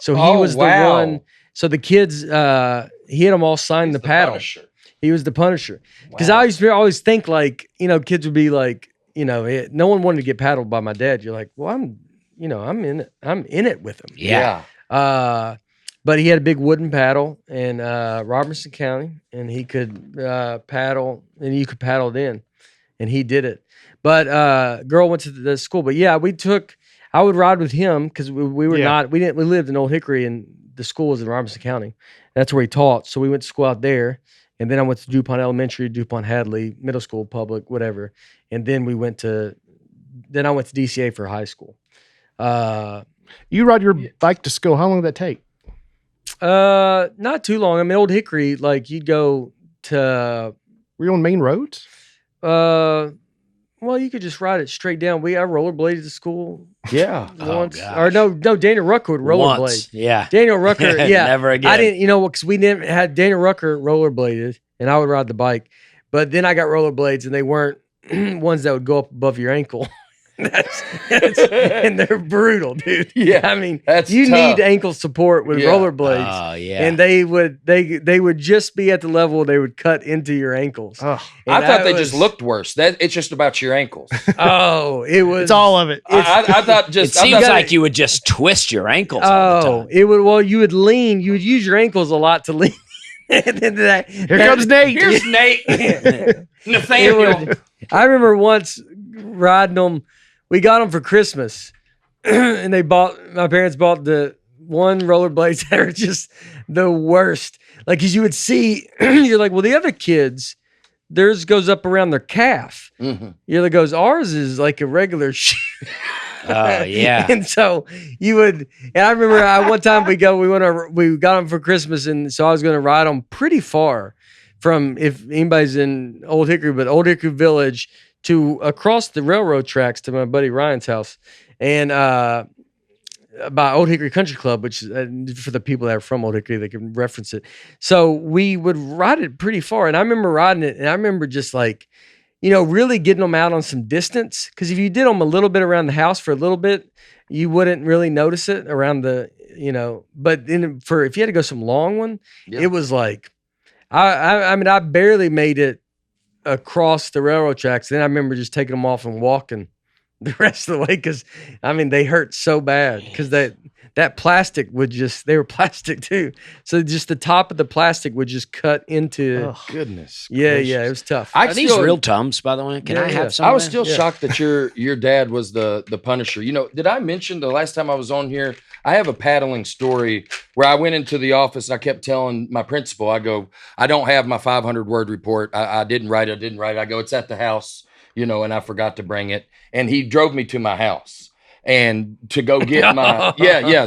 So he was the one. So the kids, he had them all sign the paddle. Punisher. He was the Punisher. Because Wow. I used to always think like, kids would be like, no one wanted to get paddled by my dad. You're like, well, I'm in it. I'm in it with him. Yeah. But he had a big wooden paddle in Robertson County, and he could paddle, and you could paddle it in, and he did it. But girl went to the school. But yeah, I would ride with him because we lived in Old Hickory, and the school was in Robertson County. That's where he taught. So we went to school out there, and then I went to DuPont Elementary, DuPont Hadley, middle school, public, whatever. And then I went to DCA for high school. You ride your bike to school. How long did that take? Not too long. I mean, Old Hickory, like you'd go to, Were you on main roads? well, you could just ride it straight down. I rollerbladed to school Yeah. once. gosh. Or no, Daniel Rucker would rollerblade. Once. Yeah. Daniel Rucker, yeah. Never again. I didn't, because we didn't had Daniel Rucker rollerbladed, and I would ride the bike. But then I got rollerblades, and they weren't ones that would go up above your ankle. And they're brutal, dude. Yeah. I mean, That's you tough. need ankle support with Yeah. rollerblades. Oh, yeah. And they would just be at the level they would cut into your ankles. Oh, And I thought they was- just looked worse. That it's just about your ankles. Oh, it was. it's all of it. I thought it just. I seems thought- like you would just twist your ankles all the Oh, time. it would. Well, you would lean. You would use your ankles a lot to lean. And then Here comes Nate. Here's Nate. It Nathaniel. would- I remember once riding them. We got them for Christmas, and my parents bought the one rollerblades that are just the worst. Like, as you would see, you're like, well, the other kids, theirs goes up around their calf. Mhm. You're like, ours is like a regular shoe. Oh, yeah. And so you would, and I remember one time we got them for Christmas, and so I was going to ride them pretty far from, if anybody's in Old Hickory, but Old Hickory Village to across the railroad tracks to my buddy Ryan's house, and by Old Hickory Country Club, which for the people that are from Old Hickory, they can reference it. So we would ride it pretty far, and I remember riding it, and I remember just like, really getting them out on some distance. Because if you did them a little bit around the house for a little bit, you wouldn't really notice it around the, But then if you had to go some long one, Yeah. it was like, I mean, I barely made it across the railroad tracks. Then I remember just taking them off and walking the rest of the way because, I mean, they hurt so bad because that plastic they were plastic too. So just the top of the plastic would just cut into. Ugh. Goodness. Yeah, gracious. it was tough. Are these real Tums, by the way? Can Yeah, I yeah. have some? I was of still that? shocked that your dad was the Punisher. Did I mention the last time I was on here? I have a paddling story where I went into the office and I kept telling my principal, I go, I don't have my 500-word report. I didn't write it. I go, it's at the house, and I forgot to bring it. And he drove me to my house and to go get my,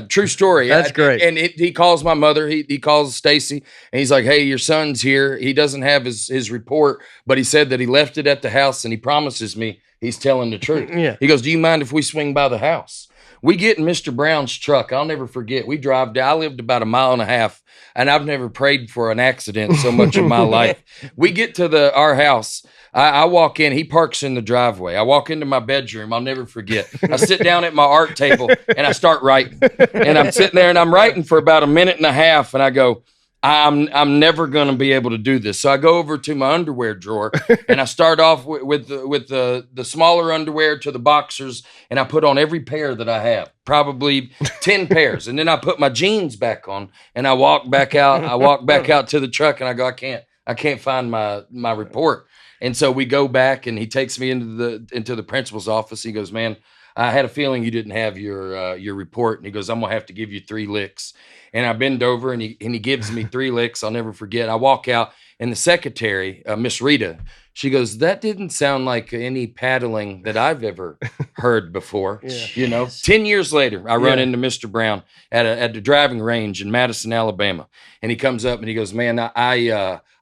true story. That's great. And he calls my mother. He calls Stacy and he's like, hey, your son's here. He doesn't have his report, but he said that he left it at the house and he promises me he's telling the truth. Yeah. He goes, do you mind if we swing by the house? We get in Mr. Brown's truck. I'll never forget. We drive down. I lived about 1.5 miles, and I've never prayed for an accident so much in my life. We get to our house. I walk in. He parks in the driveway. I walk into my bedroom. I'll never forget. I sit down at my art table, and I start writing. And I'm sitting there, and I'm writing for about 1.5 minutes, and I go, I'm never going to be able to do this. So I go over to my underwear drawer and I start off with the smaller underwear to the boxers, and I put on every pair that I have, probably 10 pairs. And then I put my jeans back on and I walk back out. I walk back out to the truck and I go, I can't find my report. And so we go back and he takes me into the principal's office. He goes, man, I had a feeling you didn't have your report. And he goes, I'm going to have to give you 3 licks. And I bend over and he gives me 3 licks. I'll never forget. I walk out and the secretary, Miss Rita, she goes, that didn't sound like any paddling that I've ever heard before. You know, 10 years later, I run into Mr. Brown at the driving range in Madison, Alabama. And he comes up and he goes, man,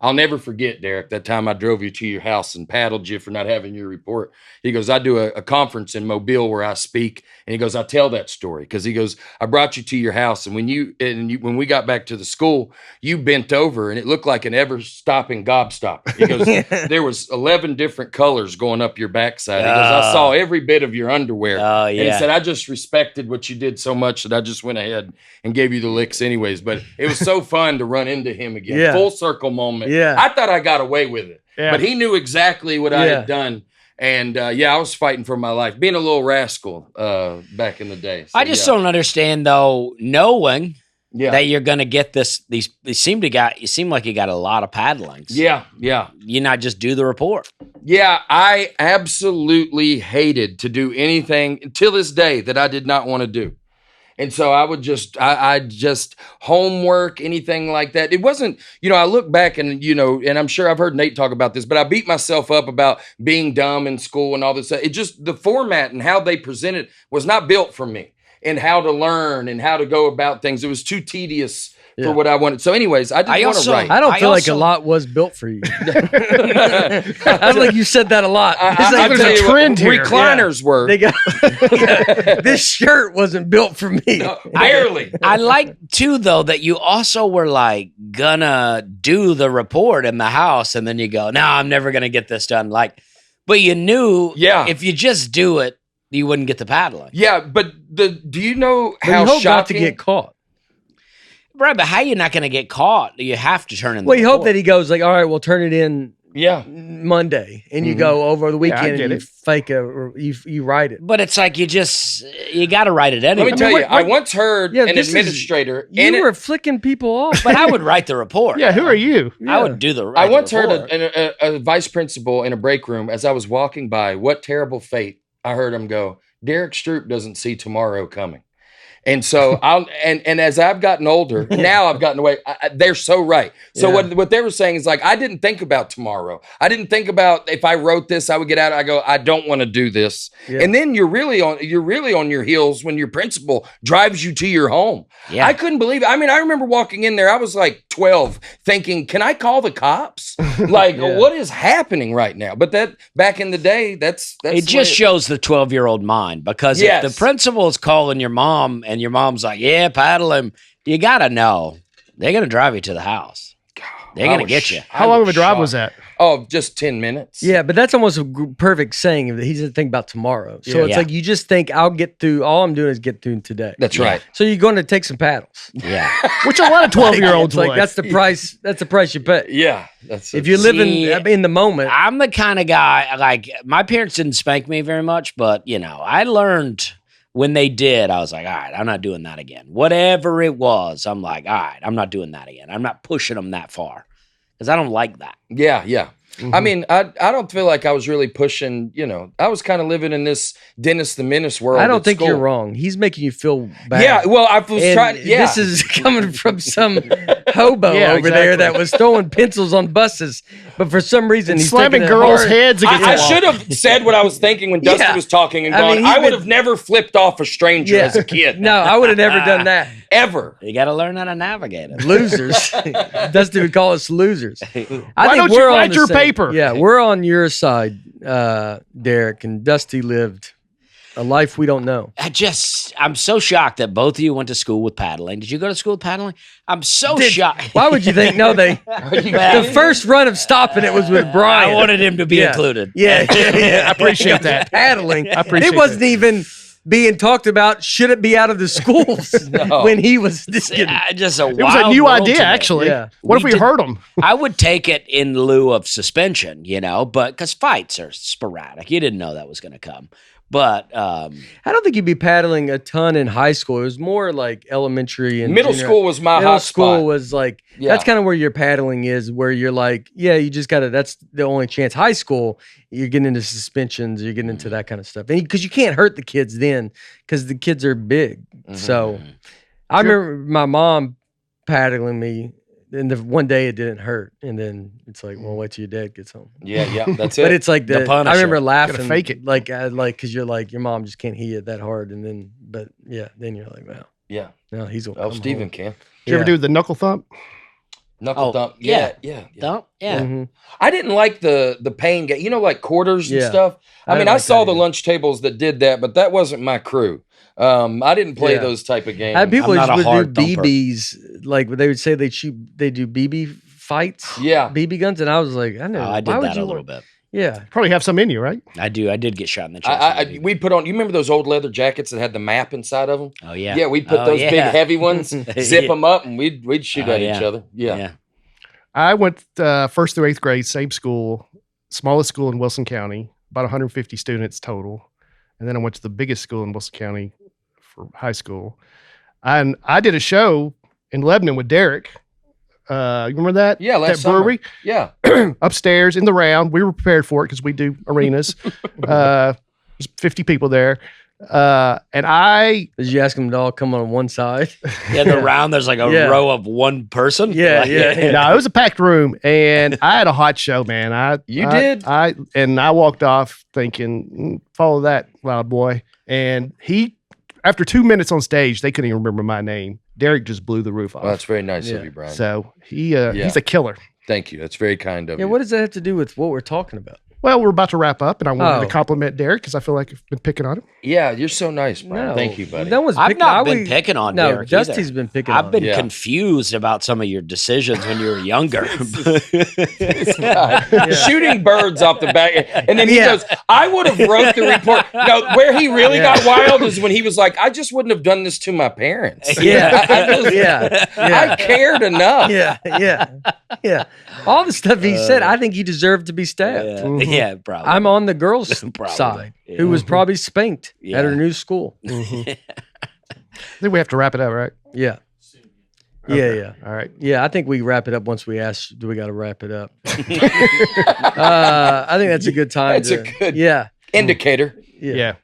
I'll never forget, Derrick, that time I drove you to your house and paddled you for not having your report. He goes, I do a conference in Mobile where I speak. And he goes, I tell that story because he goes, I brought you to your house. And when we got back to the school, you bent over and it looked like an ever-stopping gobstopper. He goes, there was 11 different colors going up your backside. He goes, I saw every bit of your underwear. And he said, I just respected what you did so much that I just went ahead and gave you the licks anyways. But it was so fun to run into him again. Full circle moment. I thought I got away with it. But he knew exactly what I had done. And I was fighting for my life, being a little rascal back in the day. So, I just don't understand though, knowing that you're going to get you seem like you got a lot of paddlings. Yeah. You not just do the report. Yeah, I absolutely hated to do anything until this day that I did not want to do. And so I would just homework, anything like that. It wasn't, I look back and, and I'm sure I've heard Nate talk about this, but I beat myself up about being dumb in school and all this stuff. It just, the format and how they presented was not built for me and how to learn and how to go about things. It was too tedious for what I wanted. So anyways, I didn't want to write. I don't feel like a lot was built for you. I feel like you said that a lot. There's a trend here. Recliners were. They got, this shirt wasn't built for me. No, barely. I like too, though, that you also were like gonna do the report in the house, and then you go, no, I'm never gonna get this done. But you knew if you just do it, you wouldn't get the paddling. Yeah, but do you know how shocking not to get caught? Right, but how you not going to get caught? You have to turn in the Well, you hope that he goes like, all right, we'll turn it in Monday. And you go over the weekend and you fake or you write it. But it's like you got to write it anyway. Let me tell you, I once heard an administrator. You were flicking people off. But I would write the report. Yeah, who are you? I would do the report. I once heard a vice principal in a break room as I was walking by, what terrible fate, I heard him go, Derrick Stroup doesn't see tomorrow coming. And so and as I've gotten older, now I've gotten away. They're so right. So what they were saying is like, I didn't think about tomorrow. I didn't think about if I wrote this, I would get out. I go, I don't want to do this. Yeah. And then you're really on your heels when your principal drives you to your home. Yeah. I couldn't believe it. I mean, I remember walking in there. I was like 12 thinking, can I call the cops? Like, what is happening right now? But that back in the day, that's it just shows the 12-year-old mind, because if the principal is calling your mom and your mom's like, yeah, paddle him, you got to know they're going to drive you to the house. They're going to get you. How long of a drive was that? Oh, just 10 minutes. Yeah, but that's almost a perfect saying. He doesn't think about tomorrow. So it's like you just think, I'll get through, all I'm doing is get through today. That's right. So you're going to take some paddles. Yeah. Which a lot of 12-year-olds like that's the price. That's the price you pay. Yeah. If you're living in the moment. I'm the kind of guy, like, my parents didn't spank me very much, but, I learned when they did, I was like, all right, I'm not doing that again. Whatever it was, I'm like, all right, I'm not doing that again. I'm not pushing them that far because I don't like that. Yeah. Mm-hmm. I mean, I don't feel like I was really pushing, I was kind of living in this Dennis the Menace world. I don't think you're wrong. He's making you feel bad. Yeah, well, I was trying. Yeah. This is coming from some hobo over there that was throwing pencils on buses, but for some reason he's slamming girls' heads against I should have said what I was thinking when Dusty was talking and gone, I would have never flipped off a stranger as a kid. No, I would have never done that. Ever. You got to learn how to navigate it. Losers. Dusty would call us losers. Why don't you write your paper? Yeah, we're on your side, Derrick, and Dusty lived A life we don't know. I'm so shocked that both of you went to school with paddling. Did you go to school with paddling? I'm so shocked. Why would you think? No, the first run of stopping it was with Brian. I wanted him to be included. Yeah. I appreciate that. Paddling. I appreciate it wasn't even being talked about. Should it be out of the schools when he was just It was a It was a new idea, actually. Yeah. What if we hurt him? I would take it in lieu of suspension, but because fights are sporadic. You didn't know that was going to come. But I don't think you'd be paddling a ton in high school. It was more like elementary and Middle school was my middle hot school spot. was like Yeah. that's kind of where your paddling is, where you're like, yeah, you just gotta. That's the only chance. High school, you're getting into suspensions, you're getting into that kind of stuff, and because you can't hurt the kids then, because the kids are big. So I remember my mom paddling me. And the one day it didn't hurt, and then it's like, well, wait till your dad gets home. Yeah, that's it. But it's like The I Punisher. remember laughing, fake it. like because you're like your mom just can't hit it that hard, and then then you're like, wow, yeah. no, he's gonna Oh, come Steven home. can. Did you ever do the knuckle thump? Knuckle thump. yeah. Yeah. don't. Yeah. Mhm. I didn't like the pain game. Like quarters and Yeah. stuff. I mean, didn't I like saw that the either. lunch tables that did that, but that wasn't my crew. I didn't play Yeah. those type of games. I had people I'm who not a would hard do thumper. BBs, like they would say they do BB fights, Yeah. BB guns, and I was like, I know, I did why would that you a little want- bit. Yeah, Probably have some in you, right? I do. I did get shot in the chest. we put on. You remember those old leather jackets that had the map inside of them? Oh yeah. Yeah, we'd put Oh, those big yeah. heavy ones, zip them up, and we'd shoot Oh, at each yeah. other. Yeah. I went first through eighth grade, same school, smallest school in Wilson County, about 150 students total. And then I went to the biggest school in Wilson County for high school. And I did a show in Lebanon with Derrick. You remember that? Yeah, last that brewery Yeah. upstairs in the round. We were prepared for it because we do arenas. There's 50 people there. And I did you ask them to all come on one side? Yeah, the round there's like a Yeah. row of one person. Yeah, Like- yeah. no, it was a packed room, and I had a hot show, man. You did? I walked off thinking, follow that, loud boy. And after 2 minutes on stage, they couldn't even remember my name. Derrick just blew the roof off. Well, that's very nice Yeah. of you, Brian. So he's a killer. Thank you. That's very kind of Yeah, you. what does that have to do with what we're talking about? Well, we're about to wrap up, and I wanted Oh. to compliment Derrick because I feel like I've been picking on him. Yeah, you're so nice, Brian. No, Thank you, buddy. No one's I've picking, not been picking on No, Derrick Dusty's either. been picking. I've on been him. Yeah. confused about some of your decisions when you were younger. Shooting birds off the back. And then he Yeah. goes, I would have wrote the report. No, where he really got wild is when he was like, I just wouldn't have done this to my parents. Yeah, I yeah, I cared enough. yeah. All the stuff he said, I think he deserved to be stabbed. Yeah, probably. I'm on the girls' Probably. side, Yeah. who was probably spanked Yeah. at her new school. I think we have to wrap it up, right? Yeah. Okay. Yeah. All right. Yeah, I think we wrap it up once we ask, do we got to wrap it up? I think that's a good time. That's a good- Yeah. Indicator. Yeah.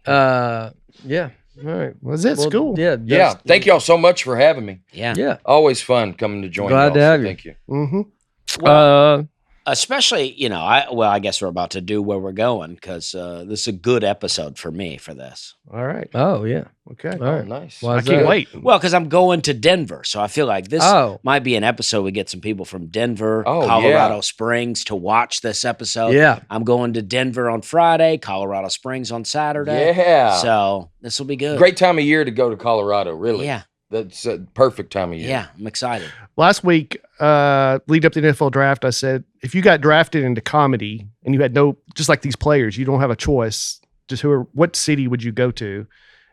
Yeah. Yeah. All right. Well, that's it. Well, School. Yeah. Yeah. Thank y'all so much for having me. yeah. Yeah. Always fun coming to join Glad y'all, to so have you. Thank you. Mm-hmm. Especially, I guess we're about to do where we're going because this is a good episode for me for this. All right. Oh, yeah. Okay. All right. Nice. Why I is can't that? wait. Well, because I'm going to Denver, so I feel like this Oh. might be an episode we get some people from Denver, Oh, Colorado yeah. Springs to watch this episode. Yeah. I'm going to Denver on Friday, Colorado Springs on Saturday. Yeah. So this will be good. Great time of year to go to Colorado, really. Yeah. That's a perfect time of year. Yeah. I'm excited. Last week, lead up to the NFL draft, I said, if you got drafted into comedy and you had just like these players, you don't have a choice. Just what city would you go to?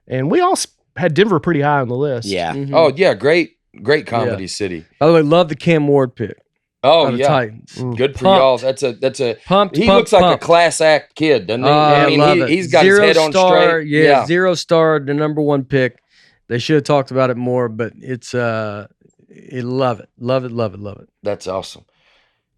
And we all had Denver pretty high on the list. Yeah. Mhm. Oh, yeah. Great comedy city. By the way, love the Cam Ward pick. Oh, by the yeah. Titans. Good for Pumped. y'all. That's a Pumped. he pumped, looks like pumped. a class act kid, doesn't he? I love it. He's got Zero his head on star, straight. Yeah, 0 star, the number one pick. They should have talked about it more, but it's love it. Love it, love it, love it. That's awesome.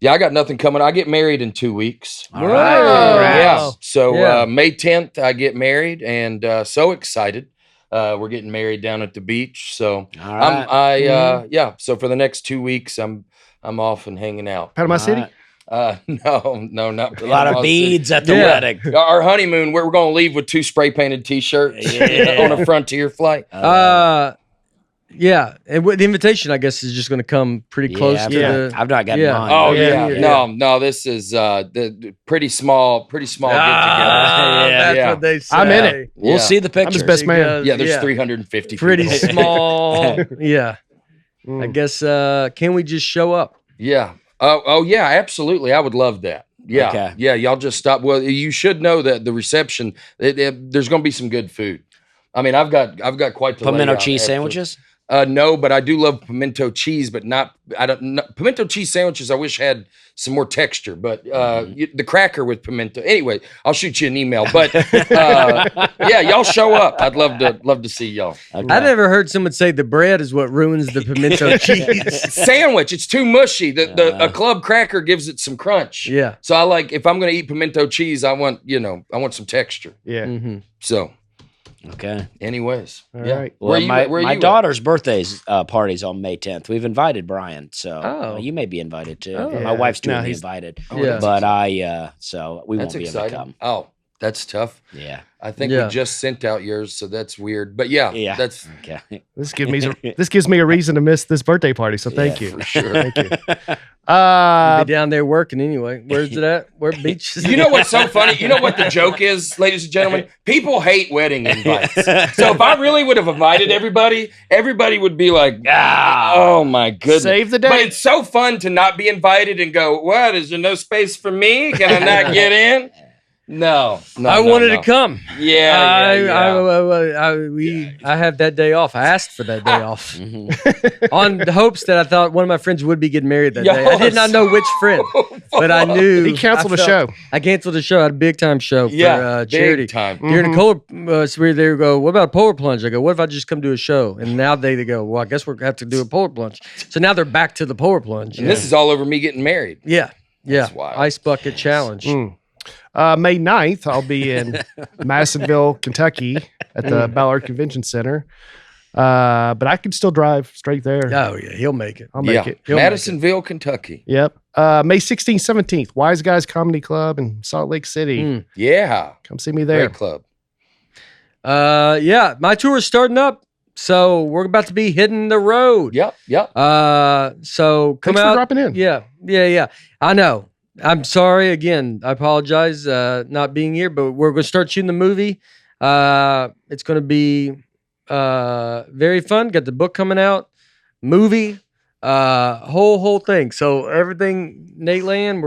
Yeah, I got nothing coming. I get married in 2 weeks. All right. Whoa. Congrats. Yeah. So Yeah. May 10th, I get married, and so excited. We're getting married down at the beach. So All right. yeah. So for the next 2 weeks, I'm off and hanging out. Panama All City? right. No, not A lot Panama of City. beads at the Yeah. wedding. Our honeymoon, we're going to leave with 2 spray painted T-shirts Yeah. on a Frontier flight. and the invitation, I guess, is just going to come pretty close to the. I've not gotten mine. Oh Yeah. no, this is the pretty small get together. That's what they say. I'm in it. We'll see the I'm his pictures. best man. Yeah, there's 350. Pretty people. small. Yeah. I guess. Can we just show up? Yeah. Oh yeah, absolutely. I would love that. Yeah. Okay. Yeah. Y'all just stop. Well, you should know that the reception. There's going to be some good food. I mean, I've got quite the Pimento layout, cheese actually. sandwiches. No, but I do love pimento cheese, but pimento cheese sandwiches. I wish had some more texture, but the cracker with pimento. Anyway, I'll shoot you an email. But yeah, y'all show up. I'd love to see y'all. Okay. I never heard someone say the bread is what ruins the pimento cheese. Sandwich, it's too mushy. A club cracker gives it some crunch. Yeah. So I like if I'm going to eat pimento cheese, I want some texture. Yeah. Mm-hmm. So. Okay. Anyways, All yeah. right. Well, my daughter's birthday party's on May 10th. We've invited Brian, so you may be invited too. Oh. My wife's doing No, the he's- invited, Yeah. but so we That's won't be able to exciting. come. Oh, that's tough. Yeah. I think Yeah. we just sent out yours, so that's weird. But yeah. That's Okay. This gives me a reason to miss this birthday party. So thank you. for sure. Thank you. Be down there working anyway. Where's it at? Where beach? Is You know what's so funny? You know what the joke is, ladies and gentlemen? People hate wedding invites. So if I really would have invited everybody would be like, oh my goodness. Save the But day. it's so fun to not be invited and go, what? Is there no space for me? Can I not get in? No. I wanted to come. Yeah. I have that day off. I asked for that day off Mm-hmm. on the hopes that I thought one of my friends would be getting married that Y'all day. I did not know which friend, but I knew He canceled I the felt- show. I canceled the show. I had a big time show for charity. Big time. During the polar, so we there go. What about a polar plunge? I go. What if I just come do a show? And now they go. Well, I guess we're gonna have to do a polar plunge. So now they're back to the polar plunge. And this is all over me getting married. Yeah. That's wild. Ice bucket challenge. May 9th, I'll be in Madisonville, Kentucky at the Ballard Convention Center. But I can still drive straight there. Oh yeah, he'll make it. I'll make it. He'll make Madisonville, Kentucky. Yep. May 16th, 17th, Wise Guys Comedy Club in Salt Lake City. Mm. Yeah. Come see me there. Great club. Yeah, my tour is starting up, so we're about to be hitting the road. Yep. So come Thanks out. for dropping in. Yeah. I know. I'm sorry again. I apologize not being here, but we're going to start shooting the movie. It's going to be very fun. Got the book coming out, movie, whole thing. So everything, Nateland,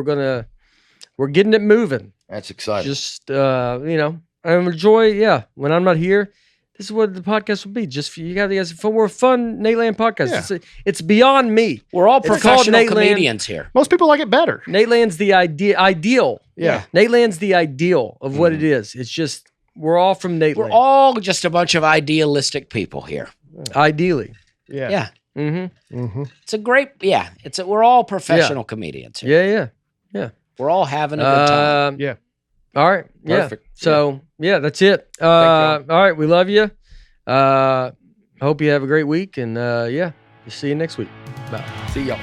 we're getting it moving. That's exciting. Just and enjoy. Yeah, when I'm not here, this is what the podcast will be. Just for you guys. We're a fun Nateland podcast. Yeah. It's beyond me. We're all It's called professional Nateland. comedians here. Most people like it better. Nateland's the ideal. Yeah. Nateland's the ideal of what it is. It's just we're all from Nateland. We're all just a bunch of idealistic people here. Ideally. Yeah. Yeah. Mm-hmm. Mm-hmm. It's a great, we're all professional comedians here. Yeah. We're all having a good time. Yeah. All right. Yeah. Perfect. So that's it. All right. We love you. Hope you have a great week, and we'll see you next week. Bye. See y'all.